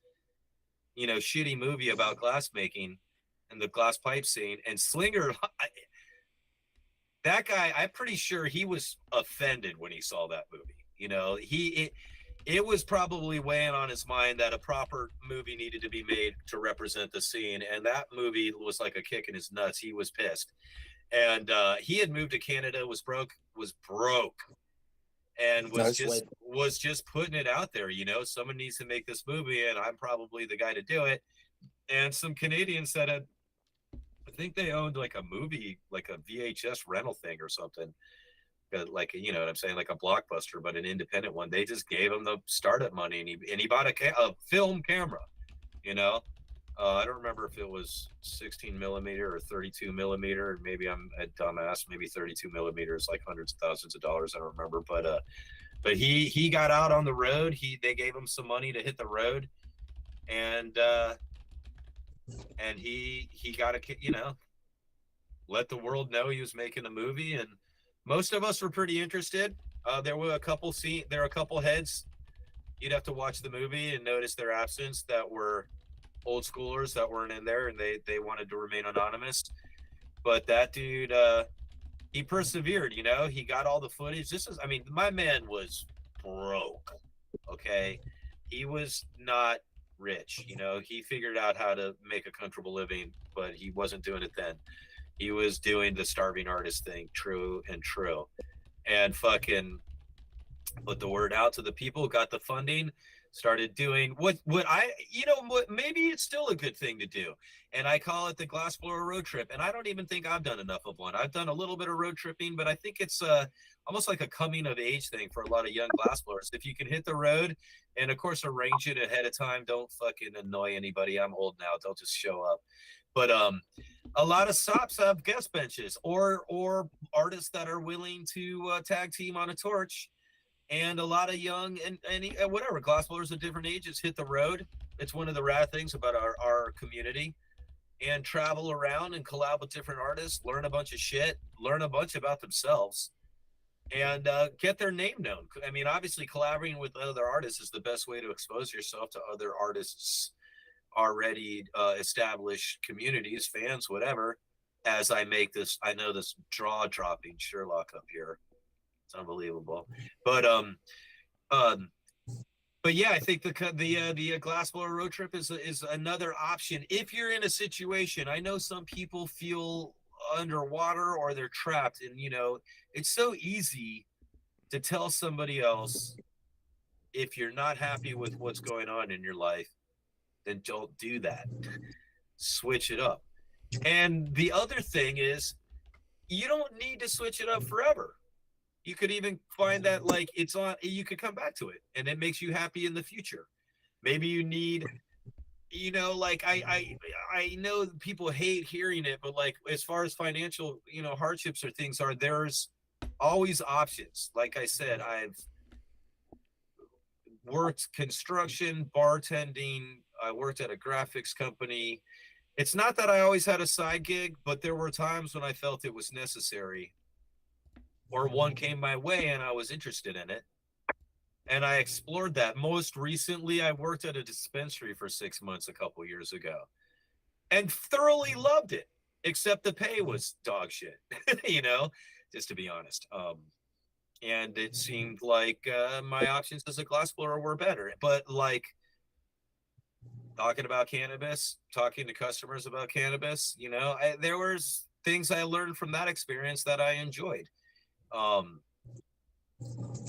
Shitty movie about glass making and the glass pipe scene. And Slinger, that guy, I'm pretty sure he was offended when he saw that movie. It was probably weighing on his mind that a proper movie needed to be made to represent the scene, and that movie was like a kick in his nuts. He was pissed, and he had moved to Canada, was broke, and was just putting it out there. Someone needs to make this movie, and I'm probably the guy to do it. And some Canadians said it. I think they owned like a movie, like a VHS rental thing or something, like, what I'm saying, like a Blockbuster, but an independent one. They just gave him the startup money, and he bought a film camera. I don't remember if it was 16 millimeter or 32 millimeter. Maybe I'm a dumbass. Maybe 32 millimeters, like hundreds of thousands of dollars. I don't remember, but he got out on the road. They gave him some money to hit the road, and and he got a, let the world know he was making a movie, and most of us were pretty interested. There were a couple heads you'd have to watch the movie and notice their absence that were old schoolers that weren't in there, and they wanted to remain anonymous. But that dude, he persevered. He got all the footage. My man was broke. Okay, he was not rich. He figured out how to make a comfortable living, but he wasn't doing it then. He was doing the starving artist thing, true, and fucking put the word out to the people, got the funding, started doing what maybe it's still a good thing to do. And I call it the glassblower road trip. And I don't even think I've done enough of one. I've done a little bit of road tripping, but I think it's almost like a coming of age thing for a lot of young glassblowers. If you can hit the road and of course arrange it ahead of time, don't fucking annoy anybody. I'm old now. Don't just show up. But a lot of stops have guest benches or artists that are willing to tag team on a torch. And a lot of young and whatever glassblowers of different ages hit the road. It's one of the rad things about our community, and travel around and collab with different artists, learn a bunch of shit, learn a bunch about themselves, and get their name known. I mean, obviously collaborating with other artists is the best way to expose yourself to other artists already established communities, fans, whatever. As I know this jaw-dropping Sherlock up here. It's unbelievable. But yeah, I think the glassblower road trip is another option if you're in a situation. I know some people feel underwater or they're trapped, and it's so easy to tell somebody else, if you're not happy with what's going on in your life, then don't do that. Switch it up. And the other thing is, you don't need to switch it up forever. You could even find that you could come back to it and it makes you happy in the future. Maybe you need, I know people hate hearing it, but as far as financial, hardships or things are, there's always options. Like I said, I've worked construction, bartending. I worked at a graphics company. It's not that I always had a side gig, but there were times when I felt it was necessary, or one came my way and I was interested in it. And I explored that. Most recently, I worked at a dispensary for 6 months a couple years ago and thoroughly loved it, except the pay was dog shit, just to be honest. And it seemed like my options as a glassblower were better. But talking about cannabis, talking to customers about cannabis, there was things I learned from that experience that I enjoyed.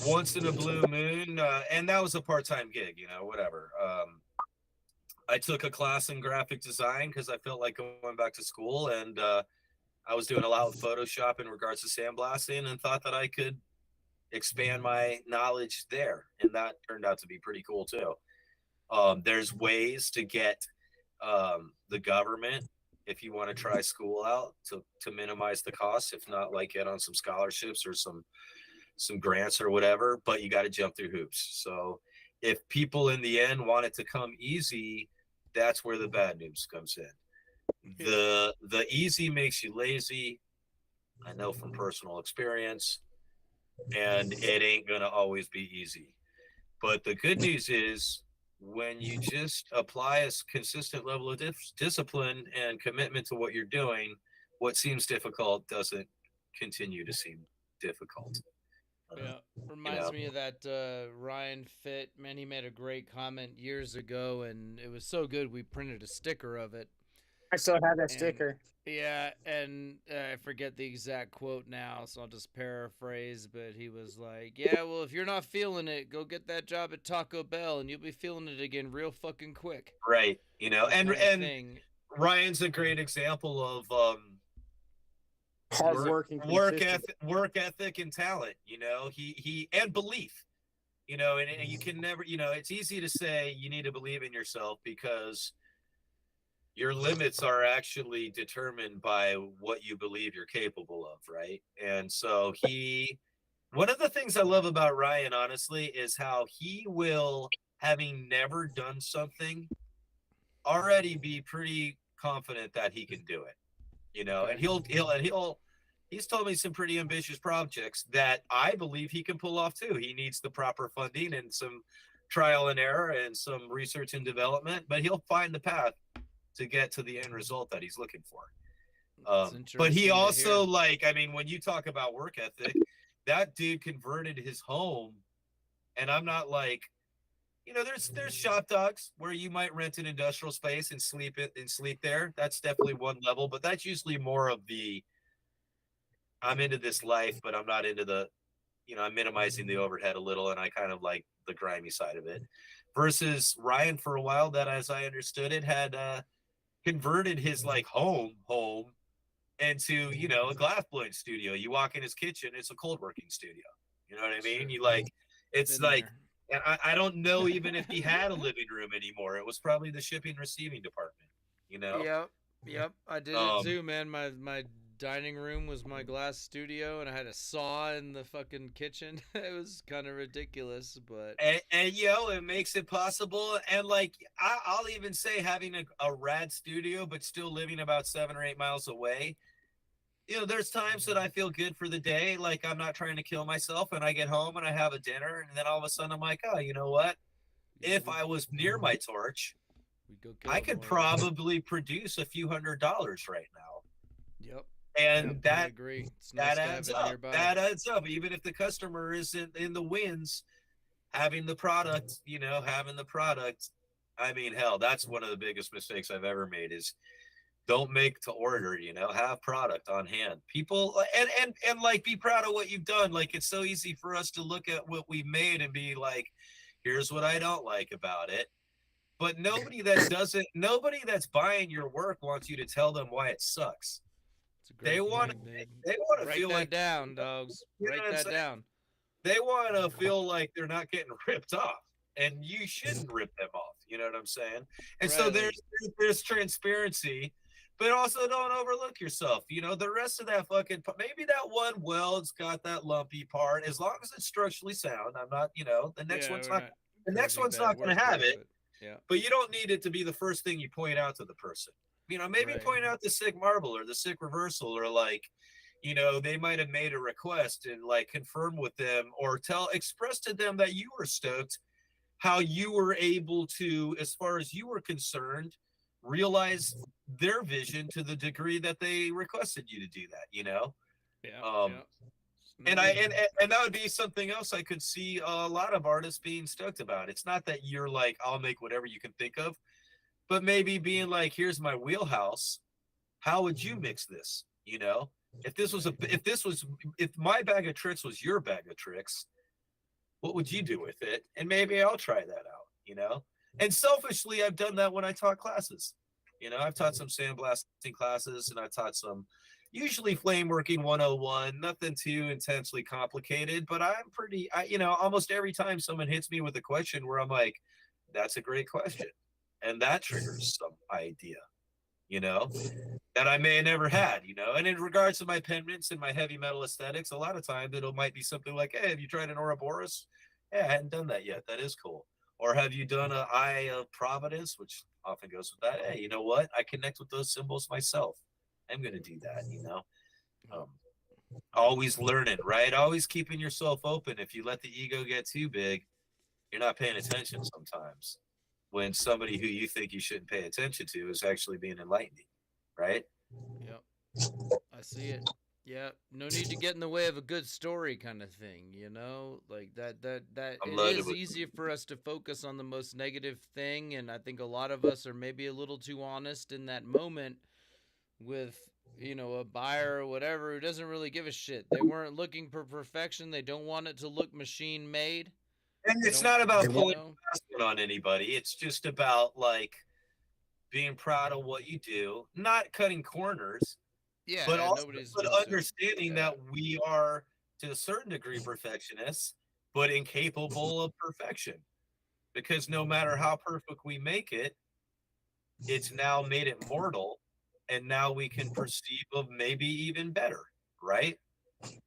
Once in a blue moon, and that was a part-time gig, whatever. I took a class in graphic design because I felt like going back to school, and I was doing a lot of Photoshop in regards to sandblasting, and thought that I could expand my knowledge there, and that turned out to be pretty cool too. There's ways to get the government, if you want to try school out, to minimize the costs, if not get on some scholarships or some grants or whatever, but you got to jump through hoops. So if people in the end want it to come easy, that's where the bad news comes in. The easy makes you lazy. I know from personal experience, and it ain't gonna always be easy. But the good news is, when you just apply a consistent level of discipline and commitment to what you're doing, what seems difficult doesn't continue to seem difficult. Yeah, reminds me of that Ryan Fitt, man. He made a great comment years ago, and it was so good we printed a sticker of it. I still have that sticker. Yeah, and I forget the exact quote now, so I'll just paraphrase, but he was like, yeah, well, if you're not feeling it, go get that job at Taco Bell, and you'll be feeling it again real fucking quick. Right, and Ryan's a great example of hardworking work ethic and talent. He and belief. And you can never. It's easy to say you need to believe in yourself because your limits are actually determined by what you believe you're capable of, right? And so one of the things I love about Ryan, honestly, is how he will, having never done something, already be pretty confident that he can do it, you know, and he's told me some pretty ambitious projects that I believe he can pull off too. He needs the proper funding and some trial and error and some research and development, but he'll find the path to get to the end result that he's looking for. But he also, like, I mean, when you talk about work ethic, that dude converted his home, and I'm not like, you know, there's shop dogs where you might rent an industrial space and sleep there. That's definitely one level, but that's usually more of the, I'm into this life, but I'm not into the, you know, I'm minimizing the overhead a little, and I kind of like the grimy side of it. Versus Ryan, for a while, that, as I understood it, had converted his like home into, you know, a glass blowing studio. You walk in his kitchen, it's a cold working studio. You know what I mean? You like, it's like, and I don't know even if he had a living room anymore. It was probably the shipping receiving department, you know? Yep. I did it too, man. My dining room was my glass studio, and I had a saw in the fucking kitchen. It was kind of ridiculous, but and you know, it makes it possible. And like, I'll even say having a rad studio, but still living about 7 or 8 miles away. You know, there's times that I feel good for the day, like I'm not trying to kill myself, and I get home and I have a dinner, and then all of a sudden I'm like, oh, you know what? If I was near my torch, I could probably produce a few $100s right now. Yep. And I agree. That adds up. That adds up. Even if the customer isn't in the wins, having the product, you know, I mean, hell, that's one of the biggest mistakes I've ever made is don't make to order, you know, have product on hand. People and like be proud of what you've done. Like, it's so easy for us to look at what we've made and be like, here's what I don't like about it. But nobody that's buying your work wants you to tell them why it sucks. They want to feel like down, dogs. Write that down. They want to feel like they're not getting ripped off, and you shouldn't rip them off. You know what I'm saying? And so there's transparency, but also don't overlook yourself. You know, the rest of that fucking, maybe that one weld's got that lumpy part. As long as it's structurally sound, I'm not. You know, the next one's not going to have it. But you don't need it to be the first thing you point out to the person. You know, maybe point out the sick marble or the sick reversal, or like, you know, they might have made a request and like confirm with them or express to them that you were stoked how you were able to, as far as you were concerned, realize their vision to the degree that they requested you to do that, you know? And that would be something else I could see a lot of artists being stoked about. It's not that you're like, I'll make whatever you can think of, but maybe being like, here's my wheelhouse. How would you mix this? You know, if my bag of tricks was your bag of tricks, what would you do with it? And maybe I'll try that out, you know? And selfishly, I've done that when I taught classes. You know, I've taught some sandblasting classes, and I've taught some usually flame working 101, nothing too intensely complicated, but you know, almost every time someone hits me with a question where I'm like, that's a great question. And that triggers some idea, you know, that I may have never had, you know. And in regards to my pendants and my heavy metal aesthetics, a lot of times it might be something like, hey, have you tried an Ouroboros? Yeah, I hadn't done that yet. That is cool. Or have you done an Eye of Providence, which often goes with that? Hey, you know what? I connect with those symbols myself. I'm going to do that, you know. Always learning, right? Always keeping yourself open. If you let the ego get too big, you're not paying attention sometimes, when somebody who you think you shouldn't pay attention to is actually being enlightening, right? Yep. I see it. Yeah. No need to get in the way of a good story kind of thing, you know? Like that it is easier for us to focus on the most negative thing, and I think a lot of us are maybe a little too honest in that moment with, you know, a buyer or whatever who doesn't really give a shit. They weren't looking for perfection. They don't want it to look machine made. And it's not about pulling on anybody. It's just about like being proud of what you do, not cutting corners, but also understanding that we are to a certain degree perfectionists, but incapable of perfection. Because no matter how perfect we make it, it's now made it mortal, and now we can perceive of maybe even better, right?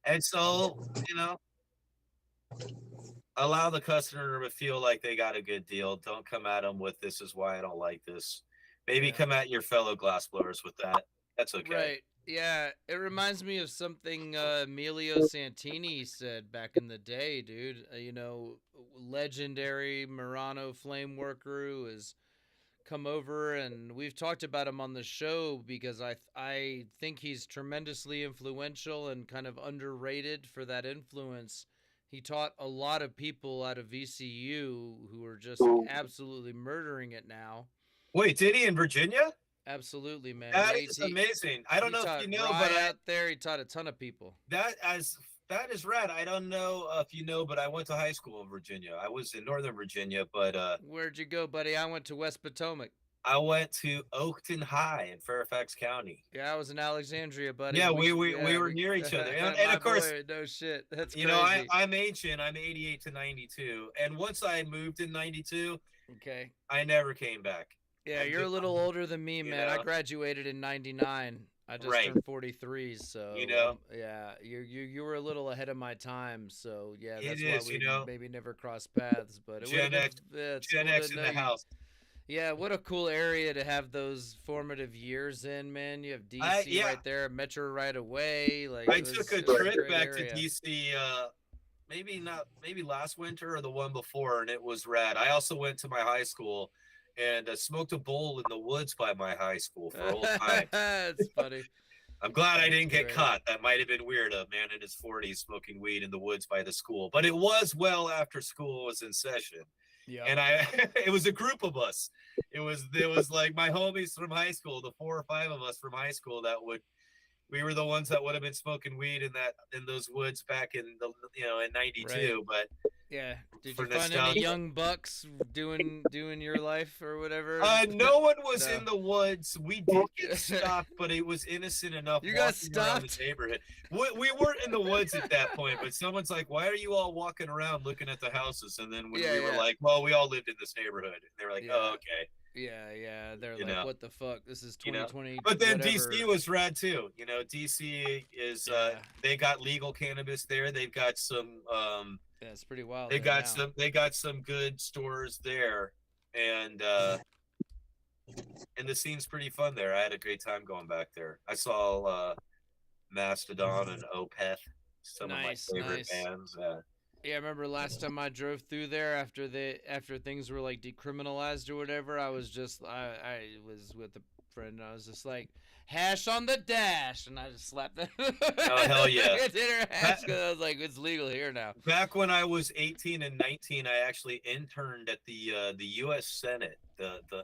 And so, you know, allow the customer to feel like they got a good deal. Don't come at them with, this is why I don't like this. Maybe come at your fellow glassblowers with that. That's okay. Right. Yeah, it reminds me of something Emilio Santini said back in the day, dude. Legendary Murano flame worker who has come over, and we've talked about him on the show because I think he's tremendously influential and kind of underrated for that influence. He taught a lot of people out of VCU who are just absolutely murdering it now. Wait, did he in Virginia? Absolutely, man. That is amazing. I don't know if you know, but out there he taught a ton of people. That is rad. I don't know if you know, but I went to high school in Virginia. I was in Northern Virginia, but where'd you go, buddy? I went to West Potomac. I went to Oakton High in Fairfax County. Yeah, I was in Alexandria, buddy. Yeah, we were near each other, and of course, no shit. That's crazy. I'm ancient. I'm 88 to 92, and once I moved in 92, okay, I never came back. Yeah, you're a little older than me, man. I graduated in 99. I just turned 43, so yeah, you were a little ahead of my time, so yeah, that's why we maybe never crossed paths. But it Gen X, Gen X in the house. Yeah, what a cool area to have those formative years in, man. You have DC right there, Metro right away. Like I took a trip back to DC. Maybe last winter or the one before, and it was rad. I also went to my high school and smoked a bowl in the woods by my high school for old time. That's funny. I'm glad I didn't get caught. That might have been weird, a man in his 40s smoking weed in the woods by the school. But it was well after school was in session. Yeah. And it was a group of us. It was like my homies from high school, the 4 or 5 of us from high school we were the ones that would have been smoking weed in those woods back in in 92. Right. But yeah, did you find any young bucks doing your life or whatever? No one was in the woods. We did get stopped, but it was innocent enough. You got stopped in the neighborhood. We weren't in the woods at that point, but someone's like, "Why are you all walking around looking at the houses?" And then when we were like, "Well, we all lived in this neighborhood," and they were like, "Oh, okay." Yeah. They're like, what the fuck? This is 2020. But then DC was rad too. DC is they got legal cannabis there. They've got some yeah, it's pretty wild. They got some good stores there, and the scene's pretty fun there. I had a great time going back there. I saw Mastodon and Opeth, some of my favorite bands. Yeah, I remember last time I drove through there after things were like decriminalized or whatever. I was with a friend. And I was just like, hash on the dash, and I just slapped that. Oh hell yeah! Hash, I was like, it's legal here now. Back when I was 18 and 19, I actually interned at the U.S. Senate,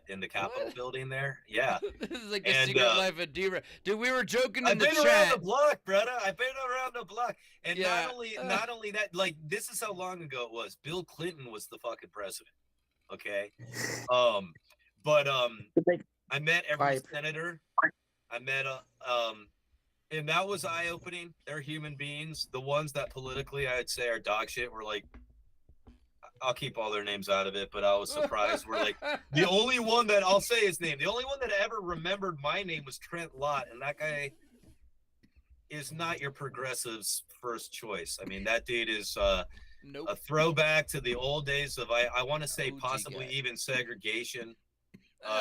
in the Capitol building there. Yeah, this is like the secret life of DWRECK. Dude, we were joking in the chat. I've been around the block, brother. I've been around the block, and not only that, like this is how long ago it was. Bill Clinton was the fucking president. Okay, but I met every senator. I met and that was eye-opening. They're human beings. The ones that politically I'd say are dog shit were like, I'll keep all their names out of it, but I was surprised. We're like, the only one that I'll say his name, the only one that ever remembered my name was Trent Lott, and that guy is not your progressive's first choice. I mean, that dude is a throwback to the old days of I want to say possibly even segregation.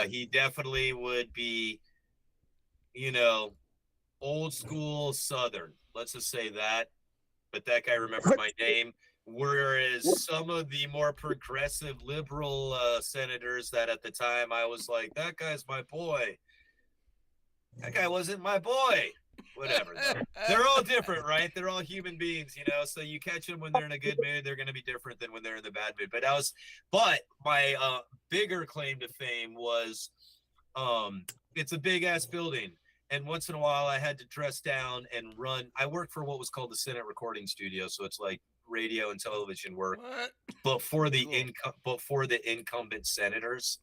He definitely would be, old school Southern. Let's just say that. But that guy remembered my name. Whereas some of the more progressive liberal senators that at the time I was like, that guy's my boy. That guy wasn't my boy. Whatever. They're all different, right? They're all human beings, So you catch them when they're in a good mood, they're going to be different than when they're in the bad mood. But my bigger claim to fame was, it's a big ass building. And once in a while I had to dress down and run. I worked for what was called the Senate Recording Studio. So it's like radio and television work, but for the incumbent senators.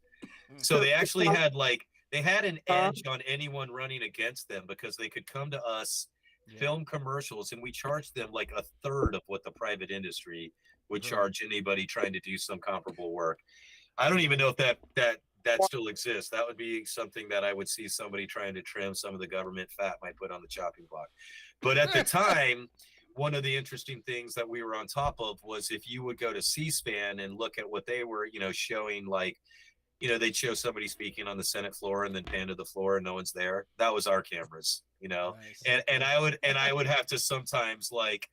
So they actually had they had an edge on anyone running against them because they could come to us, film commercials, and we charged them like a third of what the private industry would charge anybody trying to do some comparable work. I don't even know if that still exists. That would be something that I would see somebody trying to trim some of the government fat might put on the chopping block. But at the time, one of the interesting things that we were on top of was if you would go to C-SPAN and look at what they were, showing like you know, they'd show somebody speaking on the Senate floor and then pan to the floor and no one's there. That was our cameras, you know. Nice. And I would have to sometimes like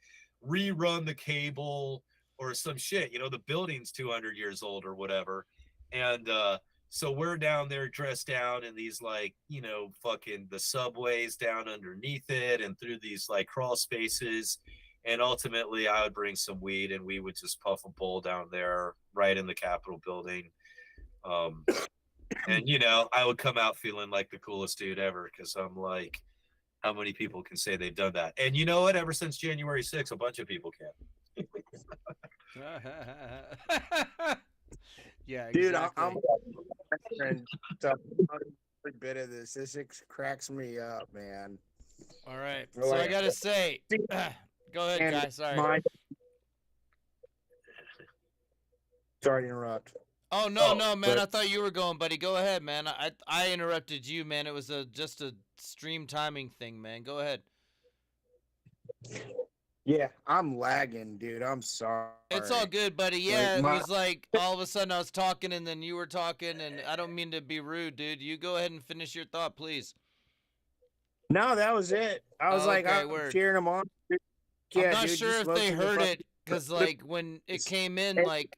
rerun the cable or some shit, you know, the building's 200 years old or whatever. And so we're down there dressed down in these like, you know, fucking the subways down underneath it and through these like crawl spaces. And ultimately I would bring some weed and we would just puff a bowl down there right in the Capitol building. And you know, I would come out feeling like the coolest dude ever because I'm like, how many people can say they've done that? And you know what? Ever since January 6th, a bunch of people can. Yeah, Dude, exactly. I'm and every bit of this. This cracks me up, man. All right. Really? So I gotta say, go ahead, And guys. Sorry. Sorry to interrupt. Oh no, Oh, no, man! but- I thought you were going, buddy. Go ahead, man. I interrupted you, man. It was just a stream timing thing, man. Go ahead. Yeah, I'm lagging, dude. I'm sorry. It's all good, buddy. Yeah, my- it was like all of a sudden I was talking and then you were talking, and I don't mean to be rude, dude. You go ahead and finish your thought, please. No, that was it. I was like, Okay, I'm word. cheering them on. I'm not dude, sure just if look they to the heard fucking it because, like, when it came in, like,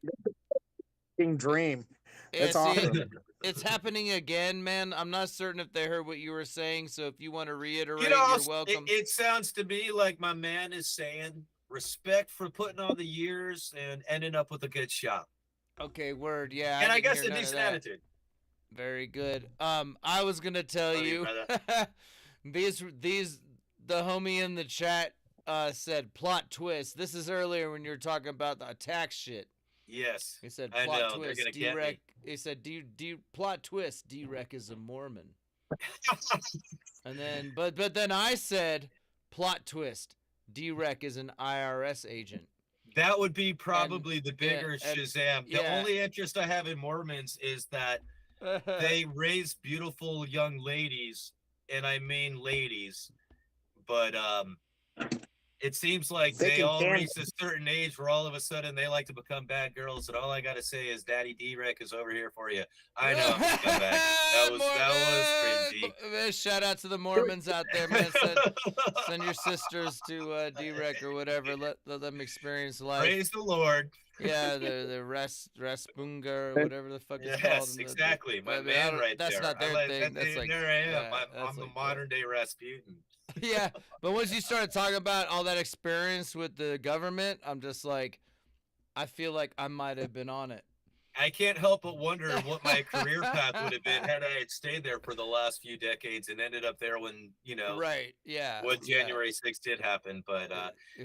fucking dream. yeah, That's see, awesome. it's happening again, man. I'm not certain if they heard what you were saying, so if you want to reiterate, You know, you're welcome. it sounds to me like my man is saying respect for putting all the years and ending up with a good shot. Okay, word, yeah. And I didn't guess hear a none of decent that. attitude. Very good. I was gonna tell Love you, you, brother. these the homie in the chat said plot twist. This is earlier when you were talking about the attack shit. Yes. He said I plot know, they're twist. gonna get me. DWRECK. He said plot twist. DWRECK is a Mormon. And then but then I said plot twist. DWRECK is an IRS agent. That would be probably the yeah, bigger and- Shazam. The yeah. only interest I have in Mormons is that they raise beautiful young ladies, and I mean ladies, but it seems like They they can all can- reach a certain age where all of a sudden they like to become bad girls, and all I gotta say is Daddy DWRECK is over here for you. I know I'm a scumbag. That was cringy. Man, shout out to the Mormons out there, man. Send your sisters to DWRECK or whatever. Let them experience life. Praise the Lord. Yeah, the Raspunga or whatever the fuck it's called. Yes, and exactly. My I mean, I man don't- right that's there. not their thing. That's like there I am. yeah, I'm that's the like modern day Rasputin. yeah, but once you started talking about all that experience with the government, I'm just like, I feel like I might have been on it. I can't help but wonder what my career path would have been had I had stayed there for the last few decades and ended up there when, you know, Right? Yeah. when yeah. January 6th did happen. But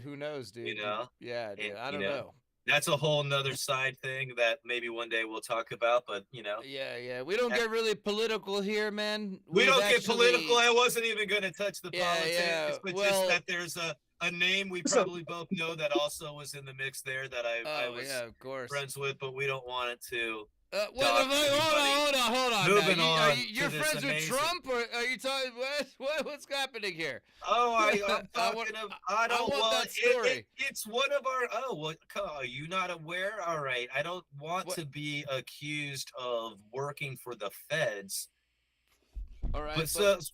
Who knows, dude? you know, Yeah, dude. and, I you don't know, know. that's a whole nother side thing that maybe one day we'll talk about. But you know, Yeah. We don't get really political here, man. we don't get actually- political. I wasn't even going to touch the Yeah, politics, yeah, but well- just that there's a name we probably both know that also was in the mix there that I Oh was yeah, of course. friends with, but we don't want it to. What, Doc, hold on. Moving now. on You're to this friends with amazing- Trump, or are you talking? What's happening here? Oh, I'm I talking want- of. I don't want want that story. it's one of our. Oh, what? Are you not aware? All right, I don't want What? to be accused of working for the feds. All right,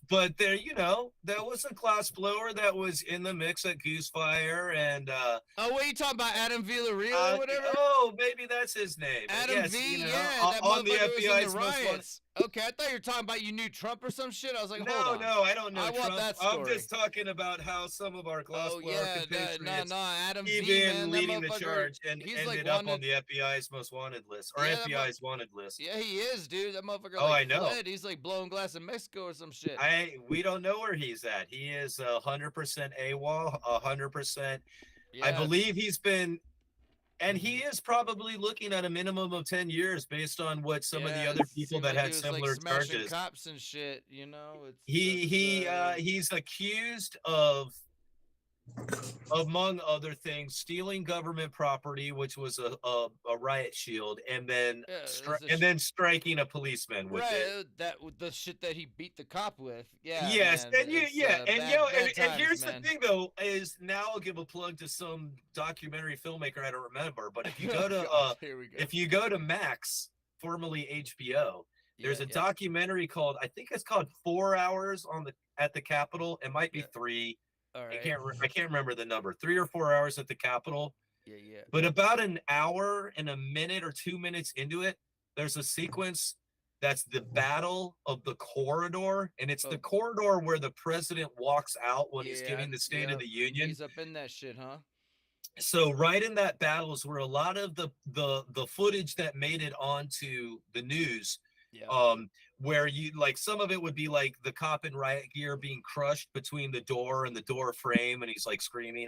But there, you know, there was a glass blower that was in the mix at Goosefire, and oh, what are you talking about, Adam Villarreal or whatever? oh, maybe that's his name. Adam yes, V, you know, yeah, that on the motherfucker was in FBI's the most wanted. riots. Okay, I thought you were talking about you knew Trump or some shit. I was like, No, hold on. no, I don't know I want Trump. that I'm story. just talking about how some of our glass Oh blower yeah, compatriots no, Adam V, even man, that leading the motherfucker- charge and he's, ended like, up on wanted- the FBI's most wanted list or Yeah, that FBI's wanted list. Yeah, he is, dude. That motherfucker Oh, like I know. fled. He's like blowing glass in Mexico or some shit. We don't know where he's at. He is 100% AWOL, 100%. I Yeah. believe he's been, and he is probably looking at a minimum of 10 years based on what some of the Yeah, other it people seemed that like had he was, similar like, smashing charges. cops and shit, you know. It's He's accused of, among other things, stealing government property, which was a riot shield, and then Yeah, it's a then striking a policeman with right, it. the shit that he beat the cop with. Yeah. Yes, man, and you, it's, yeah, and bad- you know, bad and times, here's man. the thing though, is now I'll give a plug to some documentary filmmaker I don't remember, but if you go to God, here we go. if you go to Max formerly HBO. There's a yeah. documentary called, I think it's called 4 Hours at the Capitol. It might be Yeah. 3. All right. I can't remember the number. 3 or 4 hours at the Capitol. Yeah. But about an hour and a minute or 2 minutes into it, there's a sequence that's the Battle of the Corridor, and it's the corridor where the president walks out when he's giving the State of the Union. He's up in that shit, huh? So right in that battle is where a lot of the footage that made it onto the news, where you like some of it would be like the cop in riot gear being crushed between the door and the door frame, and he's like screaming,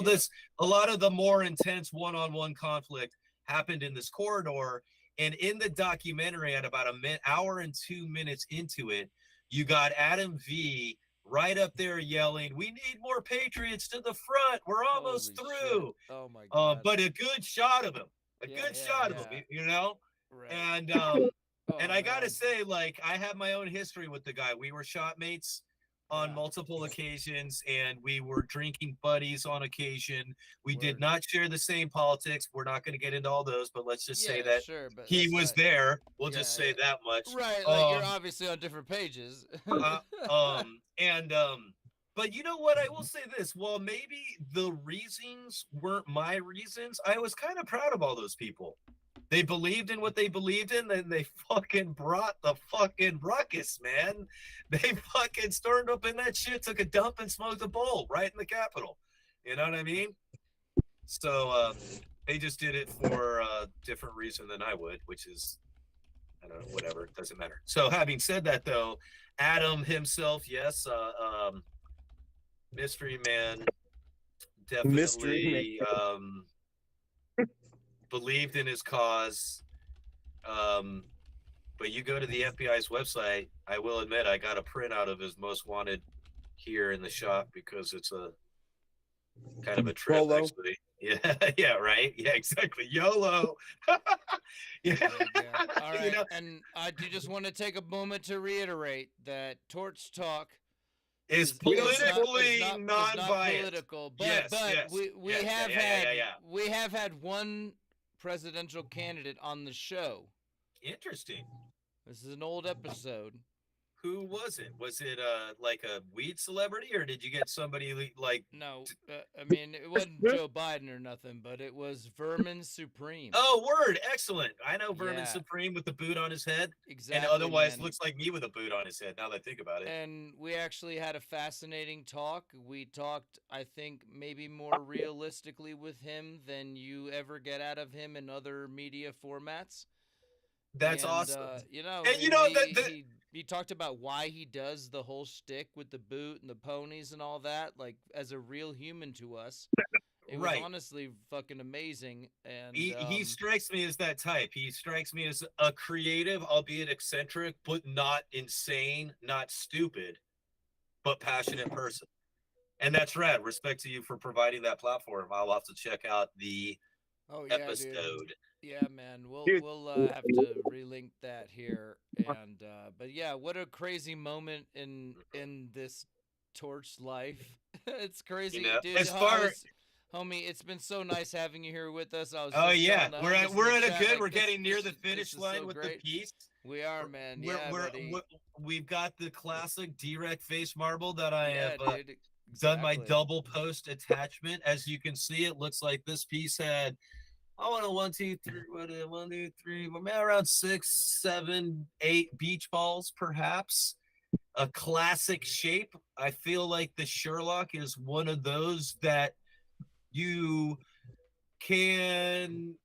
this. A lot of the more intense one-on-one conflict happened in this corridor. And in the documentary, at about hour and 2 minutes into it, you got Adam V right up there yelling, "We need more patriots to the front. We're almost through." Shit. Oh my God. But a good shot of him, shot of him, you know? Right. And and I gotta say, like, I have my own history with the guy. We were shot mates on multiple occasions, and we were drinking buddies on occasion. We did not share the same politics. We're not going to get into all those, but let's just say that he was there. We'll just say that much. Right, like you're obviously on different pages. But you know what? I will say this. Well, maybe the reasons weren't my reasons. I was kind of proud of all those people. They believed in what they believed in, and they fucking brought the fucking ruckus, man. They fucking stormed up in that shit, took a dump, and smoked a bowl right in the Capitol. You know what I mean? So they just did it for a different reason than I would, which is, I don't know, whatever. It doesn't matter. So having said that, though, Adam himself, yes, mystery man, definitely believed in his cause. But you go to the FBI's website, I will admit I got a printout of his most wanted here in the shop because it's a kind of a trip, actually. Yeah, right. Yeah, exactly. YOLO. Yeah. All right. You know? And I do just want to take a moment to reiterate that Torch Talk is politically non-biased. Not political, but we have had one presidential candidate on the show. Interesting. This is an old episode. Who was it? Was it like a weed celebrity, or did you get somebody like? No, I mean it wasn't Joe Biden or nothing, but it was Vermin Supreme. Oh, word! Excellent. I know Vermin Supreme with the boot on his head. Exactly. And otherwise looks like me with a boot on his head. Now that I think about it. And we actually had a fascinating talk. We talked, I think, maybe more realistically with him than you ever get out of him in other media formats. That's awesome. You know, and you know he talked about why he does the whole shtick with the boot and the ponies and all that, like as a real human to us. It was honestly fucking amazing. And he strikes me as that type. He strikes me as a creative, albeit eccentric, but not insane, not stupid, but passionate person. And that's rad. Respect to you for providing that platform. I'll have to check out the episode. Dude. Yeah, man, we'll have to relink that here, and but yeah, what a crazy moment in this Torch life. It's crazy, dude. As homie, it's been so nice having you here with us. We're getting near the finish line with the piece. We are, man. We've got the classic DWRECK face marble that I have done my double post attachment. As you can see, it looks like this piece had. I want a 1, 2, 3, around 6, 7, 8 beach balls, perhaps. A classic shape. I feel like the Sherlock is one of those that you can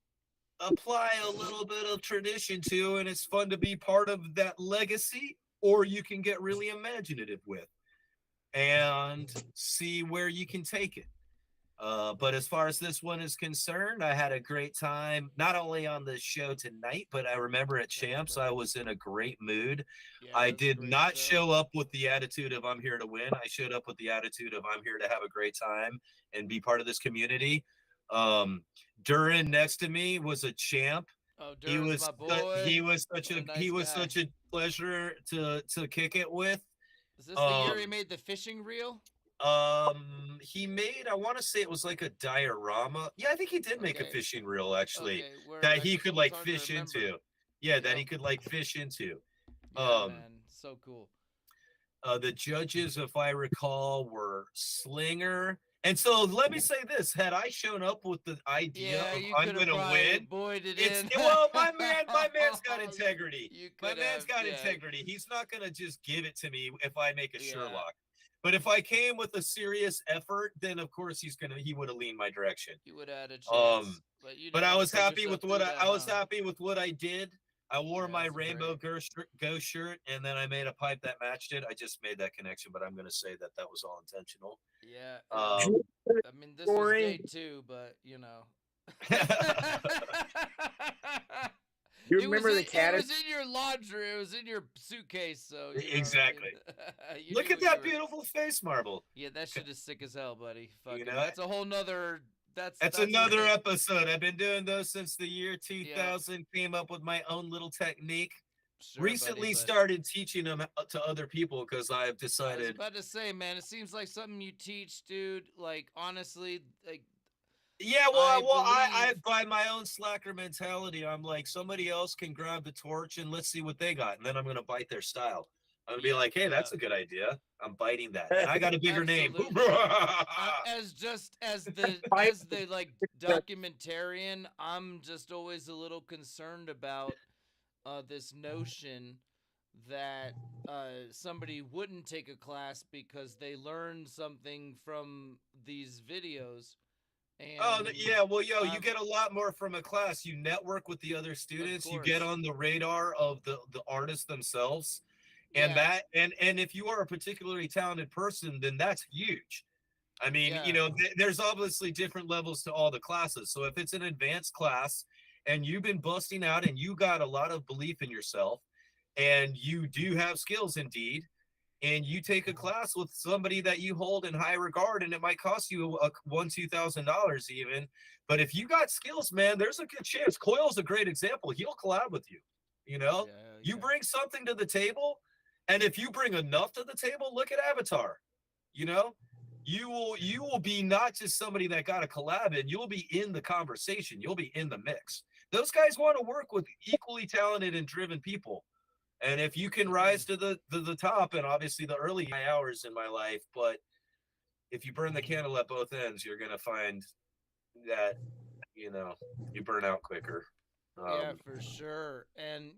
apply a little bit of tradition to, and it's fun to be part of that legacy, or you can get really imaginative with and see where you can take it. But as far as this one is concerned, I had a great time, not only on the show tonight, but I remember at Champs, I was in a great mood. Yeah, I did not show up with the attitude of I'm here to win. I showed up with the attitude of I'm here to have a great time and be part of this community. Durin next to me was a champ. Oh, Durin's my boy. He was such a pleasure to kick it with. Is this the year he made the fishing reel? He made, I want to say it was like a diorama. Yeah, I think he did make a fishing reel, actually, that he could like fish into. Yeah, that he could like fish into. Yeah, man, so cool. The judges, if I recall, were Slinger. And so let me say this: had I shown up with the idea of I'm going to win, well, my man's got integrity. My man's got integrity. He's not going to just give it to me if I make a Sherlock. But if I came with a serious effort, then of course he would have leaned my direction. You would have had a chance. But I was happy with what I was happy with what I did. I wore my rainbow ghost shirt, and then I made a pipe that matched it. I just made that connection, but I'm going to say that was all intentional. Yeah. I mean, this is day 2, but you know. You remember the cat? It was in your laundry. It was in your suitcase. So exactly. I mean? Look at that beautiful face marble. Yeah, that shit is sick as hell, buddy. You know, that's a whole nother. That's another episode. I've been doing those since the year 2000. Yeah. Came up with my own little technique. Sure, recently started teaching them to other people because I've decided. I was about to say, man, it seems like something you teach, dude. Like honestly, like. Yeah, I by my own slacker mentality, I'm like, somebody else can grab the torch and let's see what they got, and then I'm gonna bite their style. I'm gonna be like, hey, that's a good idea. I'm biting that. And I got a bigger name. as the like documentarian, I'm just always a little concerned about this notion that somebody wouldn't take a class because they learned something from these videos. And, you get a lot more from a class. You network with the other students. You get on the radar of the artists themselves. And and if you are a particularly talented person, then that's huge. I mean, there's obviously different levels to all the classes. So if it's an advanced class and you've been busting out and you got a lot of belief in yourself and you do have skills indeed, and you take a class with somebody that you hold in high regard, and it might cost you $1,000-$2,000 even. But if you got skills, man, there's a good chance. Coil's a great example. He'll collab with you. You bring something to the table, and if you bring enough to the table, look at Avatar. You will be not just somebody that got a collab in. You'll be in the conversation. You'll be in the mix. Those guys want to work with equally talented and driven people. And if you can rise to the top, and obviously the early hours in my life, but if you burn the candle at both ends, you're going to find that, you burn out quicker. Yeah, for sure. And,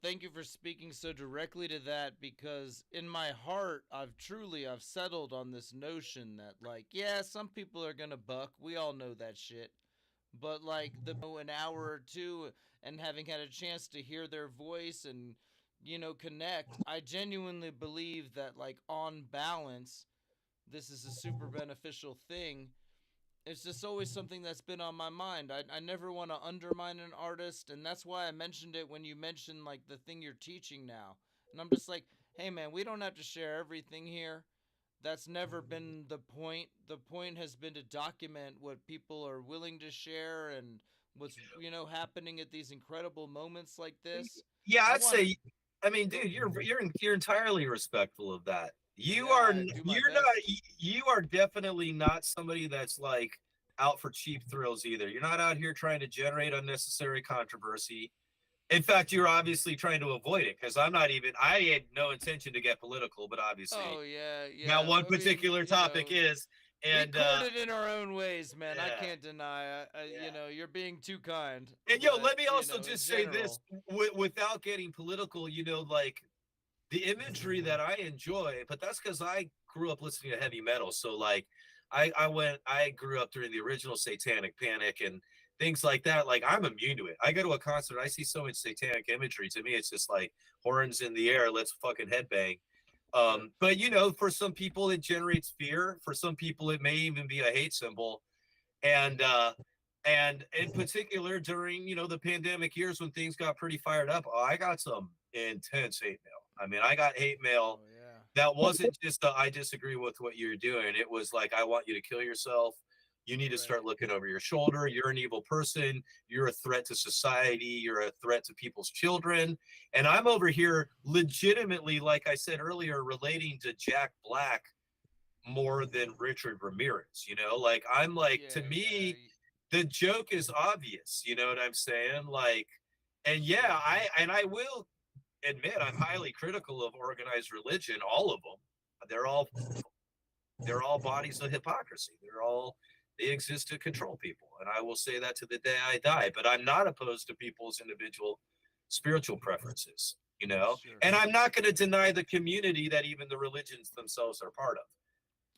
thank you for speaking so directly to that, because in my heart, I've settled on this notion that, like, yeah, some people are going to buck. We all know that shit. But, like, an hour or two and having had a chance to hear their voice and, connect, I genuinely believe that, like, on balance, this is a super beneficial thing. It's just always something that's been on my mind. I never want to undermine an artist, and that's why I mentioned it when you mentioned, like, the thing you're teaching now. And I'm just like, hey, man, we don't have to share everything here. That's never been the point. The point has been to document what people are willing to share and what's, happening at these incredible moments like this. Yeah, I'd say... I mean, dude, you're entirely respectful of that. You are definitely not somebody that's like out for cheap thrills either. You're not out here trying to generate unnecessary controversy. In fact, you're obviously trying to avoid it, because I had no intention to get political, but obviously, that one particular topic is. And we courted in our own ways, man. Yeah. I can't deny. You're being too kind. And let me also just say this, without getting political. Like the imagery that I enjoy, but that's because I grew up listening to heavy metal. So like, I grew up during the original Satanic Panic and things like that. Like I'm immune to it. I go to a concert, I see so much satanic imagery. To me, it's just like horns in the air. Let's fucking headbang. But for some people it generates fear. For some people it may even be a hate symbol. And in particular during, the pandemic years when things got pretty fired up, I got some intense hate mail. I mean, I got hate mail that wasn't just I disagree with what you're doing. It was like, I want you to kill yourself. You need to start looking over your shoulder. You're an evil person. You're a threat to society. You're a threat to people's children. And I'm over here legitimately, like I said earlier, relating to Jack Black more than Richard Ramirez. Like I'm like, to me, the joke is obvious. You know what I'm saying? Like, And yeah, I will admit I'm highly critical of organized religion, all of them. They're all bodies of hypocrisy. They exist to control people. And I will say that to the day I die. But I'm not opposed to people's individual spiritual preferences, you know? Sure. And I'm not going to deny the community that even the religions themselves are part of.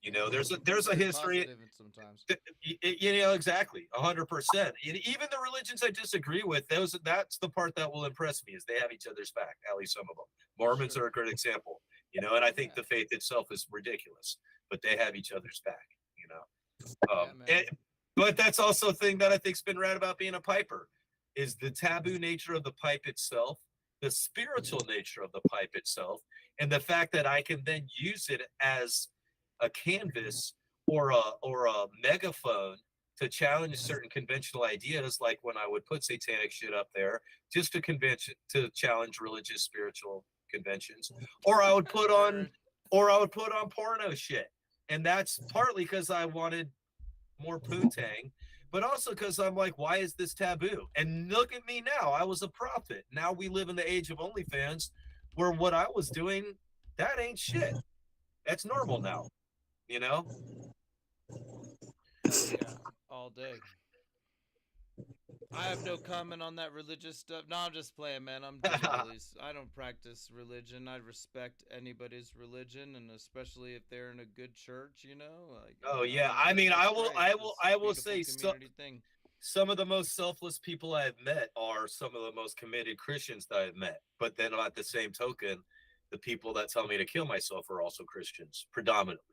You know, there's a history. Sometimes. You know, exactly, 100%. Even the religions I disagree with, that's the part that will impress me is they have each other's back. At least some of them. Mormons are a great example. You know, and I think the faith itself is ridiculous, but they have each other's back. You know, but that's also a thing that I think's been rad about being a piper, is the taboo nature of the pipe itself, the spiritual nature of the pipe itself, and the fact that I can then use it as a canvas or a megaphone to challenge certain conventional ideas, like when I would put satanic shit up there just to challenge religious spiritual conventions, or I would put on porno shit. And that's partly because I wanted more poontang, but also because I'm like, why is this taboo? And look at me now. I was a prophet. Now we live in the age of OnlyFans, where what I was doing, that ain't shit. That's normal now. You know? Yeah, all day. I have no comment on that religious stuff. No, I'm just playing, man. I don't practice religion. I respect anybody's religion, and especially if they're in a good church, you know. Like, oh yeah, I mean, I will say some of the most selfless people I've met are some of the most committed Christians that I've met. But then at the same token, the people that tell me to kill myself are also Christians, predominantly.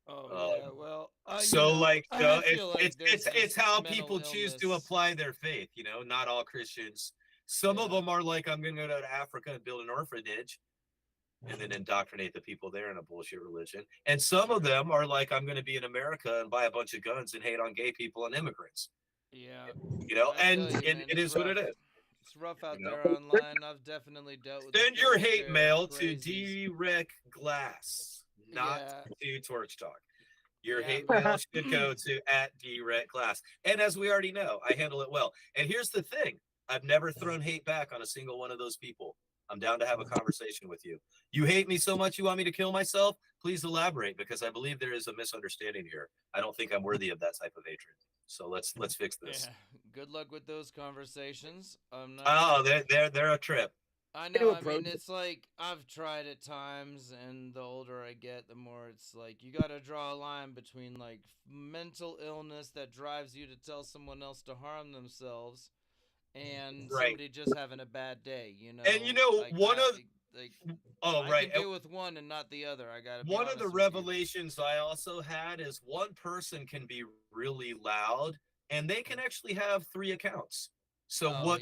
Oh yeah, well, it's how people choose to apply their faith. You know, not all Christians. Some of them are like, I'm going to go to Africa and build an orphanage, and then indoctrinate the people there in a bullshit religion. And some of them are like, I'm going to be in America and buy a bunch of guns and hate on gay people and immigrants. Yeah, you know, it is what it is. It's rough out there online. I've definitely dealt with. Send your hate mail to DWRECK Glass. Not to Torch Talk. Your hate mail should go to @DWRECK Glass. And as we already know, I handle it well. And here's the thing. I've never thrown hate back on a single one of those people. I'm down to have a conversation with you. You hate me so much you want me to kill myself? Please elaborate, because I believe there is a misunderstanding here. I don't think I'm worthy of that type of hatred. So let's fix this. Yeah. Good luck with those conversations. They're a trip. I know. I mean, it's like I've tried at times, and the older I get, the more it's like you got to draw a line between like mental illness that drives you to tell someone else to harm themselves, and somebody just having a bad day. You know. And you know, I can deal with one and not the other. I got to. One of the revelations I also had is one person can be really loud, and they can actually have 3 accounts. So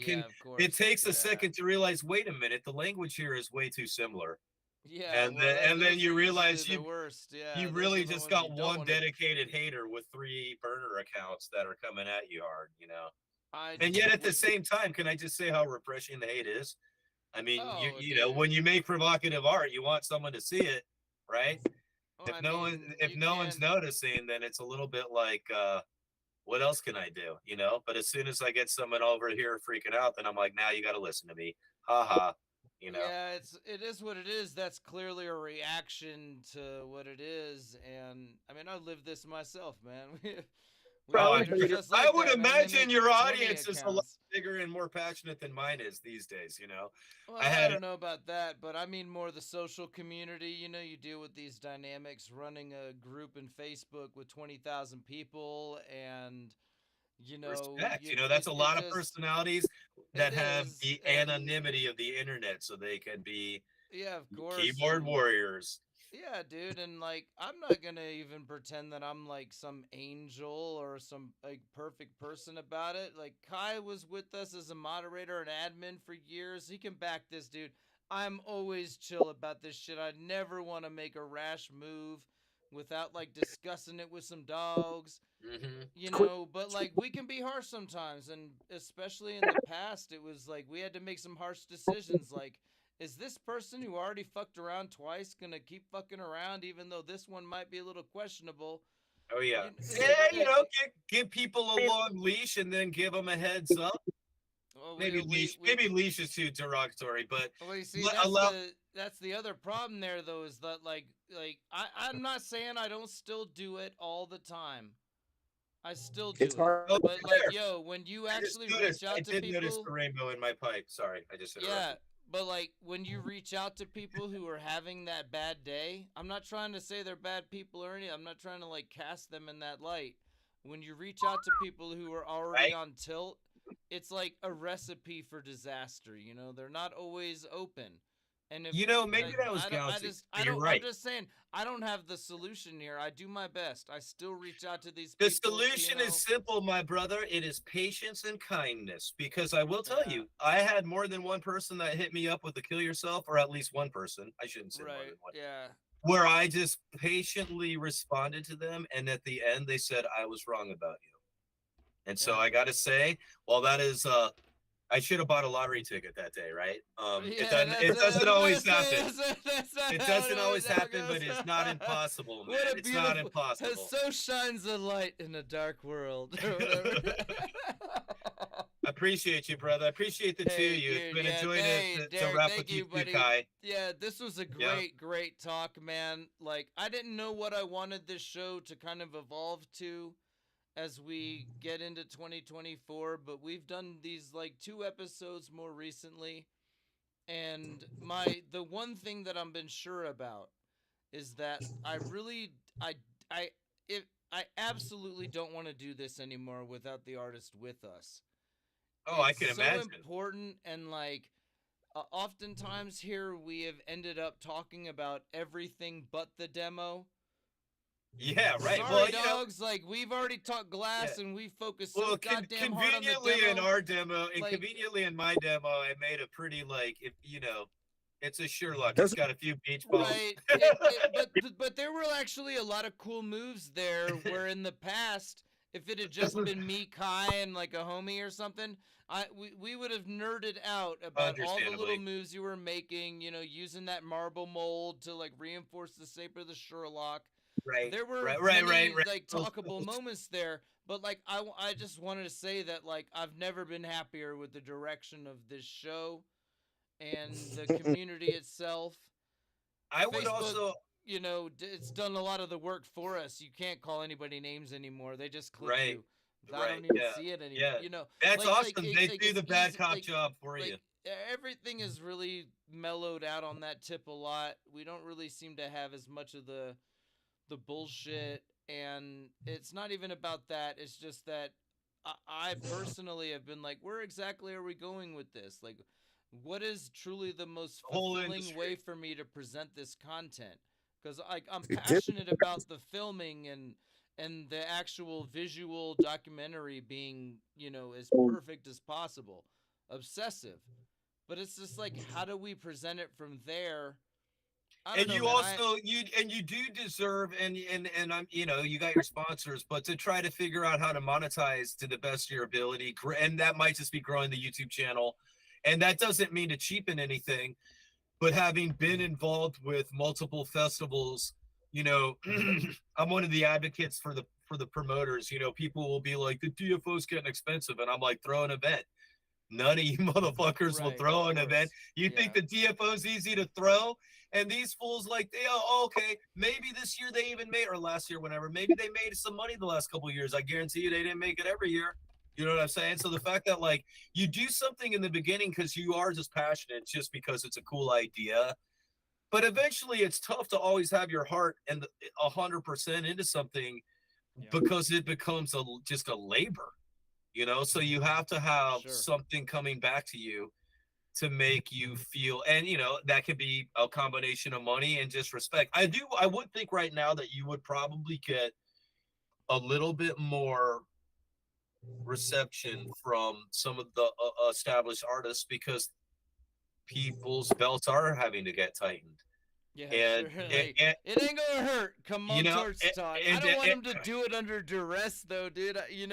it takes a second to realize, wait a minute, the language here is way too similar. Yeah. And then you realize you really just got one dedicated hater with 3 burner accounts that are coming at you hard, you know. And yet at the same time, can I just say how refreshing the hate is? I mean, you know, when you make provocative art, you want someone to see it, right? If no one's noticing, then it's a little bit like what else can I do? You know, but as soon as I get someone over here freaking out, then I'm like, now you got to listen to me. Ha. You know? Yeah, it is what it is. That's clearly a reaction to what it is. And I mean, I live this myself, man. I would imagine your audience is a lot bigger and more passionate than mine is these days, you know. Well, I don't know about that, but I mean more the social community. You know, you deal with these dynamics running a group in Facebook with 20,000 people, and you know, respect. You know, that's a lot of personalities that have the anonymity of the internet, so they can be of course keyboard warriors. Yeah, dude, and like I'm not gonna even pretend that I'm like some angel or some like perfect person about it. Like Kai was with us as a moderator and admin for years. He can back this, dude. I'm always chill about this shit. I never want to make a rash move without like discussing it with some dogs. You know, but like we can be harsh sometimes, and especially in the past, it was like we had to make some harsh decisions, like. Is this person who already fucked around twice gonna keep fucking around, even though this one might be a little questionable? Oh yeah, you know, give people a long leash and then give them a heads up. maybe leash is too derogatory, but well, you see, that's the other problem there, though, is that like I'm not saying I don't still do it all the time. I still do It's hard. it, but like, yo, when you actually reach out to I did notice people, the rainbow in my pipe. Sorry, I just interrupted. yeah, but like when you reach out to people who are having that bad day, I'm not trying to say they're bad people or anything. I'm not trying to like cast them in that light. When you reach out to people who are already on tilt, it's like a recipe for disaster. You know, they're not always open. And if, maybe that was Galaxy. You're right. I'm just saying, I don't have the solution here. I do my best. I still reach out to these The people. solution is simple, my brother. It is patience and kindness. Because I will tell you, I had more than one person that hit me up with the kill yourself, or at least one person. I shouldn't say more than one. Yeah. Where I just patiently responded to them, and at the end they said I was wrong about you. And so I got to say, well, that is I should have bought a lottery ticket that day, right? It doesn't always happen. It doesn't always happen, but it's not impossible, man. It's not impossible. So shines the light in a dark world. I appreciate you, brother. I appreciate the two of you. It's been enjoying to rap with you, Kai. Yeah, this was a great talk, man. Like, I didn't know what I wanted this show to kind of evolve to as we get into 2024, but we've done these like 2 episodes more recently, and the one thing that I've been sure about is that I absolutely don't want to do this anymore without the artist with us. Oh, I can imagine. It's so important, and like oftentimes here we have ended up talking about everything but the demo. Yeah, right. Sorry, dogs. Like, we've already talked glass, and we focused so goddamn hard on the demo. Conveniently in our demo, and conveniently in my demo, I made a pretty it's a Sherlock. It's got a few beach balls. Right. But there were actually a lot of cool moves there. Where in the past, if it had just been me, Kai, and like a homie or something, we would have nerded out about all the little moves you were making. You know, using that marble mold to like reinforce the shape of the Sherlock. Right. There were many, like talkable moments there, but like I just wanted to say that like I've never been happier with the direction of this show and the community itself. I would also, it's done a lot of the work for us. You can't call anybody names anymore. They just click you. I don't even see it anymore. Yeah. That's awesome. They do the bad cop job for you. Everything is really mellowed out on that tip a lot. We don't really seem to have as much of the bullshit, and it's not even about that. It's just that I personally have been like, where exactly are we going with this? Like, what is truly the most fulfilling way for me to present this content? Because I'm passionate about the filming and the actual visual documentary being, as perfect as possible. Obsessive. But it's just like, how do we present it from there? And you do deserve, and I'm, you got your sponsors, but to try to figure out how to monetize to the best of your ability, and that might just be growing the YouTube channel, and that doesn't mean to cheapen anything, but having been involved with multiple festivals, I'm one of the advocates for the promoters. People will be like, the DFO's getting expensive, and I'm like, throw an event. None of you motherfuckers will throw an event. You think the DFO's easy to throw? And these fools okay, maybe this year they even made, or last year, whenever, maybe they made some money the last couple of years. I guarantee you they didn't make it every year. You know what I'm saying? So the fact that like you do something in the beginning because you are just passionate, just because it's a cool idea, but eventually it's tough to always have your heart and 100% into something because it becomes just a labor. So you have to have something coming back to you to make you feel, and that could be a combination of money and just respect. I would think right now that you would probably get a little bit more reception from some of the established artists because people's belts are having to get tightened. Yeah, and it ain't gonna hurt. Come on, Torch Talk. I don't want him to do it under duress, though, dude. Make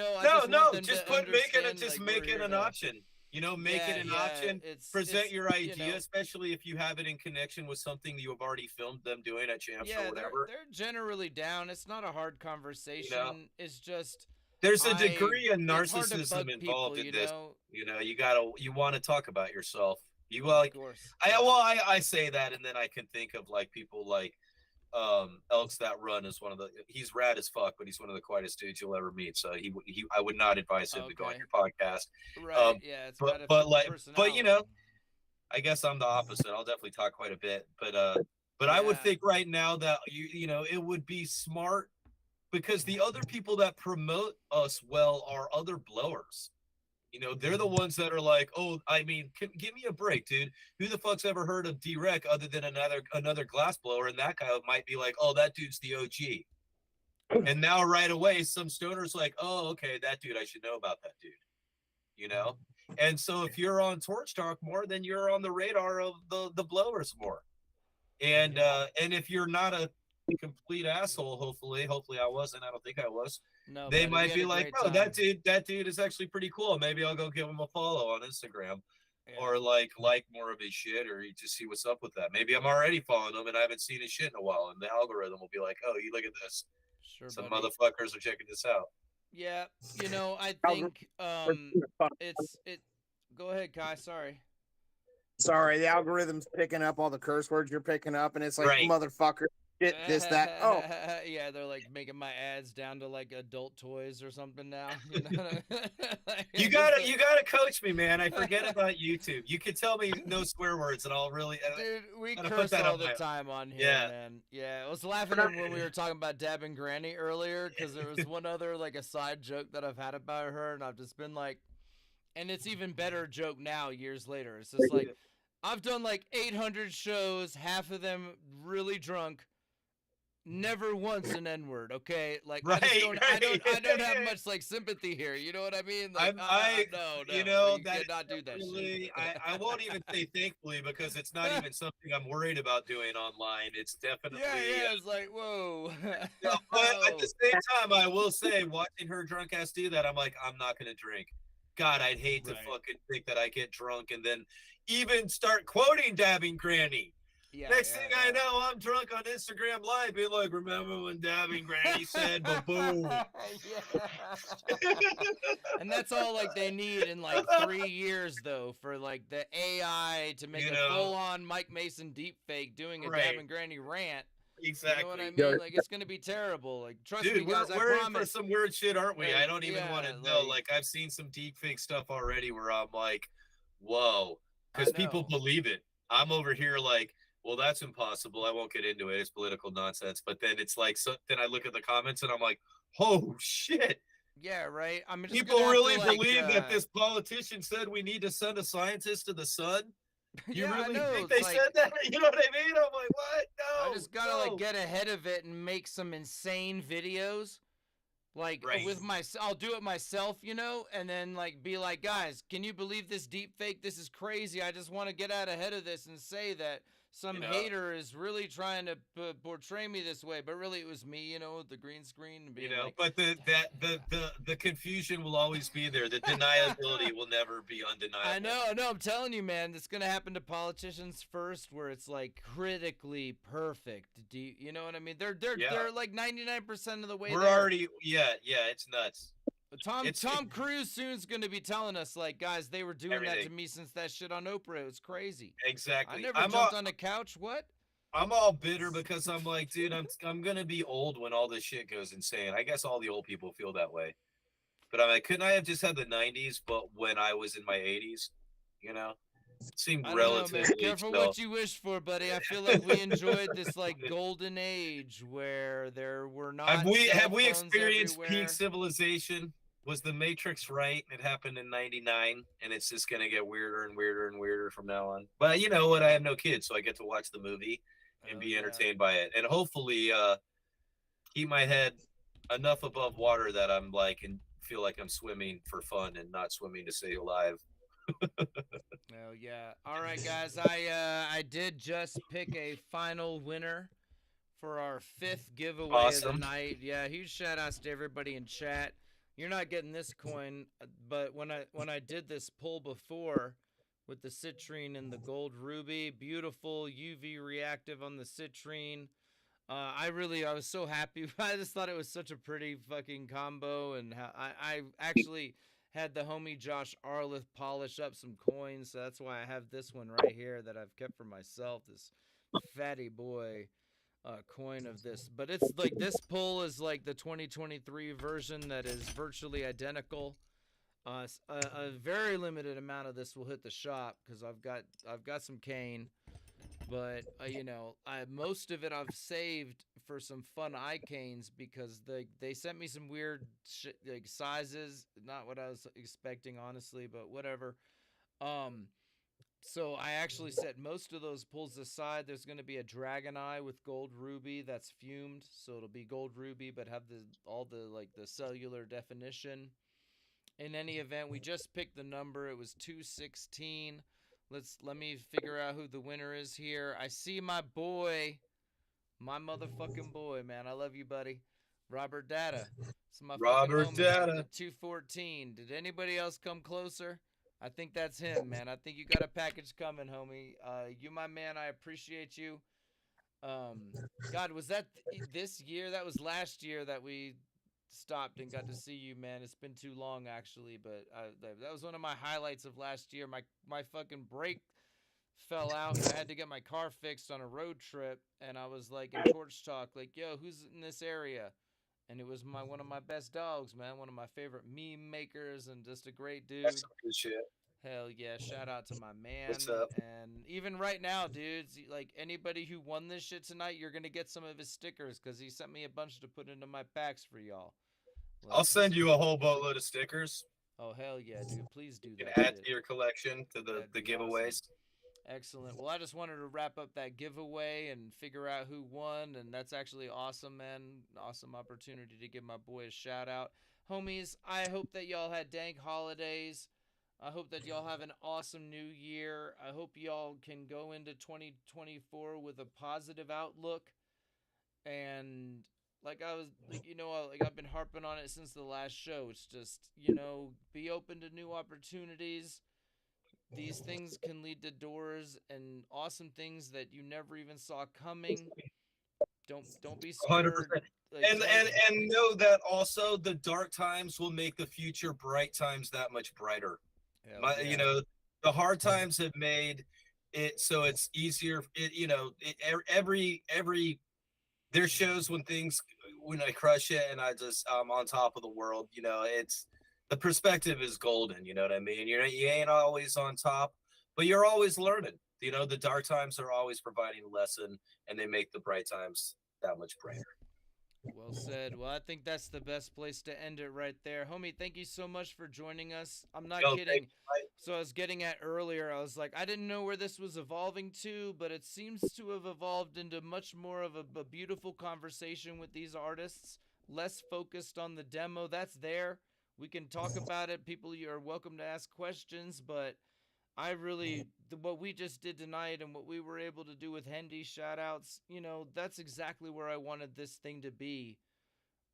it an option. Make it an option. Present your idea, especially if you have it in connection with something you have already filmed them doing at Champs or whatever. They're generally down. It's not a hard conversation. It's just There's a degree of it's hard to bug narcissism involved people, in this. You want to talk about yourself. You like, Of course. I say that, and then I can think of like people like Elks That Run is he's rad as fuck, but he's one of the quietest dudes you'll ever meet. So I would not advise him to go on your podcast. Right. Yeah. It's got but I guess I'm the opposite. I'll definitely talk quite a bit, but I would think right now that it would be smart, because the other people that promote us well are other blowers. They're the ones that are like, oh, I mean, give me a break, dude. Who the fuck's ever heard of DWRECK other than another glass blower? And that guy might be like, oh, that dude's the OG. And now right away, some stoner's like, oh, okay, that dude, I should know about that dude. And so if you're on Torch Talk more, then you're on the radar of the blowers more. And if you're not a complete asshole, hopefully I wasn't. I don't think I was. No, they might be like, oh, that dude is actually pretty cool. Maybe I'll go give him a follow on Instagram, or like more of his shit, or just see what's up with that. Maybe I'm already following him and I haven't seen his shit in a while, and the algorithm will be like, oh, you look at this. Sure, some buddy. motherfuckers are checking this out. Yeah, I think Go ahead, Kai. Sorry, the algorithm's picking up all the curse words you're picking up, and it's like, right. Motherfucker, shit, this, that. Oh, yeah, they're like making my ads down to like adult toys or something now. You gotta coach me, man. I forget about YouTube. You can tell me no swear words, and I'll really. Dude, we curse all the time on here, man. Yeah, I was laughing when we were talking about dabbing Granny earlier, because there was one other like a side joke that I've had about her, and I've just been like, and it's even better joke now years later. It's just like, I've done like 800 shows, half of them really drunk. Never once an N-word, okay? Like, right, I don't have much like sympathy here. You know what I mean? Like, no, you cannot do that really, shit. I won't even say thankfully, because it's not even something I'm worried about doing online. It's definitely it's like, whoa. But at the same time, I will say, watching her drunk ass do that, I'm like, I'm not gonna drink. God, I'd hate to fucking think that I get drunk and then even start quoting dabbing Granny. Next thing I know, I'm drunk on Instagram Live, being like, remember when dabbing Granny said, boom. And that's all like they need in like 3 years, though, for like the AI to make a full-on Mike Mason deep fake doing a dabbing Granny rant. Exactly. You know what I mean? Like, it's gonna be terrible. Like, trust me, guys. We're I promise. in for some weird shit, aren't we? Like, I don't even want to know. Like, I've seen some deep fake stuff already where I'm like, whoa, because people believe it. I'm over here like, well, that's impossible. I won't get into it. It's political nonsense. But then it's like, then I look at the comments and I'm like, oh shit. Yeah, right. I mean, people really believe that this politician said we need to send a scientist to the sun. You really think they said that? You know what I mean? I'm like, what? No. I just gotta like get ahead of it and make some insane videos. Like I'll do it myself, and then like be like, guys, can you believe this deep fake? This is crazy. I just want to get out ahead of this and say that some hater is really trying to portray me this way, but really it was me, with the green screen. And being but the confusion will always be there. The deniability will never be undeniable. I know. I'm telling you, man, it's gonna happen to politicians first, where it's like critically perfect. Do you know what I mean? They're like 99% of the way. We're already it's nuts. Tom Cruise soon's going to be telling us, like, guys, they were doing that to me since that shit on Oprah. It was crazy. Exactly. I never jumped on the couch. What? I'm all bitter because I'm like, dude, I'm going to be old when all this shit goes insane. I guess all the old people feel that way. But I'm like, couldn't I have just had the 90s, but when I was in my 80s, It seemed relatively. Careful what you wish for, buddy. I feel like we enjoyed this like golden age where there were not. Have we experienced peak civilization? Was the Matrix right? It happened in '99, and it's just gonna get weirder and weirder and weirder from now on. But you know what? I have no kids, so I get to watch the movie and be entertained by it, and hopefully keep my head enough above water that I'm like and feel like I'm swimming for fun and not swimming to stay alive. Oh yeah. All right, guys. I did just pick a final winner for our 5th giveaway of the night. Yeah, huge shout outs to everybody in chat. You're not getting this coin, but when I did this pull before with the citrine and the gold ruby, beautiful UV reactive on the citrine. I was so happy. I just thought it was such a pretty fucking combo, and how I actually had the homie Josh Arleth polish up some coins, so that's why I have this one right here that I've kept for myself. This fatty boy coin of this, but it's like this pull is like the 2023 version that is virtually identical. A very limited amount of this will hit the shop because I've got some cane. But you know, most of it I've saved for some fun eye canes because they sent me some weird shit, like sizes, not what I was expecting honestly, but whatever. Um, so I actually set most of those pulls aside. There's going to be a dragon eye with gold ruby that's fumed, so it'll be gold ruby, but have all the like the cellular definition. In any event, we just picked the number. It was 216. Let me figure out who the winner is here. I see my boy, my motherfucking boy, man. I love you, buddy. Robert Data. It's my Robert fucking homie. Data. The 214. Did anybody else come closer? I think that's him, man. I think you got a package coming, homie. You, my man. I appreciate you. God, was that this year? That was last year that we stopped and got to see you, man. It's been too long, actually, but that was one of my highlights of last year. My fucking brake fell out, and I had to get my car fixed on a road trip, and I was like in Torch Talk, like, yo, who's in this area? And it was one of my best dogs, man. One of my favorite meme makers, and just a great dude. That's some good shit. Hell yeah, shout out to my man. What's up? And even right now, dudes, like anybody who won this shit tonight, you're gonna get some of his stickers because he sent me a bunch to put into my packs for y'all. I'll send you a whole boatload of stickers. Oh hell yeah, dude! Please do You that. can add shit. to your collection to the That'd be giveaways. awesome. Excellent. Well, I just wanted to wrap up that giveaway and figure out who won, and that's actually awesome, man. Awesome opportunity to give my boy a shout out. Homies, I hope that y'all had dank holidays. I hope that y'all have an awesome new year. I hope y'all can go into 2024 with a positive outlook. And like I was, like, you know, like I've been harping on it since the last show. It's just, you know, be open to new opportunities. These things can lead to doors and awesome things that you never even saw coming. Don't be scared. 100%. Like, And know that also the dark times will make the future bright times that much brighter. yeah. You know, the hard times have made it so it's easier. Every there's shows when I crush it and I'm on top of the world. You know, it's the perspective is golden. You know what I mean? You ain't always on top, but you're always learning. You know, the dark times are always providing a lesson, and they make the bright times that much brighter. Well said. Well, I think that's the best place to end it right there. Homie, thank you so much for joining us. I'm not kidding. So I was getting at earlier, I was like, I didn't know where this was evolving to, but it seems to have evolved into much more of a beautiful conversation with these artists, less focused on the demo. That's there. We can talk about it. People, you are welcome to ask questions, but I really, what we just did tonight and what we were able to do with Hendy shout outs, you know, that's exactly where I wanted this thing to be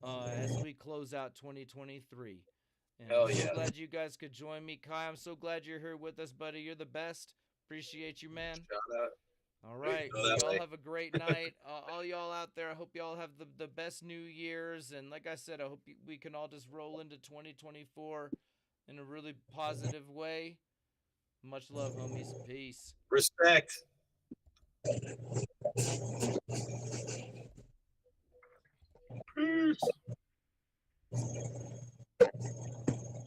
as we close out 2023. And I'm so glad you guys could join me. Kai, I'm so glad you're here with us, buddy. You're the best. Appreciate you, man. Shout out. All right. Y'all have a great night. All y'all out there, I hope y'all have the best New Year's. And like I said, I hope we can all just roll into 2024 in a really positive way. Much love, homies. Peace. Respect. Peace.